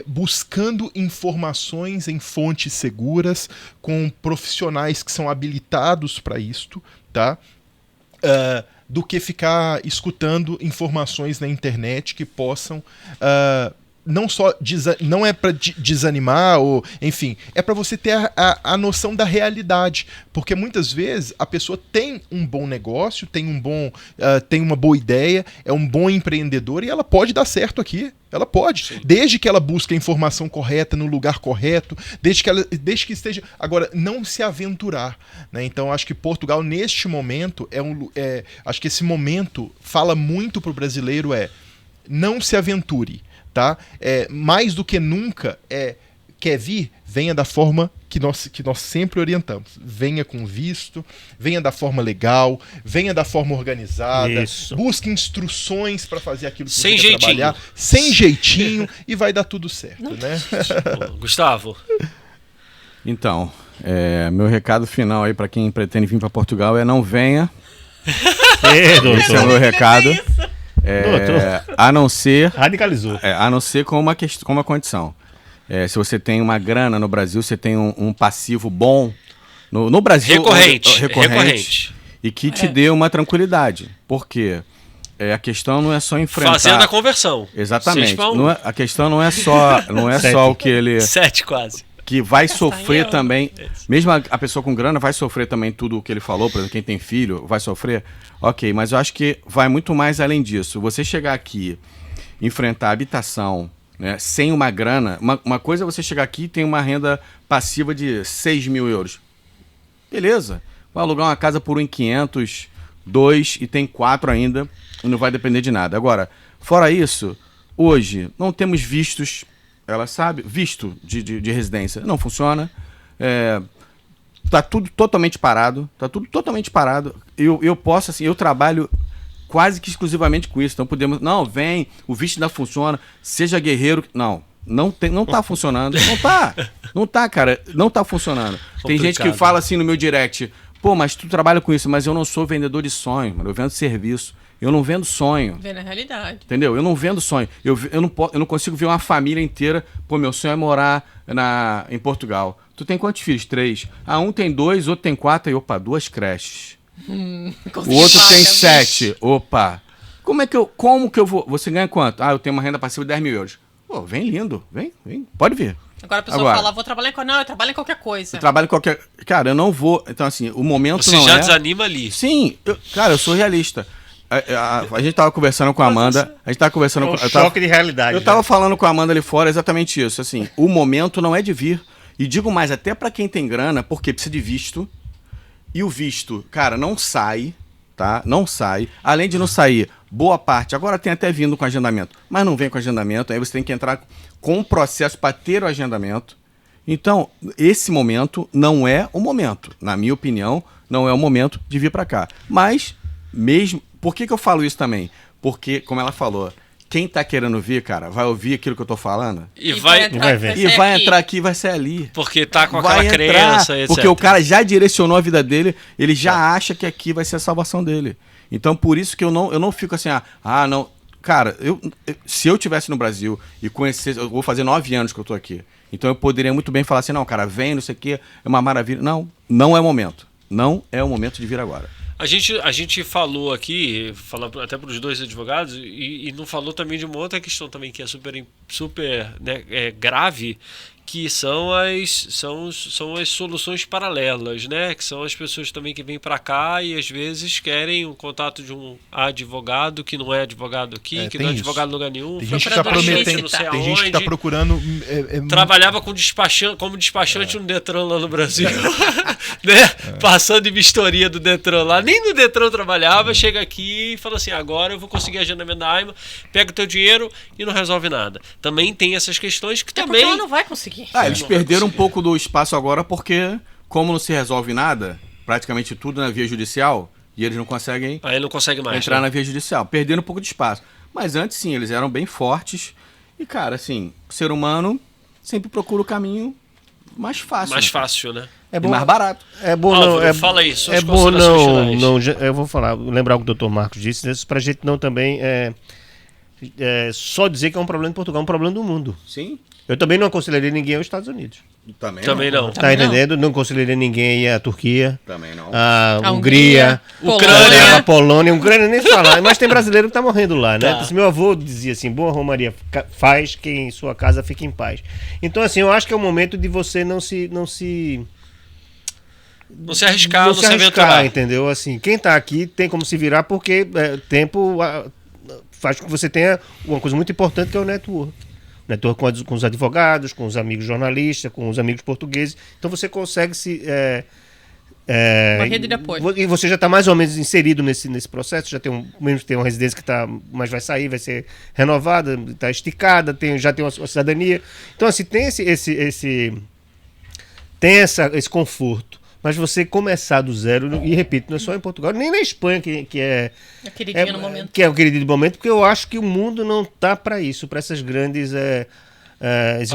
buscando informações em fontes seguras, com profissionais que são habilitados para isto, tá? Do que ficar escutando informações na internet que possam não é para desanimar, ou enfim, é para você ter a noção da realidade, porque muitas vezes a pessoa tem um bom negócio, tem uma boa ideia, é um bom empreendedor e ela pode dar certo aqui. Ela pode, sim, desde que ela busque a informação correta no lugar correto, desde que esteja. Agora, não se aventurar, né? Então, acho que Portugal, neste momento, acho que esse momento fala muito para o brasileiro: não se aventure, tá? Mais do que nunca, quer vir, venha da forma que nós sempre orientamos. Venha com visto, venha da forma legal, venha da forma organizada, Isso. busque instruções para fazer aquilo que Sem você quer jeitinho. trabalhar, sem jeitinho, e vai dar tudo certo, né? Bom, Gustavo, Então, meu recado final aí para quem pretende vir para Portugal é: não venha. Esse é o meu recado. Doutor. A não ser Radicalizou. com uma condição. Se você tem uma grana no Brasil, você tem um passivo bom no Brasil. Recorrente. E que te dê uma tranquilidade. Por quê? A questão não é só enfrentar... Fazendo a conversão. Exatamente. 6-1. A questão não é só o que ele... 7 quase. Que vai sofrer eu. também. Mesmo a pessoa com grana vai sofrer também tudo o que ele falou. Por exemplo, quem tem filho vai sofrer. Ok, mas eu acho que vai muito mais além disso. Você chegar aqui, enfrentar a habitação, né, sem uma grana. Uma coisa é você chegar aqui e tem uma renda passiva de 6 mil euros. Beleza. Vai alugar uma casa por 1.500, 2 e tem 4 ainda. E não vai depender de nada. Agora, fora isso, hoje não temos vistos. Ela sabe, visto de residência não funciona. Tá tudo totalmente parado. Eu posso, assim, eu trabalho quase que exclusivamente com isso. Então podemos. Não, vem, o visto ainda funciona, seja guerreiro. Não tá funcionando. Não tá, cara. Não tá funcionando. Tem gente que fala assim no meu direct: pô, mas tu trabalha com isso, mas eu não sou vendedor de sonho, mano. Eu vendo serviço. Eu não vendo sonho. Vê na realidade. Entendeu? Eu não vendo sonho. Eu não consigo ver uma família inteira. Pô, meu sonho é morar em Portugal. Tu tem quantos filhos? 3. Um tem 2, outro tem 4. Aí, opa, 2 creches. O outro tem 7. Opa. Como que eu vou? Você ganha quanto? Eu tenho uma renda passiva de 10 mil euros. Pô, vem lindo. Vem. Pode vir. Agora a pessoa fala: vou trabalhar com... Não, eu trabalho em qualquer coisa. Eu trabalho em qualquer... Cara, eu não vou... Então, assim, o momento Você não já desanima ali. Sim. Eu sou realista. A gente tava conversando com a Amanda. A gente tava conversando com... Choque de realidade. Eu tava falando com a Amanda ali fora exatamente isso. Assim, o momento não é de vir. E digo mais, até pra quem tem grana, porque precisa de visto. E o visto, cara, não sai, tá? Não sai. Além de não sair, boa parte, agora tem até vindo com agendamento, mas não vem com agendamento. Aí você tem que entrar com um processo para ter o agendamento. Então, esse momento não é o momento. Na minha opinião, não é o momento de vir pra cá. Mas, mesmo... Por que eu falo isso também? Porque, como ela falou, quem tá querendo vir, cara, vai ouvir aquilo que eu tô falando E vai entrar aqui e vai ser ali. Porque tá com Vai aquela entrar, crença, etc. porque o cara já direcionou a vida dele, ele já acha que aqui vai ser a salvação dele. Então, por isso que eu não fico assim, não... Cara, se eu estivesse no Brasil e conhecesse... Eu vou fazer 9 anos que eu tô aqui. Então, eu poderia muito bem falar assim, não, cara, vem, não sei o quê, é uma maravilha. Não é o momento. Não é o momento de vir agora. A gente falou aqui, falando até para os dois advogados, e não falou também de uma outra questão também que é super né, grave, que são as soluções paralelas, né? Que são as pessoas também que vêm para cá e às vezes querem o contato de um advogado que não é advogado aqui, que não é advogado em lugar nenhum. Tem gente que está prometendo, tem gente que está procurando. Trabalhava como despachante no Detran lá no Brasil, né? Passando em vistoria do Detran lá, nem no Detran trabalhava, chega aqui e fala assim: agora eu vou conseguir agendamento da AIMA, pega o teu dinheiro e não resolve nada. Também tem essas questões que também. Ela não vai conseguir. Eles perderam um pouco do espaço agora porque, como não se resolve nada, praticamente tudo na via judicial, e eles não conseguem aí não consegue mais entrar na via judicial, perdendo um pouco de espaço. Mas antes, sim, eles eram bem fortes. E, cara, assim, o ser humano sempre procura o caminho mais fácil. Mais fácil, né? É bom, e mais barato. É bom Álvaro, não. fala aí, suas é bom considerações não. finais. Eu vou falar, lembrar o que o Dr. Marcos disse, né, pra gente não também só dizer que é um problema de Portugal, é um problema do mundo. Sim. Eu também não aconselharia ninguém aos Estados Unidos. Também não. Tá entendendo? Não aconselharia ninguém à Turquia. Também não. A Hungria, Ucrânia. a Polônia, Ucrânia nem falar. Mas tem brasileiro que tá morrendo lá, né? Tá. Meu avô dizia assim: boa Romaria, faz que em sua casa fique em paz. Então, assim, eu acho que é o momento de você não se arriscar, não se aventurar. Entendeu? Assim, quem tá aqui tem como se virar porque tempo faz com que você tenha uma coisa muito importante que é o network. Network com os advogados, com os amigos jornalistas, com os amigos portugueses. Então você consegue se... uma rede de apoio. E você já está mais ou menos inserido nesse processo, já tem mesmo tem uma residência que mas vai sair, vai ser renovada, está esticada, já tem uma cidadania. Então, assim, tem esse conforto. Mas você começar do zero, e repito, não é só em Portugal, nem na Espanha, que é queridinha no momento. Que é o queridinho do momento, porque eu acho que o mundo não está para isso, para esses grandes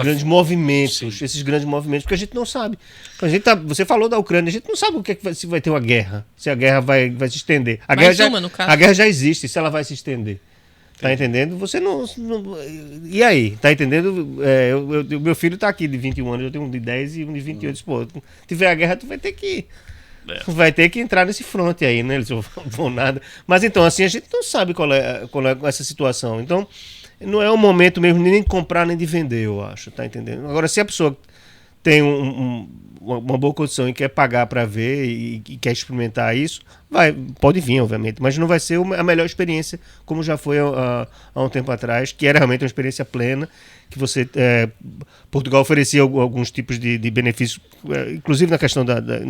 grandes movimentos, esses grandes movimentos, porque a gente não sabe. Você falou da Ucrânia, a gente não sabe se vai ter uma guerra, se a guerra vai se estender. A guerra já existe, se ela vai se estender. Tá entendendo? Você não. E aí? Tá entendendo? Meu filho tá aqui de 21 anos, eu tenho um de 10 e um de 28. Pô, se tiver a guerra, tu vai ter que. Vai ter que entrar nesse fronte aí, né? Eles não vão nada. Mas então, assim, a gente não sabe qual é essa situação. Então, não é o momento mesmo nem de comprar nem de vender, eu acho. Tá entendendo? Agora, se a pessoa tem uma boa condição e quer pagar para ver e quer experimentar isso, pode vir, obviamente, mas não vai ser a melhor experiência, como já foi há um tempo atrás, que era realmente uma experiência plena, que Portugal oferecia alguns tipos de benefícios, inclusive na questão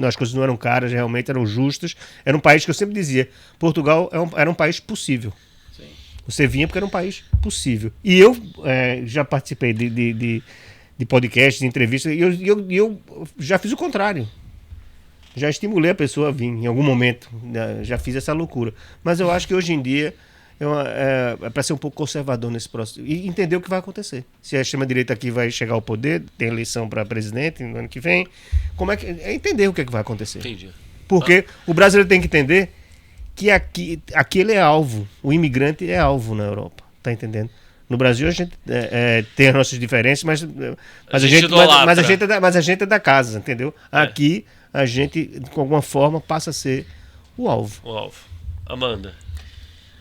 as coisas não eram caras, realmente eram justas. Era um país que eu sempre dizia, Portugal era um país possível. Sim. Você vinha porque era um país possível. E eu já participei de podcasts, de entrevistas, e eu já fiz o contrário. Já estimulei a pessoa a vir em algum momento. Já fiz essa loucura. Mas eu acho que hoje em dia é para ser um pouco conservador nesse processo e entender o que vai acontecer. Se a extrema-direita aqui vai chegar ao poder, tem eleição para presidente no ano que vem, é entender o que vai acontecer. Entendi. Porque o brasileiro tem que entender que aqui ele é alvo. O imigrante é alvo na Europa. Tá entendendo? No Brasil a gente tem as nossas diferenças, mas a gente é da casa, entendeu? Aqui a gente, de alguma forma, passa a ser o alvo. O alvo. Amanda.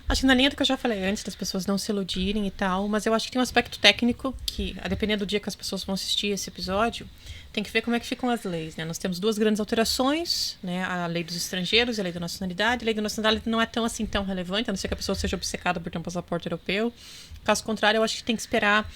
Acho que na linha do que eu já falei antes, das pessoas não se iludirem e tal, mas eu acho que tem um aspecto técnico que, a depender do dia que as pessoas vão assistir esse episódio, tem que ver como é que ficam as leis, né? Nós temos duas grandes alterações, né? A lei dos estrangeiros e a lei da nacionalidade. A lei da nacionalidade não é tão relevante, a não ser que a pessoa seja obcecada por ter um passaporte europeu. Caso contrário, eu acho que tem que esperar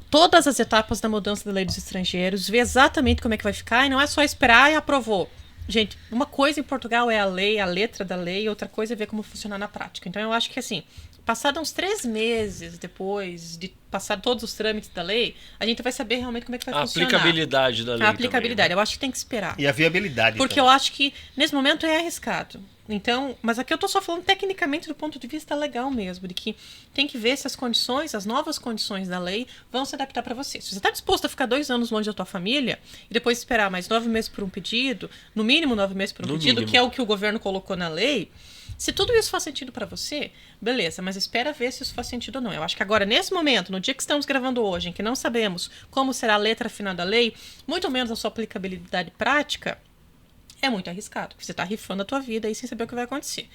todas as etapas da mudança da lei dos estrangeiros, ver exatamente como é que vai ficar, e não é só esperar e aprovou. Gente, uma coisa em Portugal é a lei, a letra da lei, outra coisa é ver como funciona na prática. Então eu acho que assim, passados uns 3 meses depois de passar todos os trâmites da lei, a gente vai saber realmente como é que vai funcionar. A aplicabilidade da lei. A aplicabilidade, também, né? Eu acho que tem que esperar. E a viabilidade. Porque eu acho que nesse momento é arriscado. Então, mas aqui eu tô só falando tecnicamente do ponto de vista legal mesmo, de que tem que ver se as condições, as novas condições da lei vão se adaptar para você. Se você está disposto a ficar 2 anos longe da tua família e depois esperar mais 9 meses por um pedido, no mínimo 9 meses por um pedido, que é o que o governo colocou na lei, se tudo isso faz sentido para você, beleza, mas espera ver se isso faz sentido ou não. Eu acho que agora, nesse momento, no dia que estamos gravando hoje, em que não sabemos como será a letra final da lei, muito menos a sua aplicabilidade prática, é muito arriscado, porque você está rifando a tua vida aí sem saber o que vai acontecer.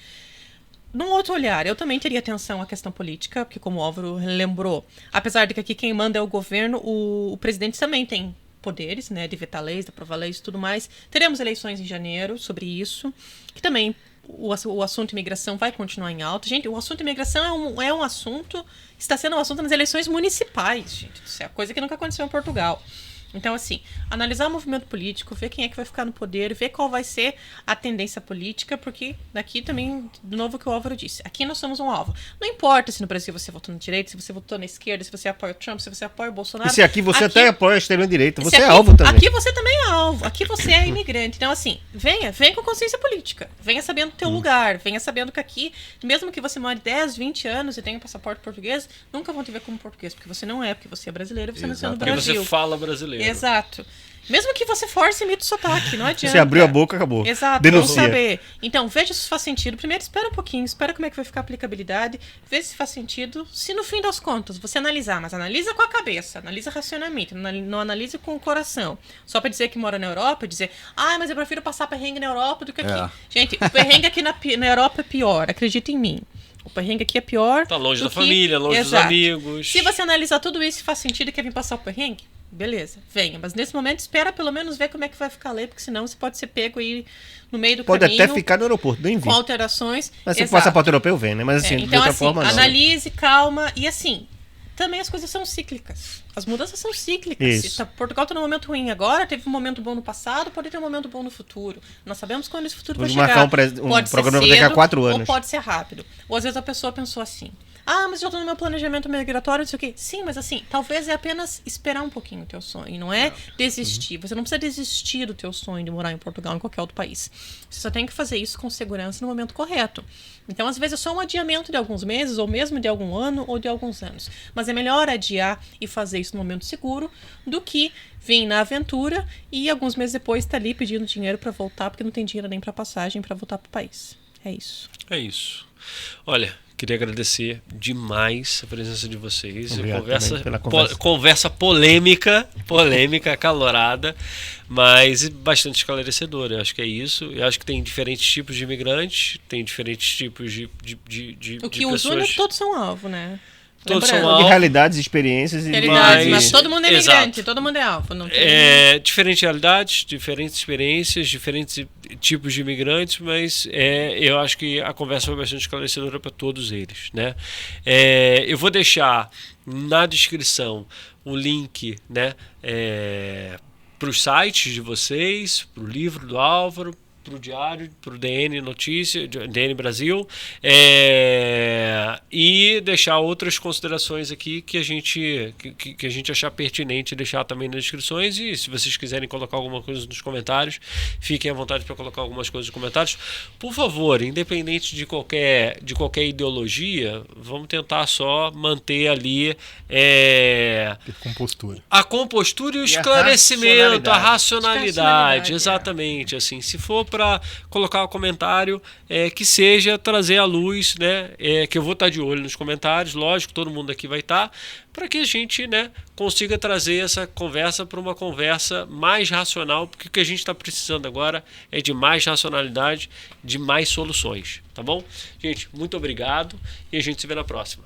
num outro olhar, eu também teria atenção à questão política, porque como o Álvaro lembrou, apesar de que aqui quem manda é o governo, o presidente também tem poderes, né, de vetar leis, de aprovar leis e tudo mais. Teremos eleições em janeiro sobre isso, que também o assunto imigração vai continuar em alta. Gente, o assunto imigração é um assunto, está sendo um assunto nas eleições municipais, gente. Isso é coisa que nunca aconteceu em Portugal. Então, assim, analisar o movimento político, ver quem é que vai ficar no poder, ver qual vai ser a tendência política, porque daqui também, de novo o que o Álvaro disse, aqui nós somos um alvo. Não importa se no Brasil você votou na direita, se você votou na esquerda, se você apoia o Trump, se você apoia o Bolsonaro. E se aqui você até apoia a extrema-direita, você é aqui, alvo também. Aqui você também é alvo, aqui você é imigrante. Então, assim, venha com consciência política, venha sabendo o teu lugar, venha sabendo que aqui, mesmo que você more 10, 20 anos e tenha um passaporte português, nunca vão te ver como português, porque você não é, porque você é brasileiro, você nasceu no Brasil. Porque você fala brasileiro. Exato. Mesmo que você force e imite o sotaque, não adianta. Você abriu a boca, acabou. Exato, Denuncia. vamos saber. Então, veja se faz sentido. Primeiro, espera um pouquinho, espera como é que vai ficar a aplicabilidade, vê se faz sentido. Se no fim das contas você analisar, mas analisa com a cabeça, analisa racionalmente, não analise com o coração. Só pra dizer que mora na Europa, dizer, mas eu prefiro passar perrengue na Europa do que aqui. Gente, o perrengue aqui na Europa é pior, acredita em mim. O perrengue aqui é pior. Tá longe da família, longe dos amigos. Se você analisar tudo isso e faz sentido e quer vir passar o perrengue, beleza, venha. Mas nesse momento espera pelo menos ver como é que vai ficar a lei, porque senão você pode ser pego aí no meio do caminho. Pode até ficar no aeroporto, nem com alterações. Mas se o passaporte europeu vem, né? Mas assim, então, de outra assim, forma não. analise, calma. E assim, também as coisas são cíclicas. As mudanças são cíclicas. Isso. Se Portugal está num momento ruim agora, teve um momento bom no passado, pode ter um momento bom no futuro. Nós sabemos quando esse futuro vai chegar. Marcar um programa daqui a 4 anos. Ou pode ser rápido. Ou às vezes a pessoa pensou assim, mas já estou no meu planejamento migratório, não sei o quê. Sim, mas assim, talvez é apenas esperar um pouquinho o teu sonho, não é desistir. Você não precisa desistir do teu sonho de morar em Portugal ou em qualquer outro país. Você só tem que fazer isso com segurança no momento correto. Então, às vezes, é só um adiamento de alguns meses, ou mesmo de algum ano, ou de alguns anos. Mas é melhor adiar e fazer isso no momento seguro do que vir na aventura e alguns meses depois estar ali pedindo dinheiro para voltar, porque não tem dinheiro nem para passagem para voltar para o país. É isso. É isso. Olha, queria agradecer demais a presença de vocês. Conversa polêmica, acalorada, mas bastante esclarecedora. Eu acho que é isso. Eu acho que tem diferentes tipos de imigrantes, tem diferentes tipos de o que os une é que todos são alvo, né? Todos são alvo. De realidades, experiências e mas todo mundo é imigrante, todo mundo é alvo. Não tem... Diferentes realidades, diferentes experiências, diferentes tipos de imigrantes, mas eu acho que a conversa foi bastante esclarecedora para todos eles, né? Eu vou deixar na descrição o link, né, para os sites de vocês, para o livro do Álvaro, para o Diário, para o DN Notícia, DN Brasil, e deixar outras considerações aqui que a gente achar pertinente deixar também nas descrições. E se vocês quiserem colocar alguma coisa nos comentários, fiquem à vontade para colocar algumas coisas nos comentários. Por favor, independente de qualquer ideologia, vamos tentar só manter ali a compostura e o esclarecimento, a racionalidade, exatamente. Assim, se for para colocar um comentário que seja trazer à luz, né, que eu vou estar de olho nos comentários, lógico, todo mundo aqui vai estar, para que a gente, né, consiga trazer essa conversa para uma conversa mais racional, porque o que a gente está precisando agora é de mais racionalidade, de mais soluções, tá bom? Gente, muito obrigado e a gente se vê na próxima.